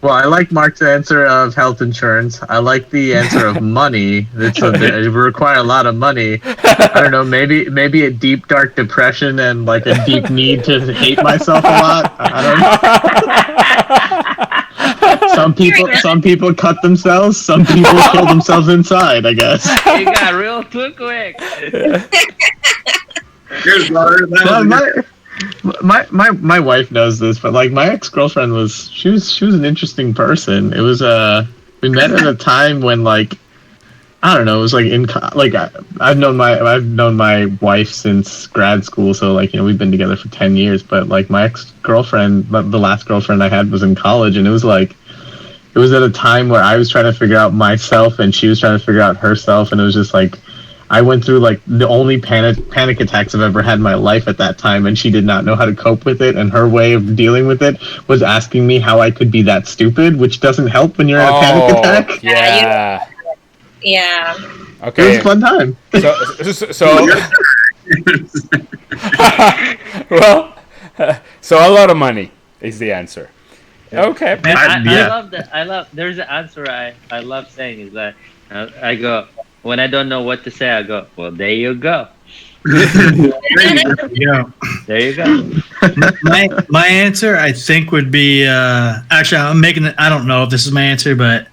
Well, I like Mark's answer of health insurance. I like the answer of money. It would require a lot of money. I don't know, maybe a deep, dark depression and like a deep need to hate myself a lot. I don't know. Some people cut themselves. Some people kill themselves inside, I guess. You got real too quick. Here's water. My wife knows this, but like my ex-girlfriend was an interesting person. It was we met at a time when like I don't know, it was like I've known my wife since grad school, so like we've been together for 10 years, but like my ex-girlfriend, the last girlfriend I had was in college, and it was at a time where I was trying to figure out myself and she was trying to figure out herself, and it was just like I went through like the only panic attacks I've ever had in my life at that time, and she did not know how to cope with it, and her way of dealing with it was asking me how I could be that stupid, which doesn't help when you're in a panic attack. Yeah. Yeah. Okay. It was a fun time. Well, so a lot of money is the answer. Okay. I love that. There's an answer I love saying is that I go, when I don't know what to say, I go, well, there you go. Yeah. There you go. My answer, I think, would be actually I'm making it. I don't know if this is my answer, but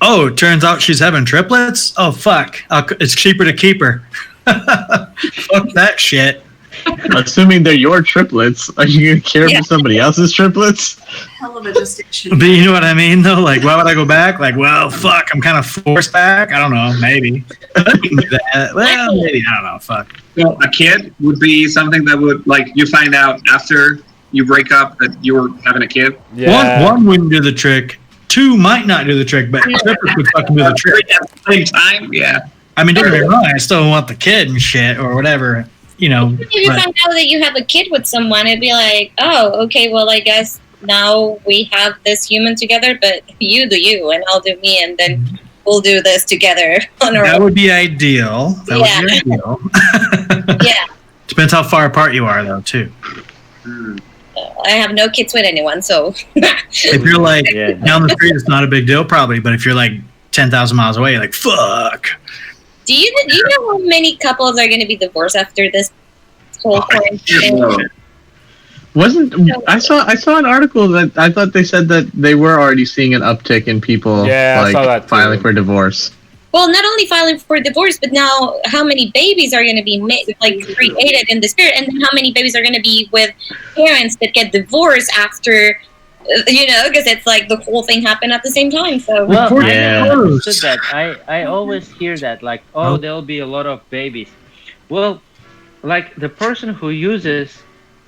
it turns out she's having triplets. Oh fuck! It's cheaper to keep her. Fuck that shit. Assuming they're your triplets, are you gonna care for somebody else's triplets? Hell of a distinction. But you know what I mean, though. Like, why would I go back? Like, well, fuck, I'm kind of forced back. I don't know. Maybe. Well, maybe I don't know. Fuck. Well, a kid would be something that would like you find out after you break up that you were having a kid. Yeah. One wouldn't do the trick. Two might not do the trick, but triplets would fucking do the trick. At the same time, yeah. I mean, don't get me wrong. I still want the kid and shit or whatever. If you find out that you have a kid with someone, it'd be like, oh, okay, well, I guess now we have this human together, but you do you, and I'll do me, and then we'll do this together on our own. That would be ideal. That would be ideal. Yeah. Depends how far apart you are, though, too. I have no kids with anyone, so. If you're like down the street, it's not a big deal, probably. But if you're like 10,000 miles away, you're like, fuck. Do you know how many couples are going to be divorced after this whole quarantine? I saw an article that I thought they said that they were already seeing an uptick in people I saw that too. filing for divorce. Well, not only filing for divorce, but now how many babies are going to be created in the spirit, and then how many babies are going to be with parents that get divorced after, because it's like the whole thing happened at the same time. So well, I understood that. I always hear that, like, there'll be a lot of babies. Well, like the person who uses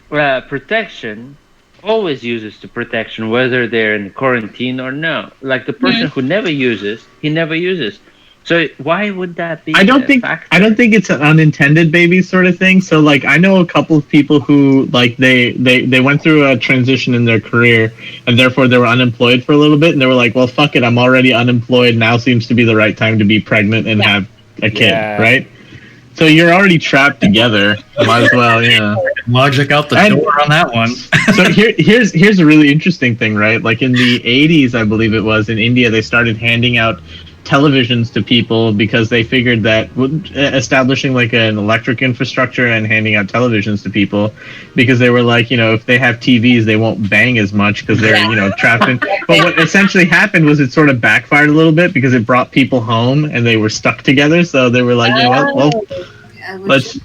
protection always uses the protection, whether they're in quarantine or no. Like the person who never uses, he never uses. So why would that be? I don't think it's an unintended baby sort of thing. So like I know a couple of people who like they went through a transition in their career and therefore they were unemployed for a little bit and they were like, well, fuck it, I'm already unemployed. Now seems to be the right time to be pregnant and have a kid, right? So you're already trapped together. Might as well, Logic out the door on that one. So here's a really interesting thing, right? Like in the 80s, I believe it was, in India, they started handing out televisions to people because they figured that establishing like an electric infrastructure and handing out televisions to people because they were like, if they have TVs, they won't bang as much because they're, trapped in. But what essentially happened was it sort of backfired a little bit because it brought people home and they were stuck together. So they were like, let's.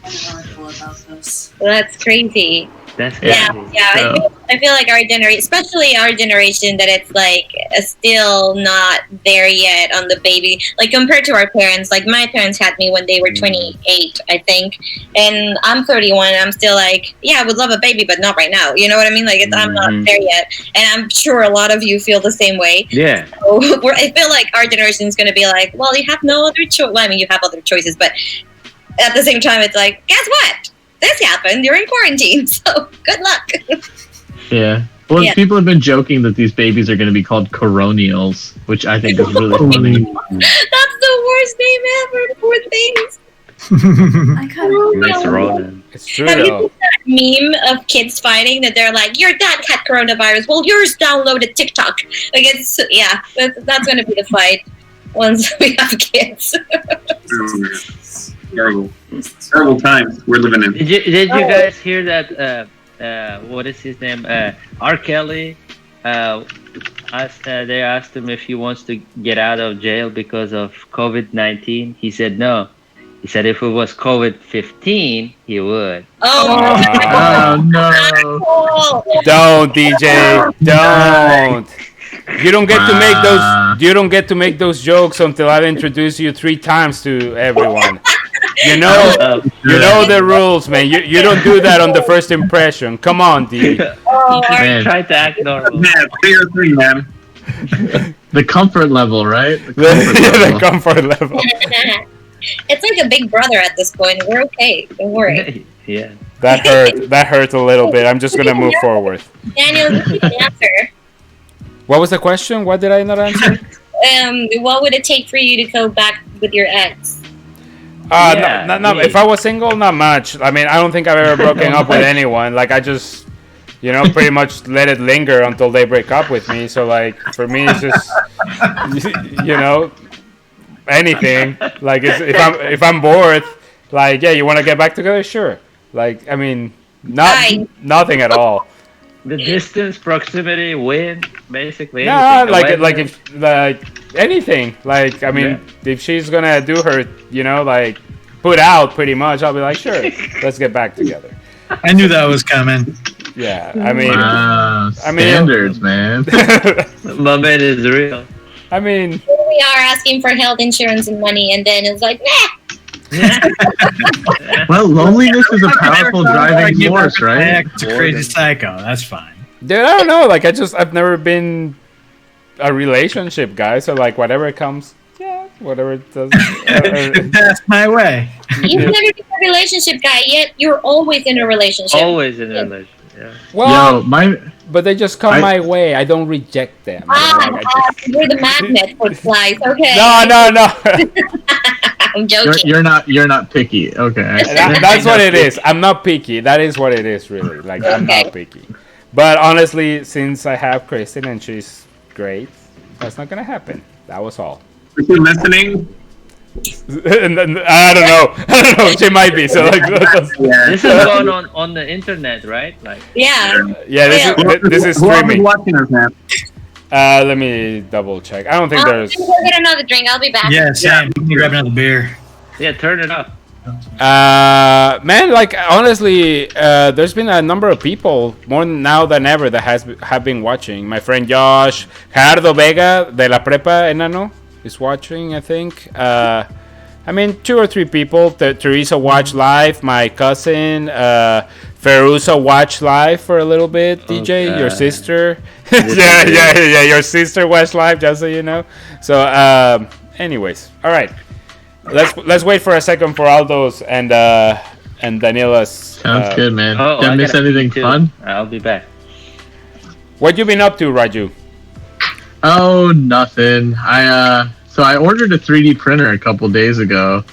That's crazy. That's crazy. I feel like our generation, especially our generation, that it's like still not there yet on the baby. Like compared to our parents, like my parents had me when they were 28, I think, and I'm 31. And I'm still like, I would love a baby, but not right now. You know what I mean? Like I'm not there yet, and I'm sure a lot of you feel the same way. Yeah. So I feel like our generation is going to be like, well, you have no other choice. Well, I mean, you have other choices, but at the same time, it's like, guess what? This happened. You're in quarantine, so good luck. Yeah. Well, people have been joking that these babies are going to be called coronials, which I think is really funny. That's the worst name ever for things. I kind of. Miss Ronan. It's true Have you though. seen that meme of kids fighting that they're like, your dad had coronavirus, well, yours downloaded TikTok. Like, it's, yeah, that's going to be the fight once we have kids. Terrible. Terrible times we're living in. Did you guys hear that? What is his name? R. Kelly. They asked him if he wants to get out of jail because of COVID-19. He said no. He said if it was COVID-15, he would. Oh no! Don't, DJ. Don't. You don't get to make those. You don't get to make those jokes until I've introduced you 3 times to everyone. You know the rules, man. You don't do that on the first impression. Come on, D. Man. Try to act normal. Man, do your thing, man. The comfort level, right? The The comfort level. It's like a big brother at this point. We're okay. Don't worry. Yeah. That hurt. That hurt a little bit. I'm just gonna move forward. Daniel, you can answer. What was the question? What did I not answer? What would it take for you to go back with your ex? No, if I was single, not much. I mean, I don't think I've ever broken up with anyone. Like, I just, pretty much let it linger until they break up with me. So, like, for me, it's just, anything. Like, if I'm bored, like, yeah, you want to get back together? Sure. Like, I mean, nothing at all. The distance, proximity, win, basically. Yeah, anything. like anything. Like, I mean, if she's gonna do her, like put out pretty much, I'll be like, sure, let's get back together. I knew that was coming. Yeah, I mean, standards, man. My man is real. I mean, Here we are asking for health insurance and money, and then it's like, nah. Well, loneliness is a powerful driving force, right? To crazy psycho. That's fine. dude, I don't know. Like, I've never been a relationship guy, so like whatever comes, yeah, whatever it does. That's my way. You've never been a relationship guy, yet you're always in a relationship. Always in a relationship. Yeah. Well, Yo, but they just come my way. I don't reject them. You're the magnet for flies. Okay. No. I'm joking. you're not picky. Okay. That's what it is. I'm not picky. That is what it is, really. Like, I'm not picky. But honestly, since I have Kristen and she's great, that's not gonna happen. That was all. Is she listening? I don't know. She might be. So like, This is going on the internet, right? Like. Yeah. yeah. This is Who are streaming. watching us, man? Let me double check. I don't think I'm there's. gonna go get another drink. I'll be back. Yeah, Sam, you can grab another beer. Yeah, turn it up. Man, like honestly, there's been a number of people more now than ever that have been watching. My friend Josh, Gerardo Vega de la Prepa Enano is watching, I think. I mean, 2 or 3 people. Teresa watched live. My cousin, Ferusa watched live for a little bit. DJ, your sister. yeah. Your sister watched live, just so you know. So, anyways, all right. Let's wait for a second for Aldo's and Daniela's. Sounds good, man. Oh, Did I miss anything fun? I'll be back. What you been up to, Raju? Oh, nothing. So I ordered a 3D printer a couple days ago.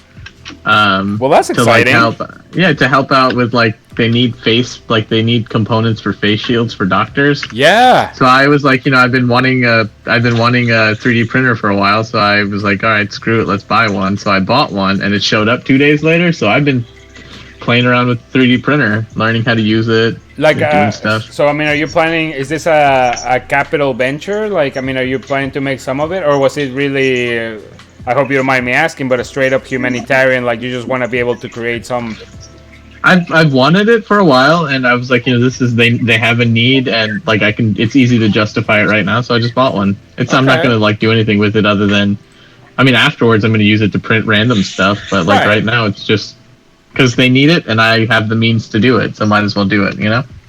Well, that's exciting. To help out with they need components for face shields for doctors. Yeah. So I was like, I've been wanting a 3D printer for a while. So I was like, all right, screw it, let's buy one. So I bought one, and it showed up 2 days later. So I've been playing around with 3D printer, learning how to use it, doing stuff. So I mean, are you planning? Is this a capital venture? Like, I mean, are you planning to make some of it, or was it really? I hope you don't mind me asking, but a straight up humanitarian, like you just want to be able to create some. I've wanted it for a while, and I was like, this is they have a need, and it's easy to justify it right now, so I just bought one. I'm not gonna do anything with it other than, I mean, afterwards I'm gonna use it to print random stuff, but right now it's just because they need it, and I have the means to do it, so might as well do it,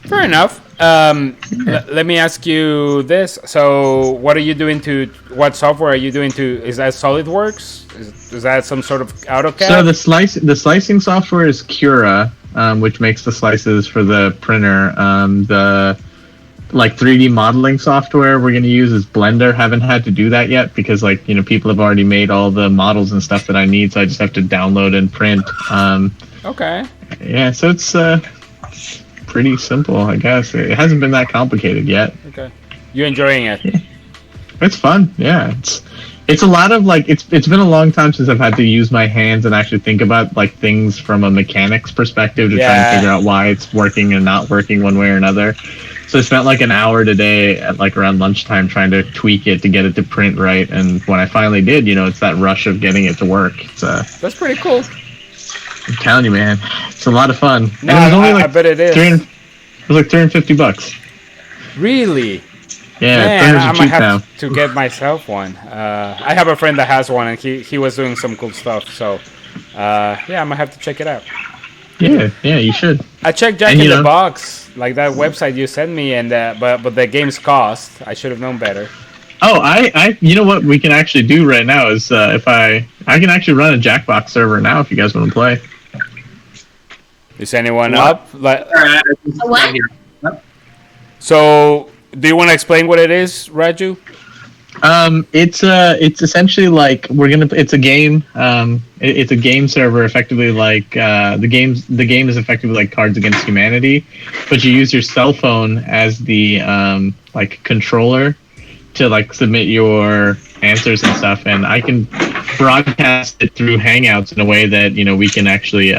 Fair enough. Let me ask you this. So, what are you doing what software are you doing is that SolidWorks? Is that some sort of AutoCAD? So the slicing software is Cura, which makes the slices for the printer. The like 3D modeling software we're going to use is Blender. Haven't had to do that yet because like, you know, people have already made all the models and stuff that I need, so I just have to download and print. Okay. Yeah, so it's pretty simple, I guess. It hasn't been that complicated yet. Okay. You enjoying it? It's fun. Yeah, it's a lot of like it's been a long time since I've had to use my hands and actually think about like things from a mechanics perspective to try and figure out why it's working and not working one way or another. So I spent like an hour today at like around lunchtime trying to tweak it to get it to print right. And when I finally did, you know, it's that rush of getting it to work. It's that's pretty cool. I'm telling you, man, it's a lot of fun. No, and it was only like I bet it is. It was like $350. Really? Yeah, man, I cheap might now. have to get myself one. I have a friend that has one, and he was doing some cool stuff. So, yeah, I might have to check it out. Yeah, you should. I checked Jack in the Box, like that website you sent me, and but the game's cost. I should have known better. Oh, I you know what we can actually do right now is if I can actually run a Jackbox server now if you guys want to play. Is anyone up? Like, What? so, do you want to explain what it is, Raju? It's essentially like it's a game. It's a game server, effectively like the game is effectively like Cards Against Humanity, but you use your cell phone as the like controller to like submit your answers and stuff, and I can broadcast it through Hangouts in a way that, you know, we can actually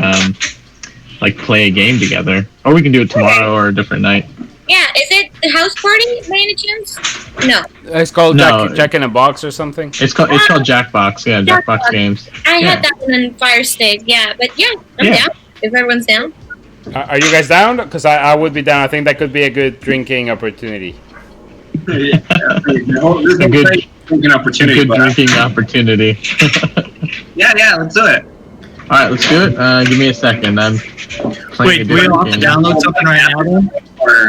like play a game together, or we can do it tomorrow or a different night. Yeah, is it the house party by any chance? No. It's called Jack in a Box or something. It's called Jackbox. Yeah, Jackbox games. I had that one on Fire Stick. Yeah, but yeah, I'm down. If everyone's down. Are you guys down? Because I would be down. I think that could be a good drinking opportunity. Yeah, a good drinking opportunity. Good drinking opportunity. Yeah, let's do it. All right, let's do it. Give me a second. Wait, do we all have to download something right now, then?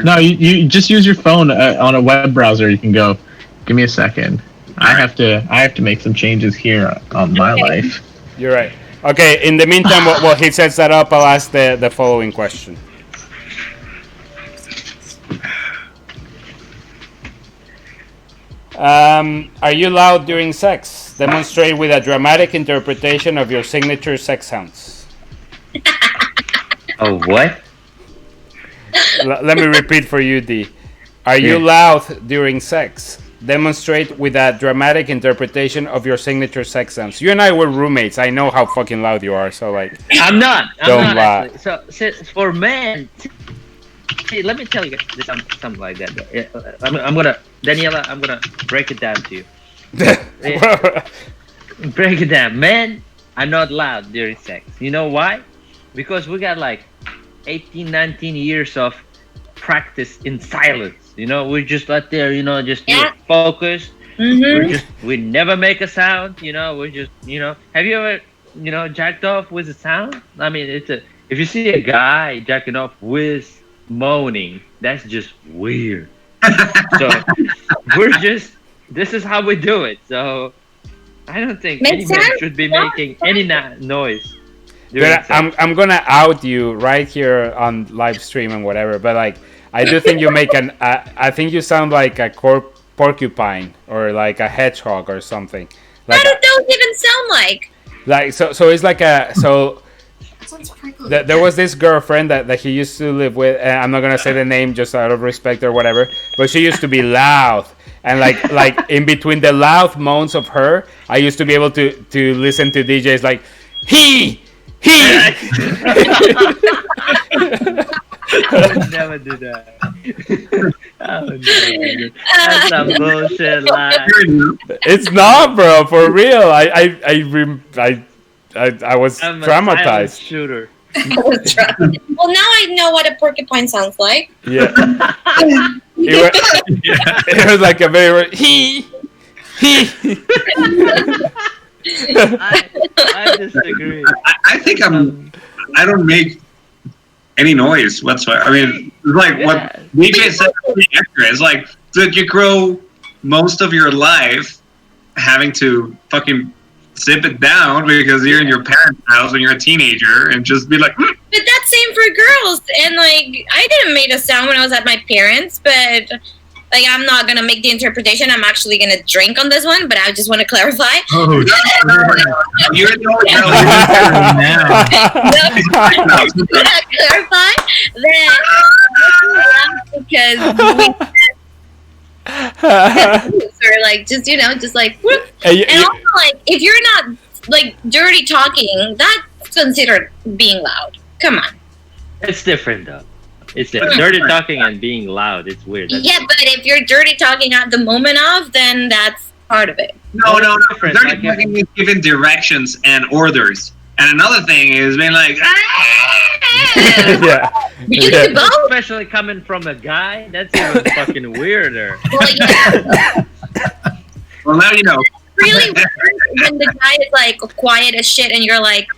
No, you just use your phone on a web browser. You can go. Give me a second. I have to make some changes here on my life. You're right. Okay. In the meantime, while he sets that up, I'll ask the following question. Are you loud during sex? Demonstrate with a dramatic interpretation of your signature sex sounds. Oh, what? Let me repeat for you, D. Are you loud during sex? Demonstrate with a dramatic interpretation of your signature sex sounds. You and I were roommates. I know how fucking loud you are. So like, I'm not lie. actually. So for men, see, let me tell you something like that. I'm gonna, Daniela, I'm gonna break it down to you. Break it down. Men are not loud during sex. You know why? Because we got like 18, 19 years of practice in silence. You know, we're just out there, you know, just focused. Mm-hmm. We never make a sound, you know, we're just, you know, have you ever, you know, jacked off with a sound? I mean, if you see a guy jacking off with moaning, that's just weird. So this is how we do it. So I don't think any man should be making any noise. But I'm gonna out you right here on live stream and whatever. But like, I do think you make I think you sound like a porcupine or like a hedgehog or something. Like, What do those even sound like? Like so it's like there was this girlfriend that he used to live with, and I'm not gonna say the name just out of respect or whatever, but she used to be loud, and like in between the loud moans of her, I used to be able to listen to DJs like he. I would never do that. I would never do that. That's some bullshit lie. It's not, bro. For real. I was I'm a silent traumatized. shooter. Well, now I know what a porcupine sounds like. Yeah. It was like a very he. I disagree. I think I don't make any noise whatsoever. I mean, like what DJ said is pretty accurate. It's like, did you grow most of your life having to fucking sip it down because you're in your parents' house when you're a teenager, and just be like, But that's same for girls. And like, I didn't make a sound when I was at my parents, but like, I'm not gonna make the interpretation. I'm actually gonna drink on this one, but I just want to clarify. Oh, you're the only girl. No, I just want to clarify that because or like just just like whoop. And also like if you're not like dirty talking, that's considered being loud. Come on. It's different though. It's dirty talking and being loud. It's weird. Yeah, but if you're dirty talking at the moment of, then that's part of it. No. Different. Dirty talking is giving directions and orders. And another thing is being like, Yeah. You can Yeah. do both. Especially coming from a guy, that's even fucking weirder. Well, yeah, well, now you know. really weird when the guy is like quiet as shit, and you're like,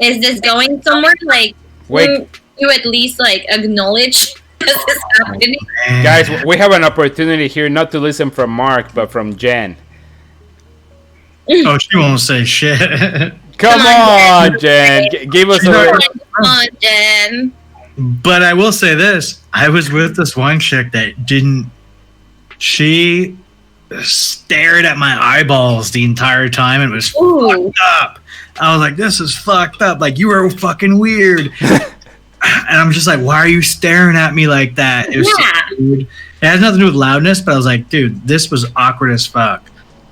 "Is this going somewhere?" Like, Wait. wouldn't you at least like acknowledge this is happening? Guys, we have an opportunity here not to listen from Mark, but from Jen. Oh, she won't say shit. Come Come on, on, Jen. Give us a. Come on, Jen. But I will say this: I was with this one chick that didn't. She stared at my eyeballs the entire time and was Ooh. fucked up. I was like, "This is fucked up. Like you are fucking weird." And I'm just like, "Why are you staring at me like that?" It was so Yeah. weird. It has nothing to do with loudness, but I was like, "Dude, this was awkward as fuck."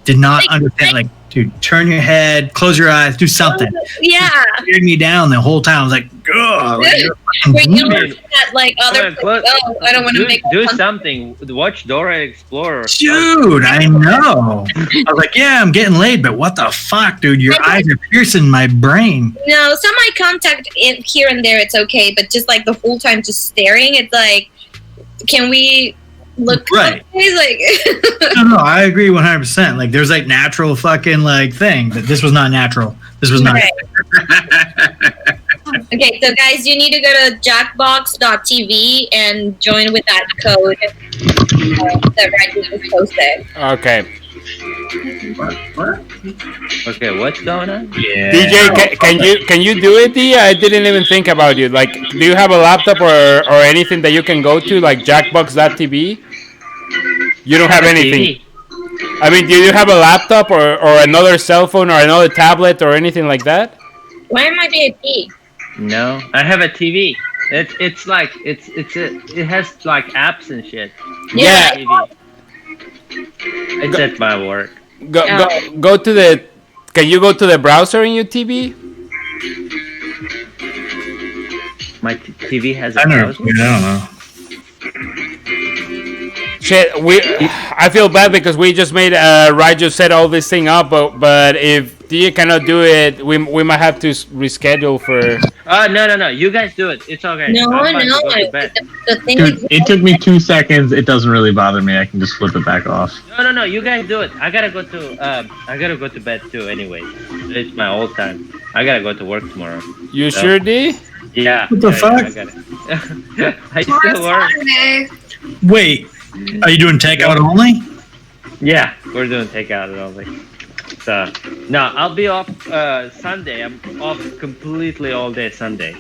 Did not Like- understand. Like, dude, turn your head, close your eyes, do something. Yeah. Stared me down the whole time. I was like, "Ugh." Like, you're fucking When you weird. look at like other Well, oh, I don't want to make do fun. something. Watch Dora Explorer. Dude, I know. I was like, yeah, I'm getting laid, but what the fuck, dude? Your eyes are piercing my brain. No, some eye contact here and there, it's okay, but just like the whole time just staring, it's like, can we look? Right. He's like, No, I agree 100%. Like, there's like natural fucking like thing, but this was not natural. This was not. Right. Okay, so guys, you need to go to jackbox.tv and join with that code that Randy just posted. Okay. Okay, what's going on? Yeah. DJ, can you do it, D? I didn't even think about you. Like, do you have a laptop or anything that you can go to, like Jackbox.tv? You don't have anything. I mean, do you have a laptop or another cell phone or another tablet or anything like that? Why am I VIP? No, I have a TV. It has like apps and shit. Yeah. TV. It's at my work. Go to the. Can you go to the browser in your TV? My TV has a I never. browser. I don't know. Shit, I feel bad because we just made Raju set all this thing up, but if Dia cannot do it, we might have to reschedule for. No. You guys do it. It's okay. No. I'm fine to go to bed. The thing Dude, is, it took me 2 seconds. It doesn't really bother me. I can just flip it back off. No. You guys do it. I gotta go to bed too. Anyway, it's my old time. I gotta go to work tomorrow. You sure, D? Yeah. What the fuck? I still work. Saturday. Wait, are you doing takeout only? Yeah, we're doing takeout and all that. So, no, I'll be off Sunday. I'm off completely all day Sunday.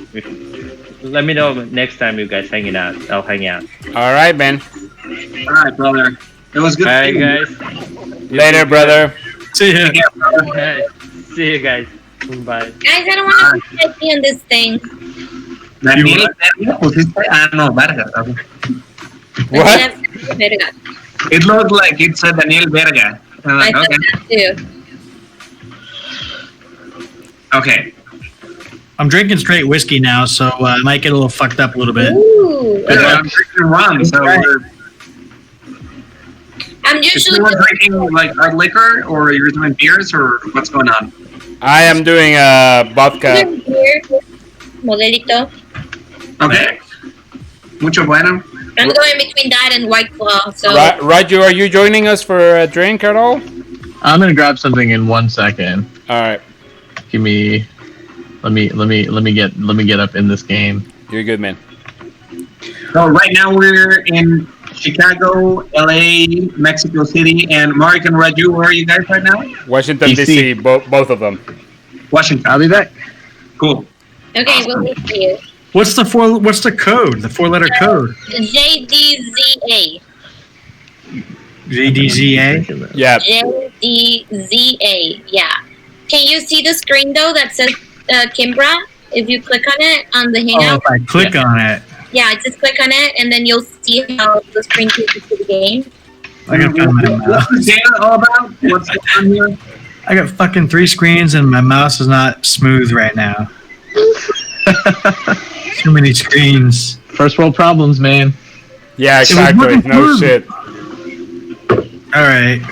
Let me know next time you guys hanging out. I'll hang out. All right, man. All right, brother. It was good. All right, seeing you. guys. Later, brother. See ya. Yeah, brother. Okay. See you guys. Bye. guys, I don't want to be on this thing. Daniel, pusiste. No, verga. What? It looked like it said Daniel Verga. I'm I like, thought okay. that too. Okay. I'm drinking straight whiskey now, so I might get a little fucked up a little bit. Ooh. I'm drinking rum, so I'm is usually anyone drinking like hard liquor, or you're doing beers, or what's going on? I am doing vodka. here, modelito. Okay. Mucho bueno. I'm going between that and White Claw. So Raju, are you joining us for a drink at all? I'm gonna grab something in 1 second. All right, Give me. Let me get up in this game. you're good, man. So right now we're in Chicago, LA, Mexico City, and Mark and Raju, where are you guys right now? Washington DC, both of them. Washington. I'll be back. Cool. Okay, we'll wait for you. What's the code? The 4-letter code. JDZA. JDZA. Yeah. JDZA. Yeah. Can you see the screen though that says Kimbra? If you click on it on the Oh, Hangout. if I click on it, Yeah, just click on it and then you'll see how the screen takes you to the game. I can find my mouse. What's the data all about? What's going on here? I got fucking 3 screens and my mouse is not smooth right now. Too many screens. First world problems, man. Yeah, exactly. No shit. All right.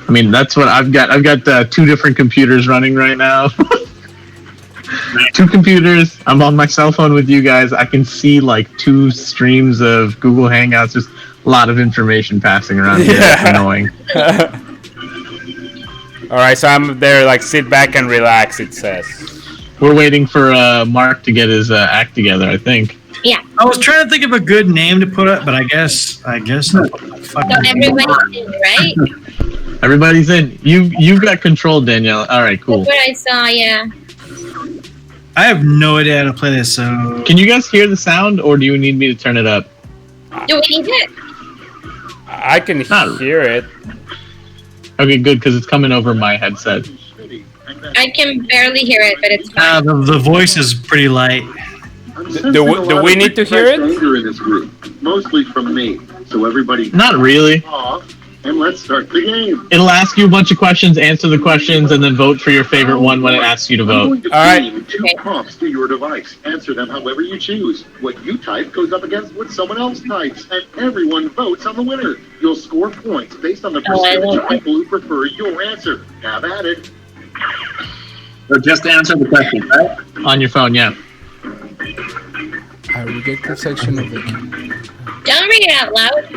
I mean, that's what I've got. I've got 2 different computers running right now. 2 computers. I'm on my cell phone with you guys. I can see like 2 streams of Google Hangouts. Just a lot of information passing around here. It's annoying. All right, so I'm there. Like, sit back and relax. It says. We're waiting for Mark to get his act together, I think. Yeah. I was trying to think of a good name to put up, but I guess. So everybody's in, right? Everybody's in. You've got control, Danielle. All right, cool. That's what I saw. Yeah. I have no idea how to play this. So Can you guys hear the sound, or do you need me to turn it up? Do we need it? I can hear it. Okay, good, because it's coming over my headset. I can barely hear it, but it's fine. the voice is pretty light. Do we need to hear it? Anger in this group, mostly from me. So everybody, Not really. off, and let's start the game. It'll ask you a bunch of questions, answer the questions, and then vote for your favorite one when it asks you to I'm vote. going to All right. feed 2 Okay. prompts to your device. Answer them however you choose. What you type goes up against what someone else types, and everyone votes on the winner. You'll score points based on the Oh, I percentage love of people who prefer your answer. Have at it. So just answer the question, right? On your phone, yeah. I reject the section of it. Don't read it out loud.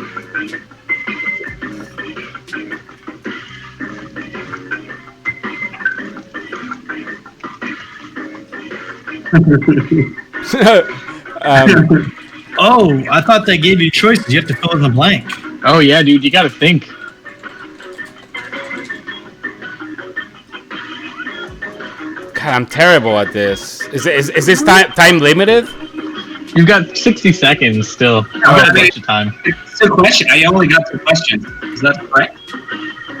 Oh, I thought they gave you choices. You have to fill in the blank. Oh, yeah, dude, you gotta think. God, I'm terrible at this. Is this time limited? You've got 60 seconds still. You've got a bunch of time. It's a question. I only got 2 questions. Is that correct?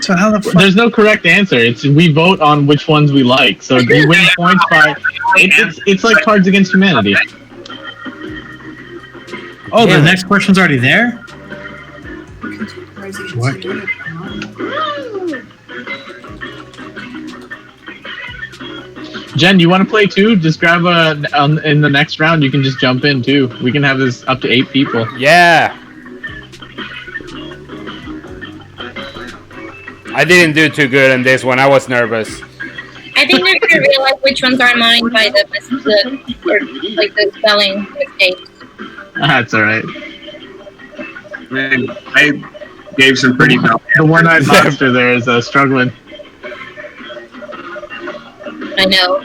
So how the fuck? There's no correct answer. It's we vote on which ones we like. So you win points by. It's like Cards Against Humanity. Oh, the Damn it. next question's already there? What? Jen, you want to play too? Just grab in the next round. You can just jump in too. We can have this up to 8 people. Yeah. I didn't do too good on this one. I was nervous. I think they're gonna realize which ones are mine by the spelling mistakes. That's all right. Man, I gave some pretty bad. The one-eyed monster there is struggling. I know.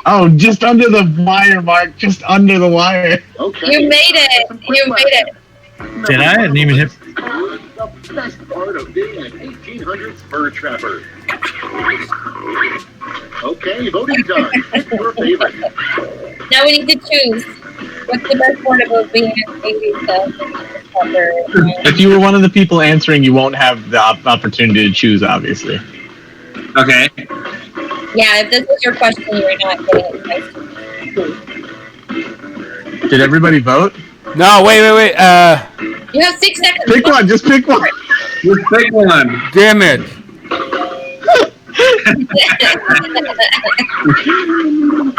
Oh, just under the wire, Mark. Just under the wire. Okay. You made it. You made it. Did I? I didn't even hit. The best part of being an 1800s fur trapper. Okay, voting done. Pick your favorite. Now we need to choose. What's the best part about being an 80s If you were one of the people answering, you won't have the opportunity to choose, obviously. Okay. Yeah, if this was your question, you're not getting it. Did everybody vote? No, wait. You have 6 seconds. Pick one. Just pick one. Just pick one. Damn it.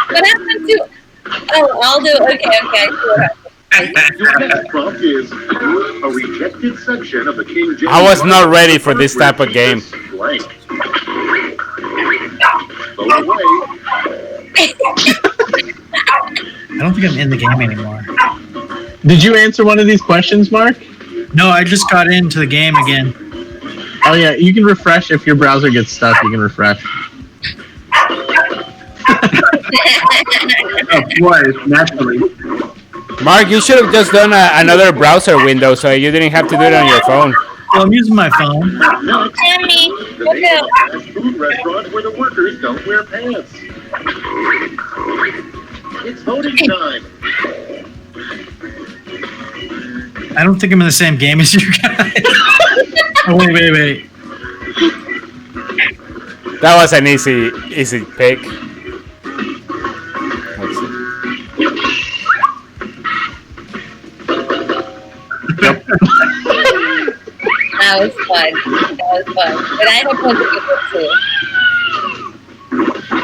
What happened to? Oh, I'll do. Okay. Your next prompt is a rejected section of the King James. I was not ready for this type of game. Blank. Vote away. I don't think I'm in the game anymore. Did you answer one of these questions, Mark? No, I just got into the game again. Oh yeah, you can refresh if your browser gets stuck. You can refresh. Of course, naturally. Mark, you should have just done another browser window so you didn't have to do it on your phone. Well, I'm using my phone. Tammy, The look name out. of a fast food restaurant where the workers don't wear pants. It's voting time. I don't think I'm in the same game as you guys. Oh, wait. That was an easy pick. Let's see. That was fun. But I hope was a good one too.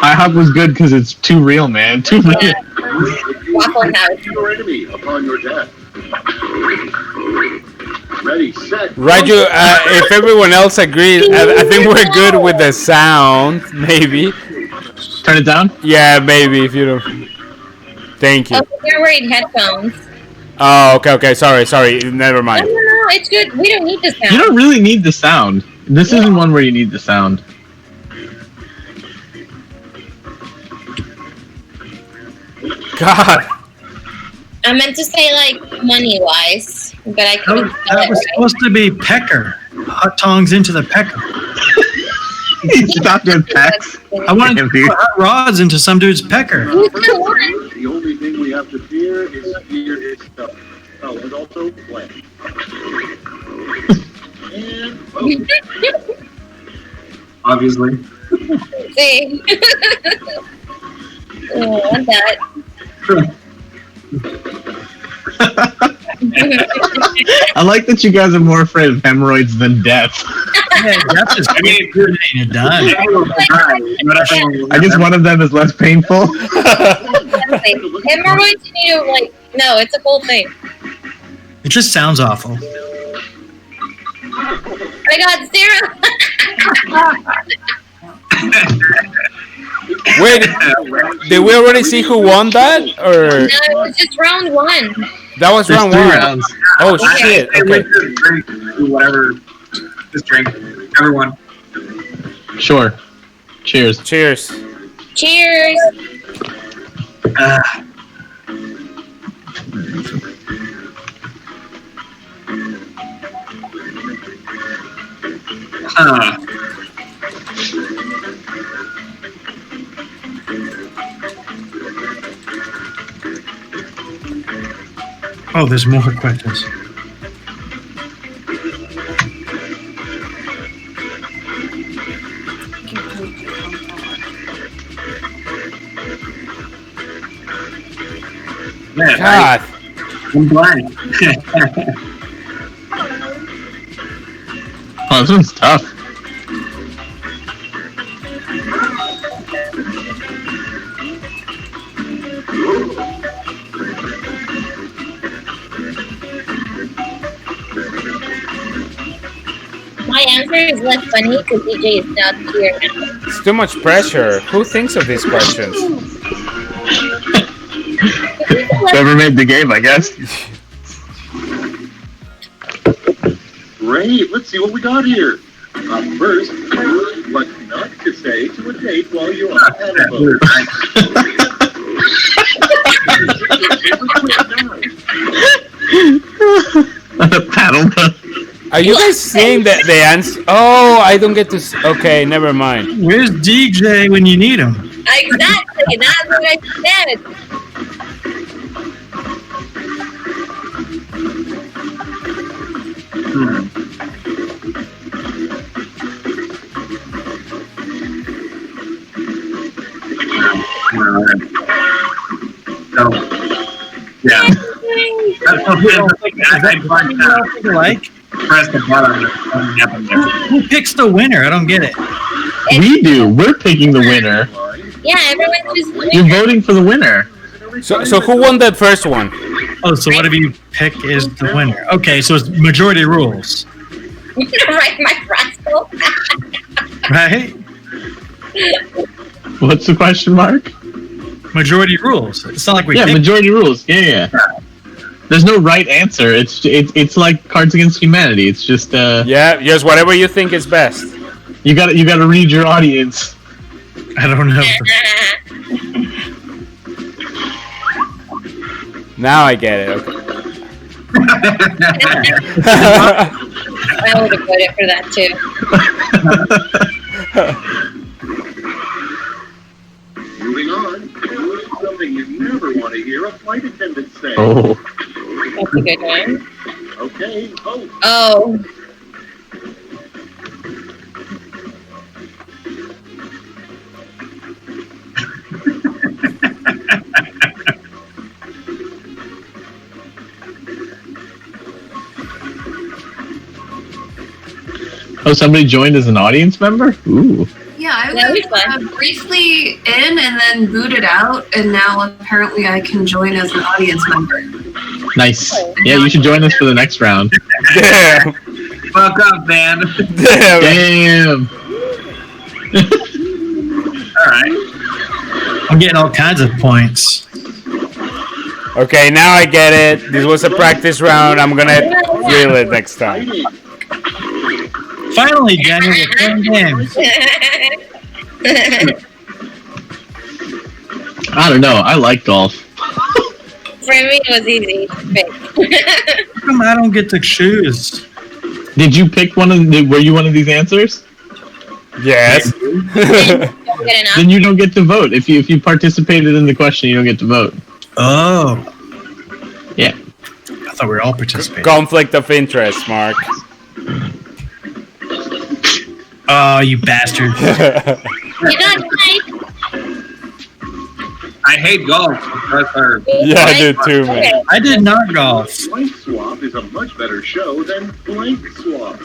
IHOP was good because it's too real, man. Too real. Yeah. Waffle House. Your enemy upon your death. Ready, set. Raju, if everyone else agrees, I think we're good with the sound. Maybe. Turn it down. Yeah, maybe if you don't. Thank you. Oh, you're wearing headphones. Oh, okay. Sorry. Never mind. No, it's good. We don't need this now. You don't really need the sound. This isn't one where you need the sound. God. I meant to say like money-wise, but I couldn't spell That it was right. supposed to be pecker. Hot tongs into the pecker. He stopped at Pecs. I wanted Damn, to dude. put hot rods into some dude's pecker. Who's the one? The only thing we have to fear is fear itself. Oh, and also blank. And vote. Obviously. See. Oh, I want that. I like that you guys are more afraid of hemorrhoids than death. Yeah, that's just it done. I guess one of them is less painful. Hemorrhoids, you need to like. No, it's a cool thing. It just sounds awful. I got 0. Wait, did we already see who won that? Or No, it was just round 1. that was There's round 3 1? rounds. Oh shit. Okay. Just drink, do whatever. Just drink. Everyone. Sure. Cheers. Cheers. Cheers. Oh, there's more questions. Yeah, God. I'm blind. Oh, this one's tough. My answer is less funny because DJ is not here now. It's too much pressure. Who thinks of these questions? Whoever made the game, I guess. Great, let's see what we got here. First, what not to say to a date while you're on a paddle boat. Paddle boat. Are you guys seeing the answer? Oh, I don't get to. Okay, never mind. Where's DJ when you need him? Exactly. That's what I said. So, yeah. That's Like, press the button. It doesn't happen there. who picks the winner? I don't get it. We do. We're picking the winner. Yeah, everyone's just. You're voting for the winner. So who won that first one? Oh, so whatever you pick is the winner. Okay, so it's majority rules, Right, my rascal. right? What's the question mark? Majority rules. It's not like we Yeah, pick. majority rules. Yeah. There's no right answer. It's like Cards Against Humanity. It's just Yeah, just whatever you think is best. you gotta read your audience. I don't know. Now I get it. Okay. I would have voted for that too. Moving on. Something you never want to hear a flight attendant say. Oh. That's a good one. Okay, vote. Oh. Oh, somebody joined as an audience member? Ooh. Yeah, I That was was fun. briefly in and then booted out, and now apparently I can join as an audience member. Nice. Yeah, you should join us for the next round. Damn. Fuck up, man. Damn. Damn. All right. I'm getting all kinds of points. Okay, now I get it. This was a practice round. I'm gonna reel it next time. Finally, Daniel, we're playing games. I don't know. I like golf. For me, it was easy. How come I don't get to choose? Did you pick one of the, were you one of these answers? Yes. Don't get enough. Then you don't get to vote. If you participated in the question, you don't get to vote. Oh, Yeah. I thought we were all participating. Conflict of interest, Mark. Oh, you bastard. You got nice. I hate golf. That's our- Yeah, I did too, man. Okay. I did not golf. Blank Swap is a much better show than Blank Swap.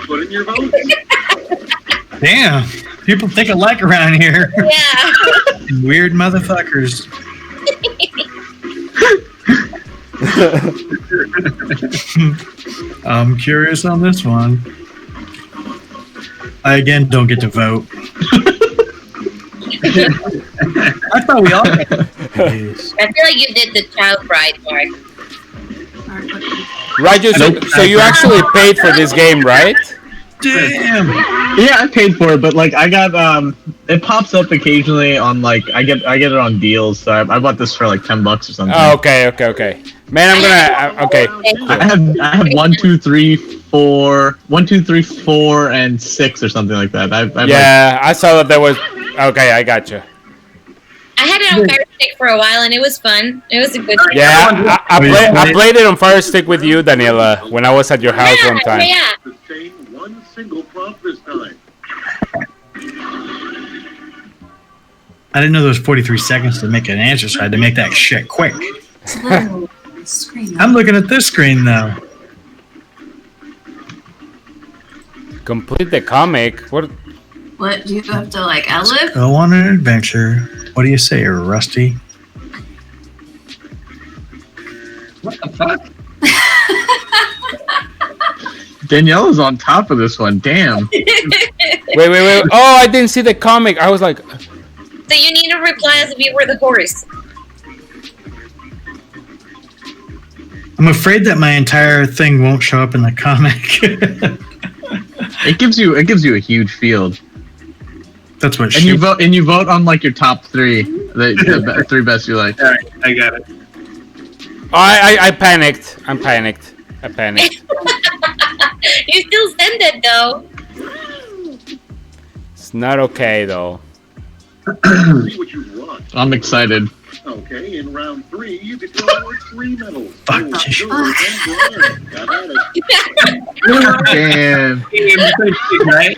Put in your votes. Damn. People think alike around here. Yeah. Weird motherfuckers. I'm curious on this one. I again don't get to vote. I thought we all got to vote. I feel like you did the child bride part. Raju, so you actually paid for this game, right? Damn. Yeah, I paid for it, but like I got it pops up occasionally on like I get it on deals. So I bought this for like $10 or something. Oh, okay. Man, I'm gonna. Okay. I have 1, 2, 3, 4, 1, 2, 3, 4, and 6 or something like that. Yeah, I saw that there was. Okay, I got you. I had it on Fire Stick for a while, and it was fun. It was a good. Yeah, I played it on Fire Stick with you, Daniela, when I was at your house one time. Yeah. Sustain one single prompt this time. I didn't know there was 43 seconds to make an answer, so I had to make that shit quick. I'm looking at this screen now. Complete the comic. What? What, do you have to like outlive? Go on an adventure. What do you say, Rusty? What the fuck? Daniela's on top of this one. Damn. Wait. Oh, I didn't see the comic. I was like, So you need to reply as if you were the horse. I'm afraid that my entire thing won't show up in the comic. It gives you a huge field. That's what And you vote on like your top 3, the 3 best you like. All right, I got it. I panicked. I panicked. You still send it though. It's not okay though. See what you want. I'm excited. Okay, in round 3, you get to award 3 medals. Fuck Gold, you. silver, and bronze. Got at it. Damn. Right?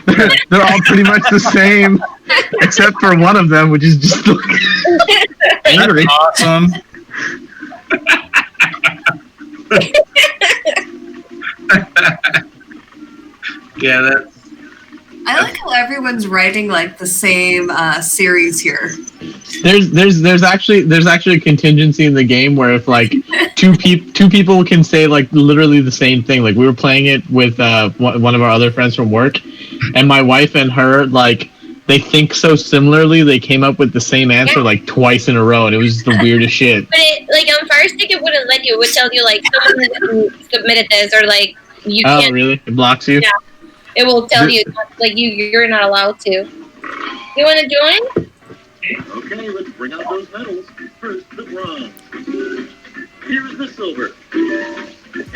They're all pretty much the same, except for one of them, which is just angry. awesome. Yeah, that's. I like how everyone's writing like the same series here. There's actually a contingency in the game where if like two people can say like literally the same thing. Like we were playing it with one of our other friends from work, and my wife and her like they think so similarly they came up with the same answer like twice in a row, and it was just the weirdest shit. But it, like on Fire Stick, it wouldn't let you. It would tell you like someone has submitted this, or like you Oh can't. really? It blocks you? Yeah. It will tell you like you're not allowed to. You want to join? Okay, let's bring out those medals. First, the bronze. Here's the silver.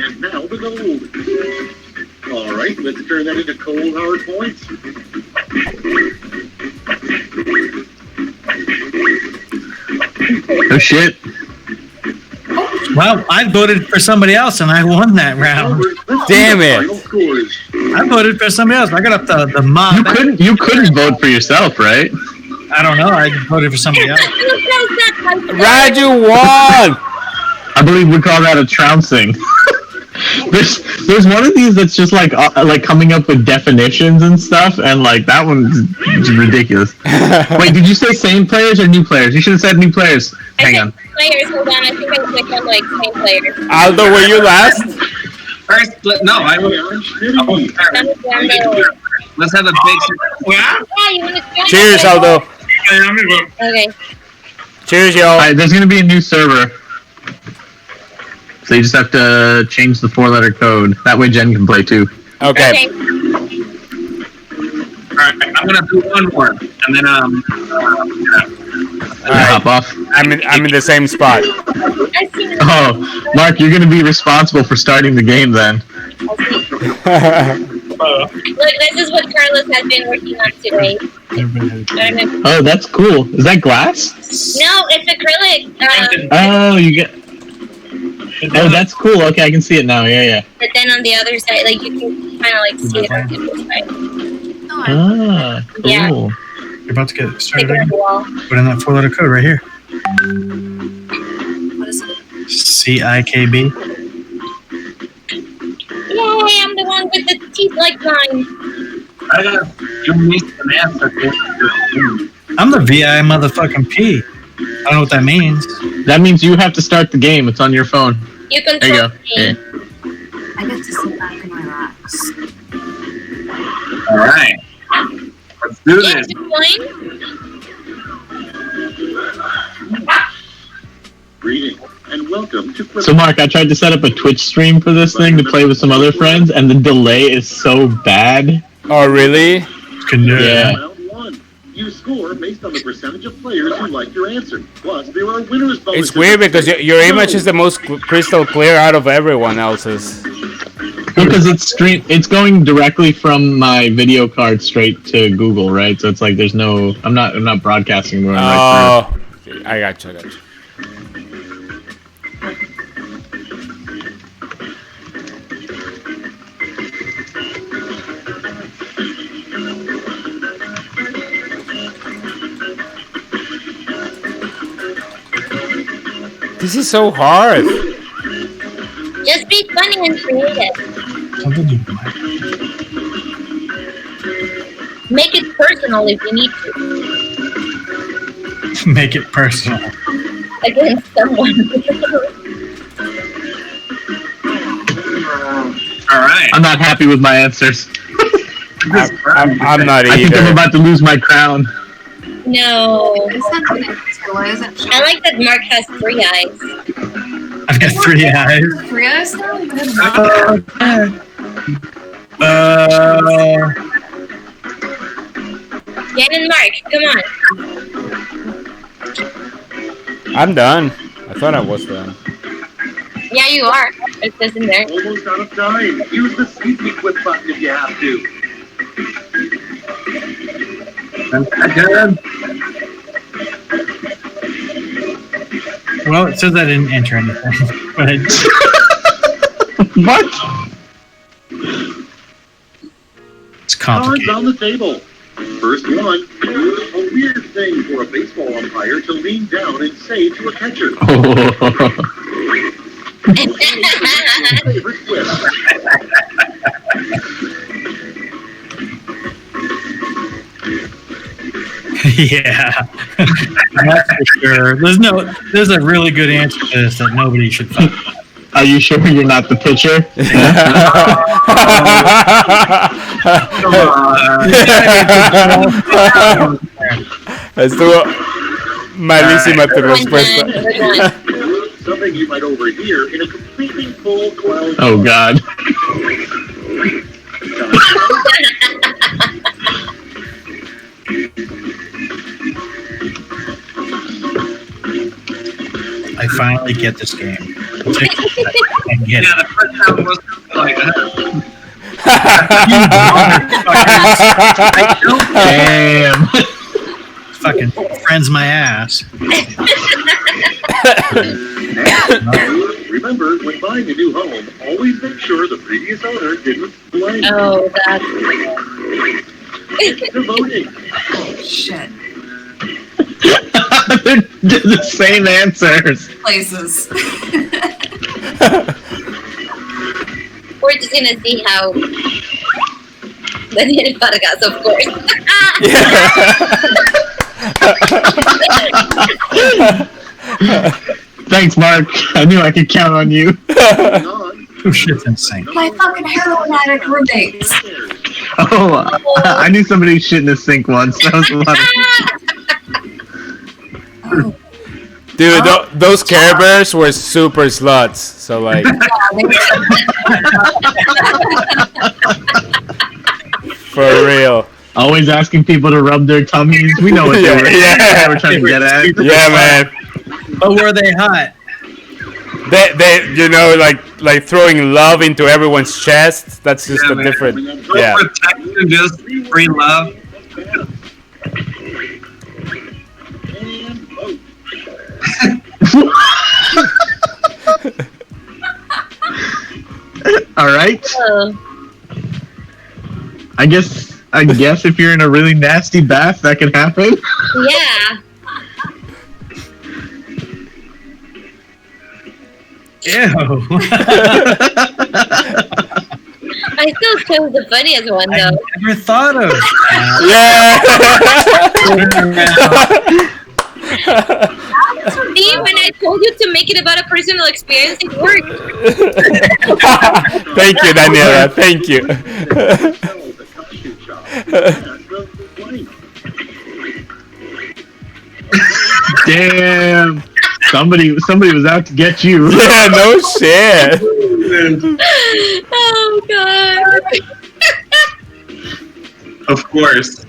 And now the gold. All right, let's turn that into cold hard points. Oh shit. Well, I voted for somebody else and I won that round. Damn it. Final scores. I voted for somebody else. I got up the mob. You couldn't vote for yourself, right? I don't know. I voted for somebody else. Raju won. I believe we call that a trouncing. there's one of these that's just like coming up with definitions and stuff, and like that one's ridiculous. Wait, did you say same players or new players? You should have said new players. Hang on. Players, hold on. I think I clicked on like same players. Aldo, were you last? First, no, I was. Let's have a big. Yeah, you want to try? Cheers, Aldo. Okay. Cheers, y'all. Alright, there's gonna be a new server. So you just have to change the 4-letter code. That way Jen can play too. Okay. Alright, I'm gonna do one more, and then Hop off. I'm in the same spot. Oh, Mark, you're gonna be responsible for starting the game then. Look, this is what Carlos has been working on today. Oh, that's cool. Is that glass? No, it's acrylic. Oh, you get. Oh, that's cool. Okay, I can see it now. Yeah. But then on the other side, like you can kind of like see it on the other side. Ah, cool. Yeah. You're about to get Stick started. it on the wall. Put in that 4-letter code right here. What is it? CIKB. Yay, I'm the one with the teeth like mine. you missed an answer. I'm the VI motherfucking P. I don't know what that means. That means you have to start the game. It's on your phone. You There you control go. me. Yeah. I get to sit back and relax. Alright. Let's do James, this. you playing? Greetings and welcome to So, Mark, I tried to set up a Twitch stream for this thing to play with some other friends, and the delay is so bad. Oh, really? Yeah. Round 1. You score based on the percentage of players who like your answer. Plus, there are winners bonuses. It's weird because your image is the most crystal clear out of everyone else's. Because it's going directly from my video card straight to Google, right? So it's like there's no. I'm not broadcasting going right through. I got you. This is so hard. Just be funny and creative. Make it personal if you need to. Make it personal. Against someone. Alright. I'm not happy with my answers. I'm not I think I'm either. about to lose my crown. No. Is that connected? Why is it? I like that Mark has 3 eyes. I've got 3 eyes. 3 eyes now? Good. Jen and Mark, come on. I'm done. I thought I was done. Yeah, you are. It says in there. Almost out of time. Use the sneaky quit button if you have to. Well, it says I didn't enter anything. But What? it's Cards complicated. on the table. First one. A weird thing for a baseball umpire to lean down and say to a catcher. Favorite quip. Yeah, that's for sure. There's a really good answer to this that nobody should find. Are you sure you're not the pitcher? Estuvo malísima tu respuesta. Something you might overhear in a completely full cloud. Oh God. I finally get this game. I get Yeah, it. the first time was like, Damn. Fucking friends my ass. Remember, when buying a new home, always make sure the previous owner didn't blame you. Oh, that's The voting. Shit. They're the same answers. Places. we're just gonna see how Daniel Vargas, of course. Thanks, Mark. I knew I could count on you. Moving on. Oh, shit's insane. My fucking heroin addict roommates. Oh, I knew somebody who shit in the sink once. That was a lot of... Oh, Dude, those Care Bears were super sluts. So like, for real. Always asking people to rub their tummies. We know what they were, they were trying to get at. Yeah, man. But were they hot? They, you know, like throwing love into everyone's chest. That's just Yeah, a man. different. no Yeah. protection, just free love. And vote. All right. Oh. I guess if you're in a really nasty bath, that can happen. Yeah. Ew. I still chose the funniest one I though. never thought of Yeah. See, when I told you to make it about a personal experience, it worked. Thank you, Daniela. Thank you. Tell the costume shop. That's the blame. Damn. Somebody was out to get you. Yeah, no shit. Oh god. Of course.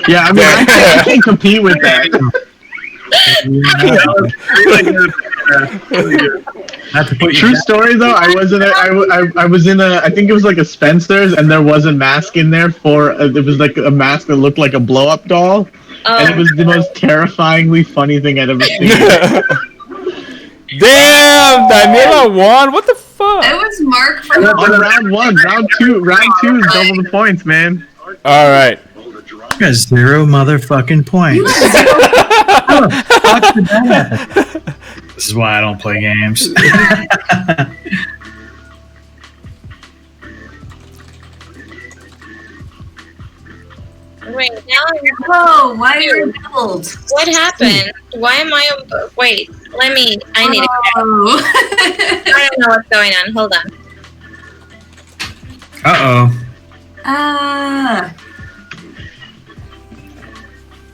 Yeah, I mean, I can't compete with that. not to put you True down. story though, I was in a I think it was like a Spencer's, and there was a mask in there for it was like a mask that looked like a blow up doll, and it was the most terrifyingly funny thing I'd ever seen. Damn, Daniela won. What the fuck? it was Mark for On round one, round two is double the points, man. All right. You got 0 motherfucking points. How the fuck did that happen? This is why I don't play games. Wait, now Whoa, why are you doubled? what happened? Why am I on? Wait, I need to. Oh. I don't know what's going on. Hold on. Uh-oh. Ah.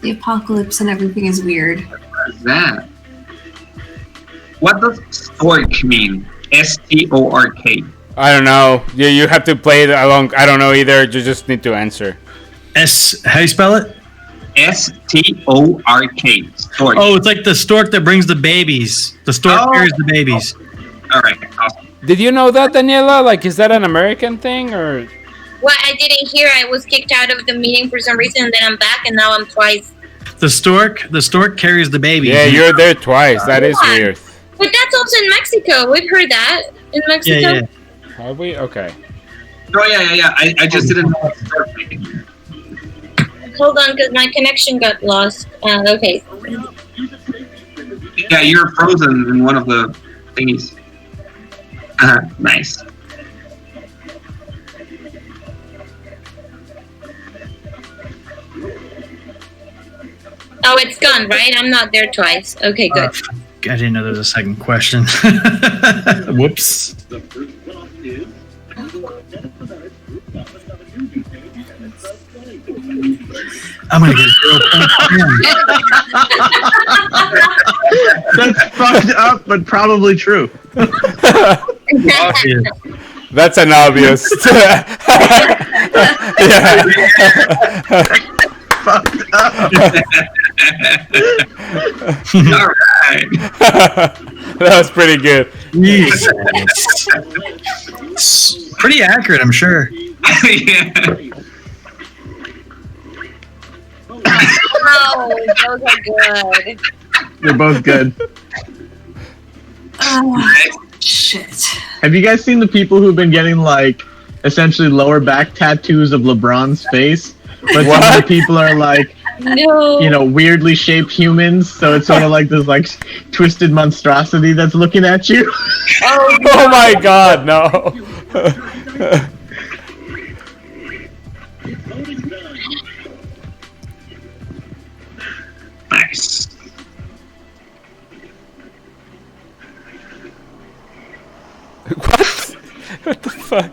The apocalypse and everything is weird. What is that? What does stork mean? STORK. I don't know. You have to play it along. I don't know either. You just need to answer. How you spell it? STORK. Stork. Oh, it's like the stork that brings the babies. The stork carries the babies. All right. Awesome. Did you know that, Daniela? Like, is that an American thing or? What I didn't hear, I was kicked out of the meeting for some reason, and then I'm back, and now I'm twice. The stork carries the babies. Yeah, you're there twice. That is Yeah. weird. But that's also in Mexico. We've heard that in Mexico. Yeah. Have we? Okay. Oh yeah. I just didn't know what stork meant. Hold on, because my connection got lost. Okay. Yeah, you're frozen in one of the thingies. Nice. Oh, it's gone, right? I'm not there twice. Okay, good. I didn't know there was a second question. Whoops. The first one is I'm gonna get 0 points again. That's fucked up, but probably true. Obvious. That's an obvious. Yeah. Fucked up. All right. That was pretty good. Jesus. Pretty accurate, I'm sure. Yeah. Oh, those are good. They're both good. Oh, shit. Have you guys seen the people who've been getting like essentially lower back tattoos of LeBron's face? But some of the people are like, No. you know, weirdly shaped humans, so it's sort of like this like twisted monstrosity that's looking at you. Oh my god, no. Nice. What? What the fuck?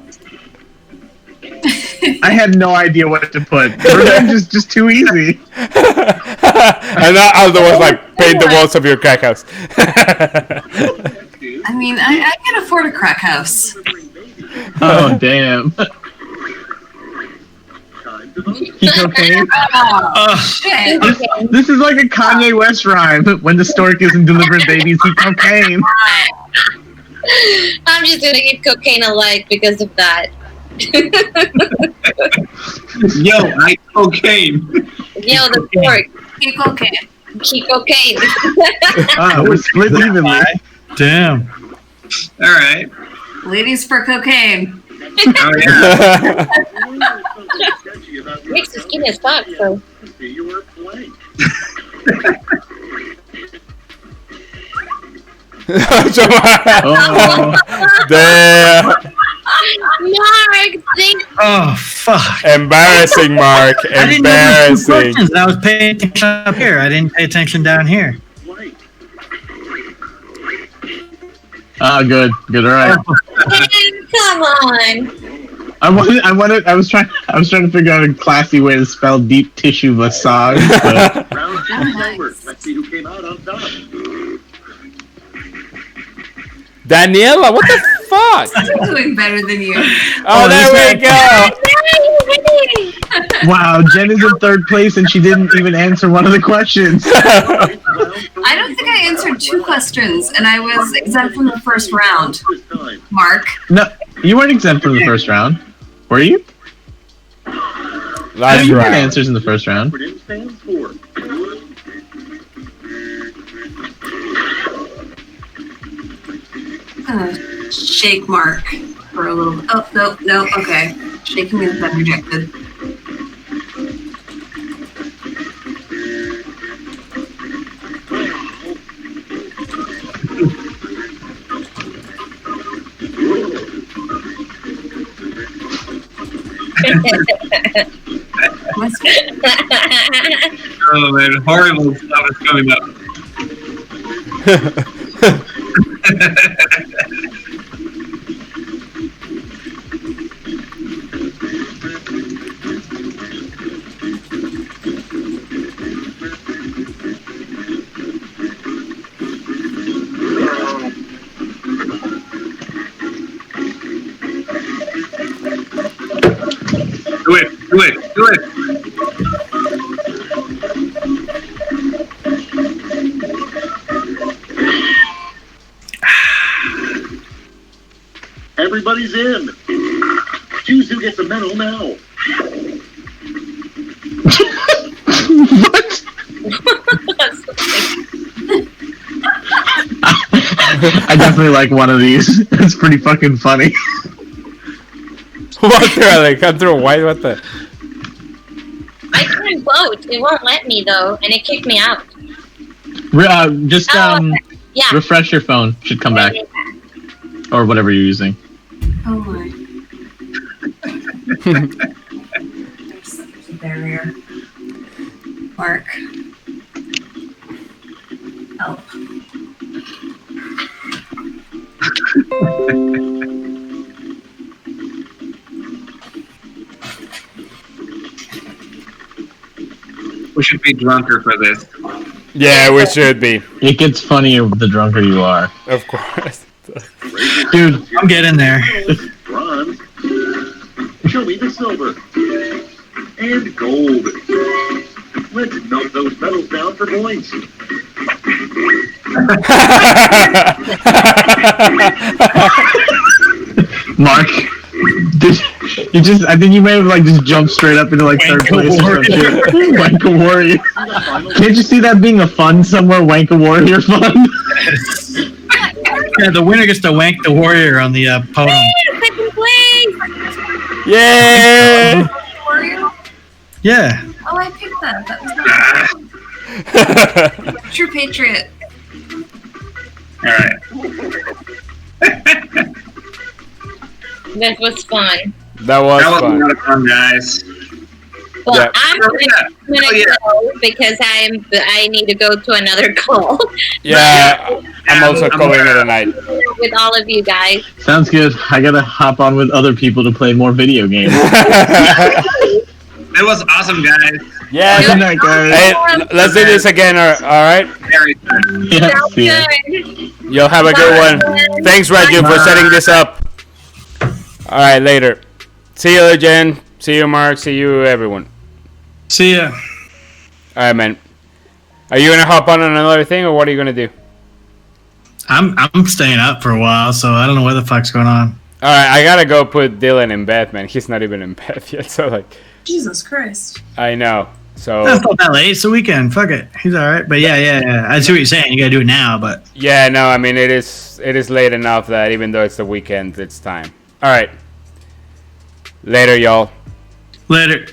I had no idea what to put. Revenge is just too easy. And Aldo was like, paint the walls of your crack house. I mean, I can afford a crack house. Oh damn. He cocaine. Oh, shit. This is like a Kanye West rhyme. When the stork isn't delivering babies, he cocaine. I'm just gonna keep cocaine alive because of that. Yo, I cocaine. Yo, the fork. Keep cocaine. Keep cocaine. Ah, we're split evenly. Damn. All right. Ladies for cocaine. Oh yeah. Rick's is skinny as fuck, so. You were playing. Oh, Damn. Mark, think. Oh, fuck. Embarrassing, Mark. I didn't know there was two Embarrassing. questions. I was paying attention up here. I didn't pay attention down here. Playing. ah, good, good. All right. Come on. I was trying to figure out a classy way to spell deep tissue massage. But Round two is over. Let's see who came out on top. Daniela, what the fuck? I'm doing better than you. Oh, there we go. wow, Jen is in third place and she didn't even answer one of the questions. I don't think I answered two questions, and I was exempt from the first round. This time. Mark. No, you weren't exempt from the first round, were you? Last you had round. answers in the first round. Acronym stands for. I'm gonna shake Mark for a little. Oh, no, okay. Shaking has been rejected. Oh man, horrible stuff is coming up. Do it. Everybody's in. Choose who gets a medal now. What? I definitely like one of these. It's pretty fucking funny. What? Like, come through white? What the? I couldn't vote. It won't let me though, and it kicked me out. Just Yeah. refresh your phone. Should come back. Or whatever you're using. Oh my. There's a barrier. Mark. Help. We should be drunker for this. Yeah, we should be. It gets funnier the drunker you are. Of course. Dude, I'm getting there. Bronze. Show me the silver. And gold. Let's melt those metals down for points. Mark, I think you may have like just jumped straight up into like third place or some shit. Wanka Warrior. Can't you see that being a fun somewhere? Wanka Warrior fun? Yeah, the winner gets to wank the warrior on the podium. Second place. Yay! Warrior? Yeah. Oh, I picked that. That was not true patriot. All right. That was fun. That was That was a fun. lot of fun, guys. Well, Yeah. I'm Oh, gonna yeah. go because I need to go to another call Yeah, I'm also calling it a night. with all of you guys. Sounds good. I gotta hop on with other people to play more video games. It was awesome, guys. Yeah. Good night, guys. Hey, let's do this again. All right. Very fun. Yeah, Sounds see ya. good. You'll have a good one. Thanks, Raju, for setting this up. All right, later. See you, Jen. See you, Mark. See you, everyone. See ya. All right, man. Are you gonna hop on another thing, or what are you gonna do? I'm staying up for a while, so I don't know what the fuck's going on. All right, I gotta go put Dylan in bed, man. He's not even in bed yet, so like, Jesus Christ. I know. So That's not that late. It's the weekend. Fuck it. He's all right. But yeah. I see what you're saying. You gotta do it now. But yeah, no, I mean it is late enough that even though it's the weekend, it's time. All right. Later, y'all. later.